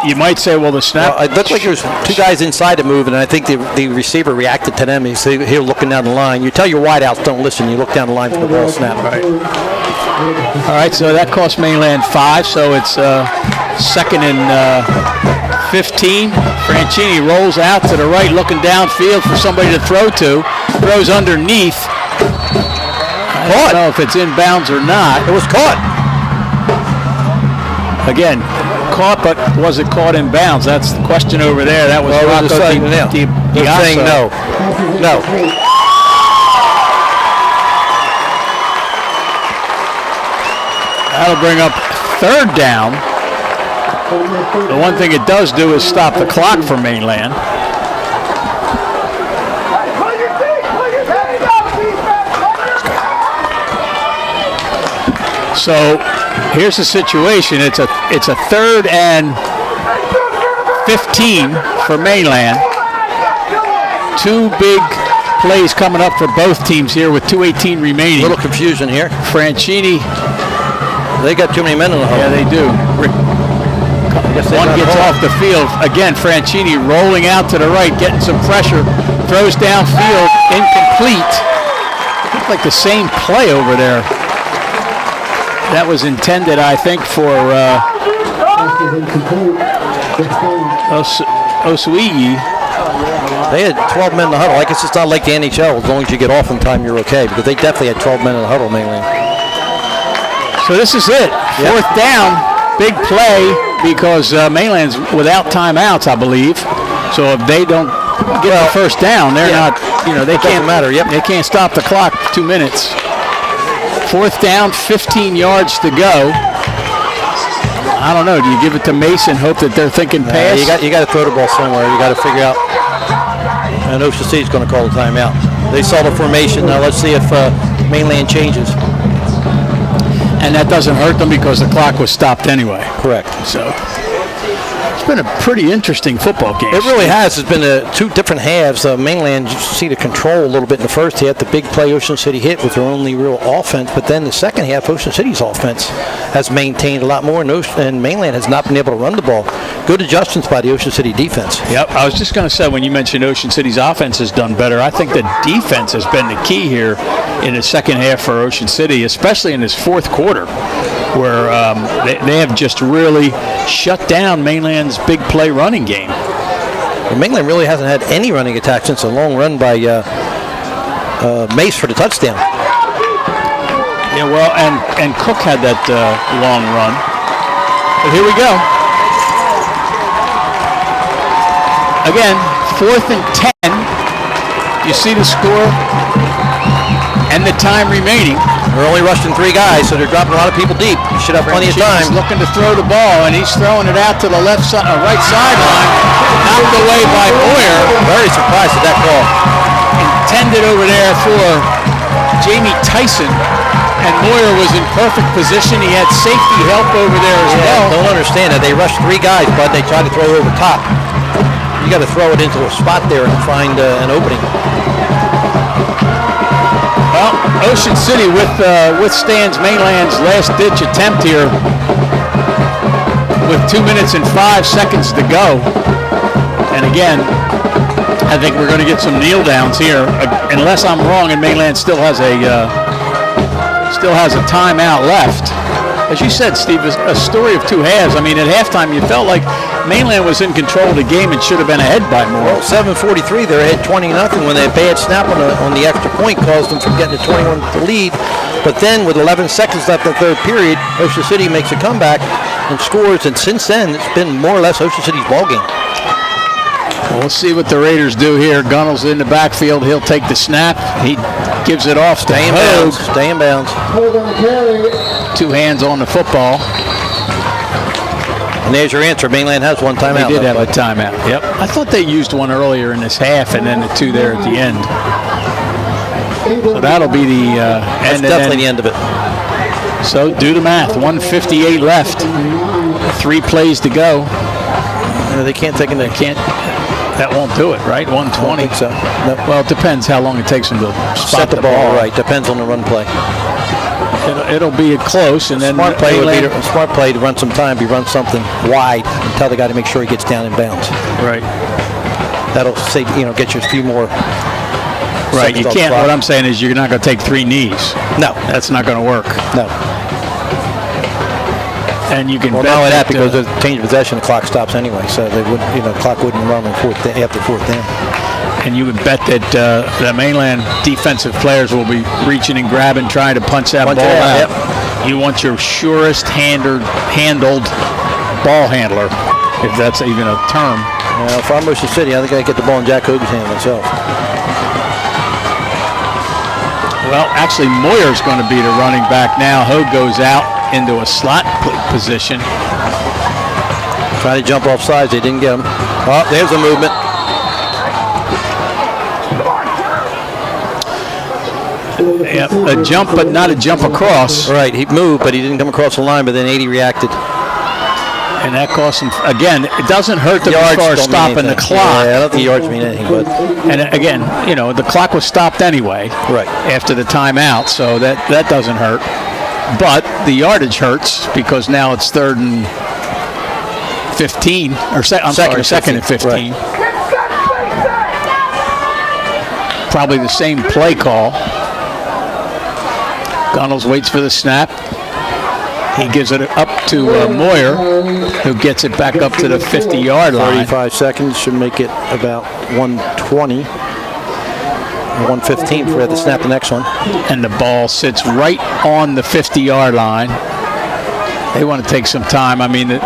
you might say, well, the snap. Well, it looked like there was 2 guys inside that moved, and I think the receiver reacted to them. He's here looking down the line. You tell your wideouts, don't listen. You look down the line for the ball snap. Right. All right, so that cost Mainland 5, so it's 2nd and 15. Franchini rolls out to the right, looking downfield for somebody to throw to. Throws underneath. I don't know if it's inbounds or not. It was caught. Again, caught, but was it caught in bounds? That's the question over there. That was Rocco They're saying no. No. That'll bring up 3rd down. The one thing it does do is stop the clock for Mainland. So here's the situation. It's a 3rd and 15 for Mainland. 2 big plays coming up for both teams here with 2:18 remaining. A little confusion here. Franchini. They got too many men in the huddle. Yeah, they do. One gets off the field. Again, Franchini rolling out to the right, getting some pressure. Throws downfield, incomplete. Looked like the same play over there. That was intended, I think, for Osuigi. They had 12 men in the huddle. I guess it's not like the NHL. As long as you get off in time, you're okay. Because they definitely had 12 men in the huddle, mainly. So this is it. 4th down, big play because Mainland's without timeouts, I believe. So if they don't get the 1st down, they're not. They can't matter. Yep. They can't stop the clock for 2 minutes. 4th down, 15 yards to go. I don't know. Do you give it to Mason, hope that they're thinking pass? You got to throw the ball somewhere. You got to figure out. And Ocean City's going to call the timeout. They saw the formation. Now let's see if Mainland changes. And that doesn't hurt them because the clock was stopped anyway. Correct. So it's been a pretty interesting football game. It really has. It's been 2 different halves. Mainland, you see the control a little bit in the first half. The big play Ocean City hit with their only real offense. But then the second half, Ocean City's offense has maintained a lot more. And Mainland has not been able to run the ball. Good adjustments by the Ocean City defense. Yep. I was just going to say, when you mentioned Ocean City's offense has done better, I think the defense has been the key here in the second half for Ocean City, especially in this 4th quarter, where they have just really shut down Mainland's big play running game. Mainland really hasn't had any running attack since a long run by Mace for the touchdown. Yeah, well, and Cook had that long run. But here we go. Again, 4th and 10. You see the score and the time remaining. They're only rushing 3 guys, so they're dropping a lot of people deep. You should have plenty of time. He's looking to throw the ball, and he's throwing it out to the right sideline. Knocked away by Moyer. Very surprised at that call. Intended over there for Jamie Tyson, and Moyer was in perfect position. He had safety help over there as well. Don't understand that. They rushed 3 guys, but they tried to throw it over top. You got to throw it into a spot there and find an opening. Well, Ocean City withstands Mainland's last-ditch attempt here with 2 minutes and 5 seconds to go. And again, I think we're going to get some kneel downs here, unless I'm wrong, and Mainland still has a timeout left. As you said, Steve, a story of 2 halves. I mean, at halftime, you felt like Mainland was in control of the game and should have been ahead by more. Well, 7:43, they're ahead 20-0. When they bad snap on the extra point caused them from getting a 21 lead. But then, with 11 seconds left in the 3rd period, Ocean City makes a comeback and scores. And since then, it's been more or less Ocean City's ballgame. Well, we'll see what the Raiders do here. Gunnell's in the backfield. He'll take the snap. He gives it off to Hogue. Stay in bounds. 2 hands on the football. And there's your answer. Mainland has 1 timeout. They did have a timeout. Yep. I thought they used one earlier in this half, and then the 2 there at the end. So that'll be the That's definitely the end of it. So do the math. 1:58 left. 3 plays to go. They can't take it. They can't. That won't do it, right? 1:20. I don't think so. Nope. Well, it depends how long it takes them to Set the ball right. Depends on the run play. It'll be close, and then Smart play to run some time. Be run something wide and tell the guy to make sure he gets down in bounds. Right. That'll save, get you a few more. Right. You can't. What I'm saying is, you're not going to take 3 knees. No, that's not going to work. No. And you can. Well, not only that, because of change of possession, the clock stops anyway, so they would, the clock wouldn't run after 4th down. And you would bet that the Mainland defensive players will be reaching and grabbing, trying to punch that ball out. Yep. You want your surest handled ball handler, if that's even a term. Well, if I'm Ocean City, I think I get the ball in Jack Hogan's hand myself. Well, actually, Moyer's going to be the running back now. Hogue goes out into a slot position. Trying to jump off sides, they didn't get him. Oh, there's the movement. Yeah, a jump, but not a jump across. Right, he moved, but he didn't come across the line, but then 80 reacted. And that cost him, again, it doesn't hurt them as far as stopping the clock. Yeah, I don't think yards mean anything, but. And again, the clock was stopped anyway. Right. After the timeout, so that doesn't hurt. But the yardage hurts because now it's 3rd and 15, or second and 15. Right. Probably the same play call. Gunnels waits for the snap. He gives it up to Moyer, who gets it back up to the 50-yard line. 35 seconds should make it about 120. 115 for the snap the next one. And the ball sits right on the 50-yard line. They want to take some time. I mean, the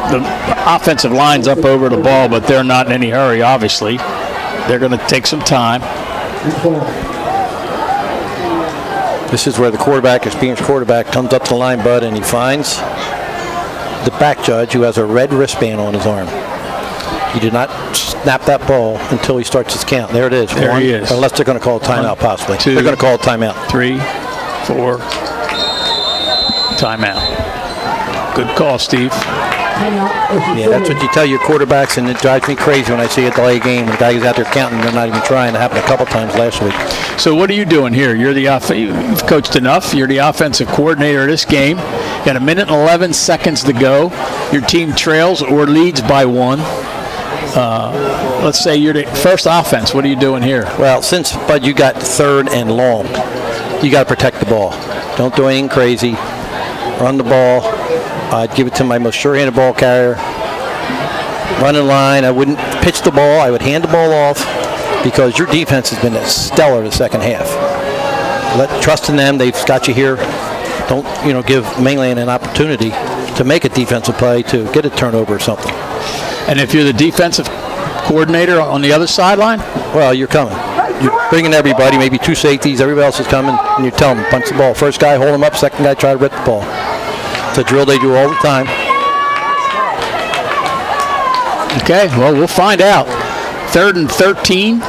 offensive line's up over the ball, but they're not in any hurry, obviously. They're going to take some time. This is where the experienced quarterback, comes up to the line, Bud, and he finds the back judge who has a red wristband on his arm. He did not snap that ball until he starts his count. There it is. There he is. Unless they're going to call a timeout, possibly. 2, they're going to call a timeout. 3, 4. Timeout. Good call, Steve. Yeah, that's what you tell your quarterbacks, and it drives me crazy when I see a delay game and the guy who's out there counting, they're not even trying. It happened a couple times last week. So what are you doing here? You've coached enough. You're the offensive coordinator of this game. Got 1 minute and 11 seconds to go. Your team trails or leads by 1. Let's say you're the first offense. What are you doing here? Well, since, Bud, you got 3rd and long, you got to protect the ball. Don't do anything crazy. Run the ball. I'd give it to my most sure-handed ball carrier. run in line. I wouldn't pitch the ball. I would hand the ball off because your defense has been stellar the second half. Trust in them. They've got you here. Don't give Mainland an opportunity to make a defensive play to get a turnover or something. And if you're the defensive coordinator on the other sideline? Well, you're coming. You're bringing everybody, maybe 2 safeties. Everybody else is coming, and you tell them, punch the ball. First guy, hold him up. Second guy, try to rip the ball. It's a drill they do all the time. Okay, well, we'll find out. 3rd and 13.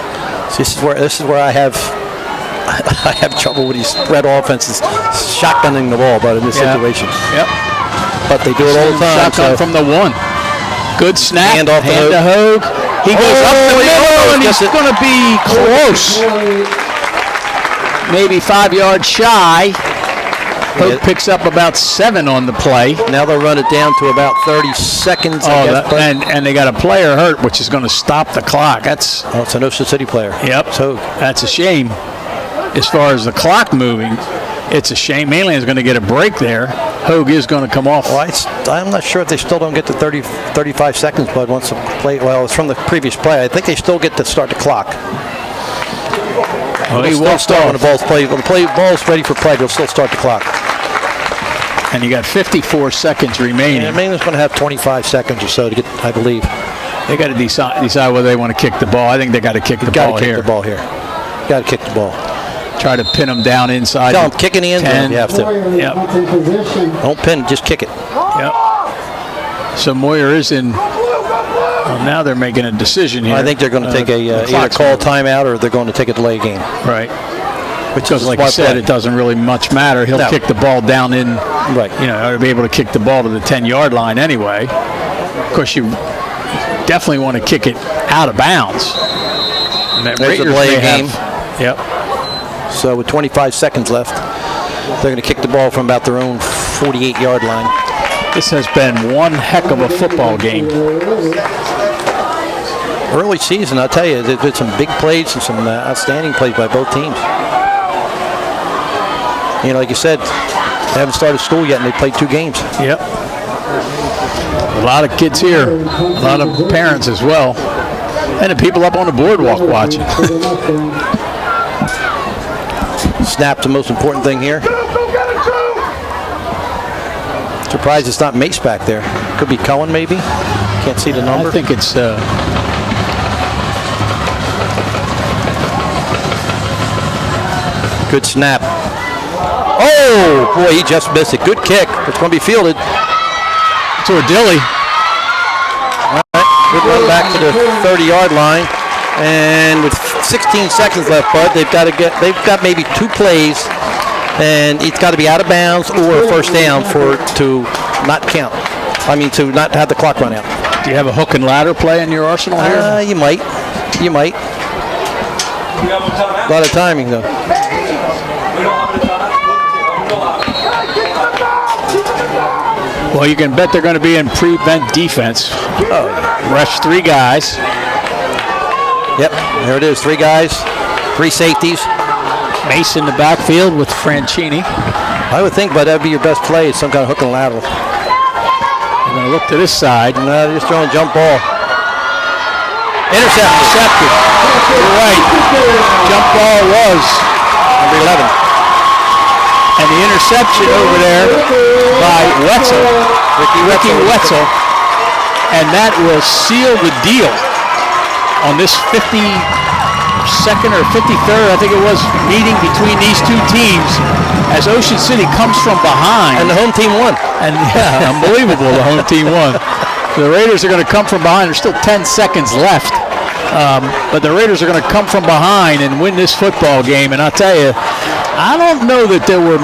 This is where I have trouble with these spread offenses shotgunning the ball, but in this situation. Yep. But they do it all the time. Shotgun from the 1. Good snap. Hand off to Hogue. He goes up the middle, and he's going to be close. Maybe 5 yards shy. Hogue picks up about 7 on the play. Now they'll run it down to about 30 seconds. And they got a player hurt, which is going to stop the clock. It's an Ocean City player. Yep. So that's a shame. As far as the clock moving, it's a shame. Mainland is going to get a break there. Hogue is going to come off. Well, I'm not sure if they still don't get to 35 seconds, but once the play, well, it's from the previous play. I think they still get to start the clock. Well, he won't walked start when off. the ball's played. When the ball's ready for play, they'll still start the clock. And you got 54 seconds remaining. Yeah, Mainland's going to have 25 seconds or so to get, I believe. They got to decide whether they want to kick the ball. I think they got to kick the ball here. Got to kick the ball. Try to pin them down inside. Tell them kick in the end zone. You have to. Yep. Don't pin, just kick it. Yep. So Moyer is in. Well, now they're making a decision here. I think they're going to take either call timeout or they're going to take a delay game. Right. Because, like you said, it doesn't really much matter. He'll kick the ball down in. Right. Or be able to kick the ball to the 10-yard line anyway. Of course, you definitely want to kick it out of bounds. And that There's a delay game. Yep. So with 25 seconds left, they're going to kick the ball from about their own 48-yard line. This has been one heck of a football game. Early season, I'll tell you, there's been some big plays and some outstanding plays by both teams. Like you said, they haven't started school yet, and they played 2 games. Yep. A lot of kids here, a lot of parents as well, and the people up on the boardwalk watching. Snap's the most important thing here. Surprised it's not Mace back there. Could be Cohen, maybe. Can't see the number. I think it's. Good snap. Oh, boy, he just missed it. Good kick. It's going to be fielded. Tordilli. All right. Good run back to the 30-yard line. And with 16 seconds left, Bud, they've got maybe 2 plays, and it's got to be out of bounds or a first down to not count. To not have the clock run out. Do you have a hook and ladder play in your arsenal here? You might. A lot of timing, though. Well, you can bet they're going to be in prevent defense. Rush 3 guys. Yep, there it is. 3 guys, 3 safeties. Mace in the backfield with Franchini. I would think, but that'd be your best play, is some kind of hook and lateral. We're going to look to this side. No, they're just throwing a jump ball. Intercepted. You're right. Jump ball was number 11. And the interception over there by Wetzel. Ricky Wetzel. And that will seal the deal on this 52nd or 53rd, I think it was, meeting between these 2 teams as Ocean City comes from behind. And the home team won. And yeah, unbelievable, the home team won. The Raiders are going to come from behind. There's still 10 seconds left. But the Raiders are going to come from behind and win this football game. And I'll tell you, I don't know that there were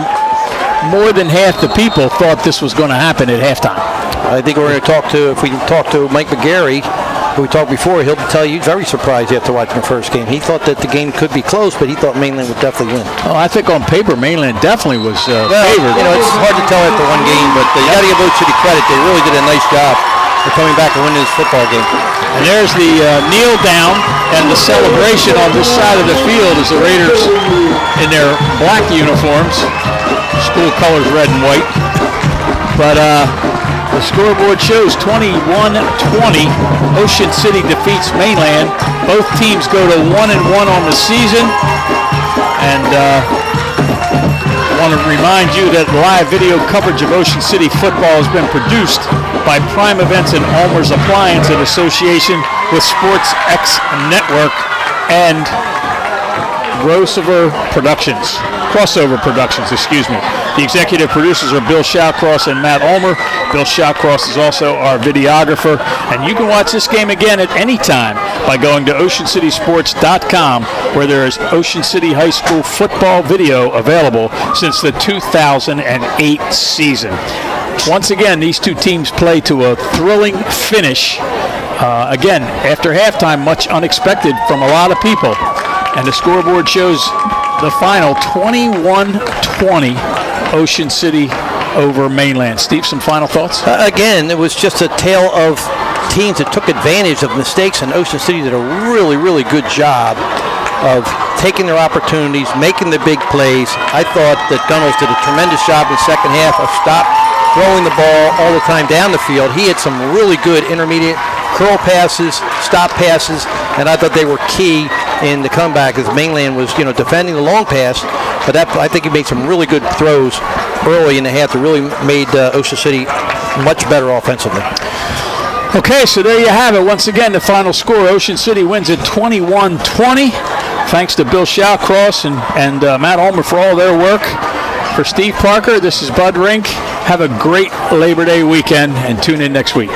more than half the people thought this was going to happen at halftime. I think we're going to if we talk to Mike McGarry, who we talked before, he'll tell you he's very surprised after watching the first game. He thought that the game could be close, but he thought Mainland would definitely win. Oh, I think on paper, Mainland definitely was favored. It's hard to tell after one game, but you got to give Oak City credit. They really did a nice job of coming back and winning this football game. And there's the kneel down and the celebration on this side of the field as the Raiders in their black uniforms, school colors red and white. But The scoreboard shows 21-20. Ocean City defeats Mainland. Both teams go to 1-1 on the season. And I want to remind you that live video coverage of Ocean City football has been produced by Prime Events and Ulmer's Appliance in association with Sports X Network and Crossover Productions. The executive producers are Bill Shawcross and Matt Ulmer. Bill Shawcross is also our videographer. And you can watch this game again at any time by going to OceanCitySports.com, where there is Ocean City High School football video available since the 2008 season. Once again, these two teams play to a thrilling finish. Again, after halftime, much unexpected from a lot of people. And the scoreboard shows the final 21-20, Ocean City over Mainland. Steve, some final thoughts? Again, it was just a tale of teams that took advantage of mistakes, and Ocean City did a really, really good job of taking their opportunities, making the big plays. I thought that Gunnels did a tremendous job in the second half of throwing the ball all the time down the field. He had some really good intermediate curl passes, stop passes, and I thought they were key in the comeback as Mainland was, defending the long pass. But I think he made some really good throws early in the half that really made Ocean City much better offensively. Okay, so there you have it. Once again, the final score, Ocean City wins at 21-20. Thanks to Bill Shawcross and Matt Ulmer for all their work. For Steve Parker, this is Bud Rink. Have a great Labor Day weekend and tune in next week.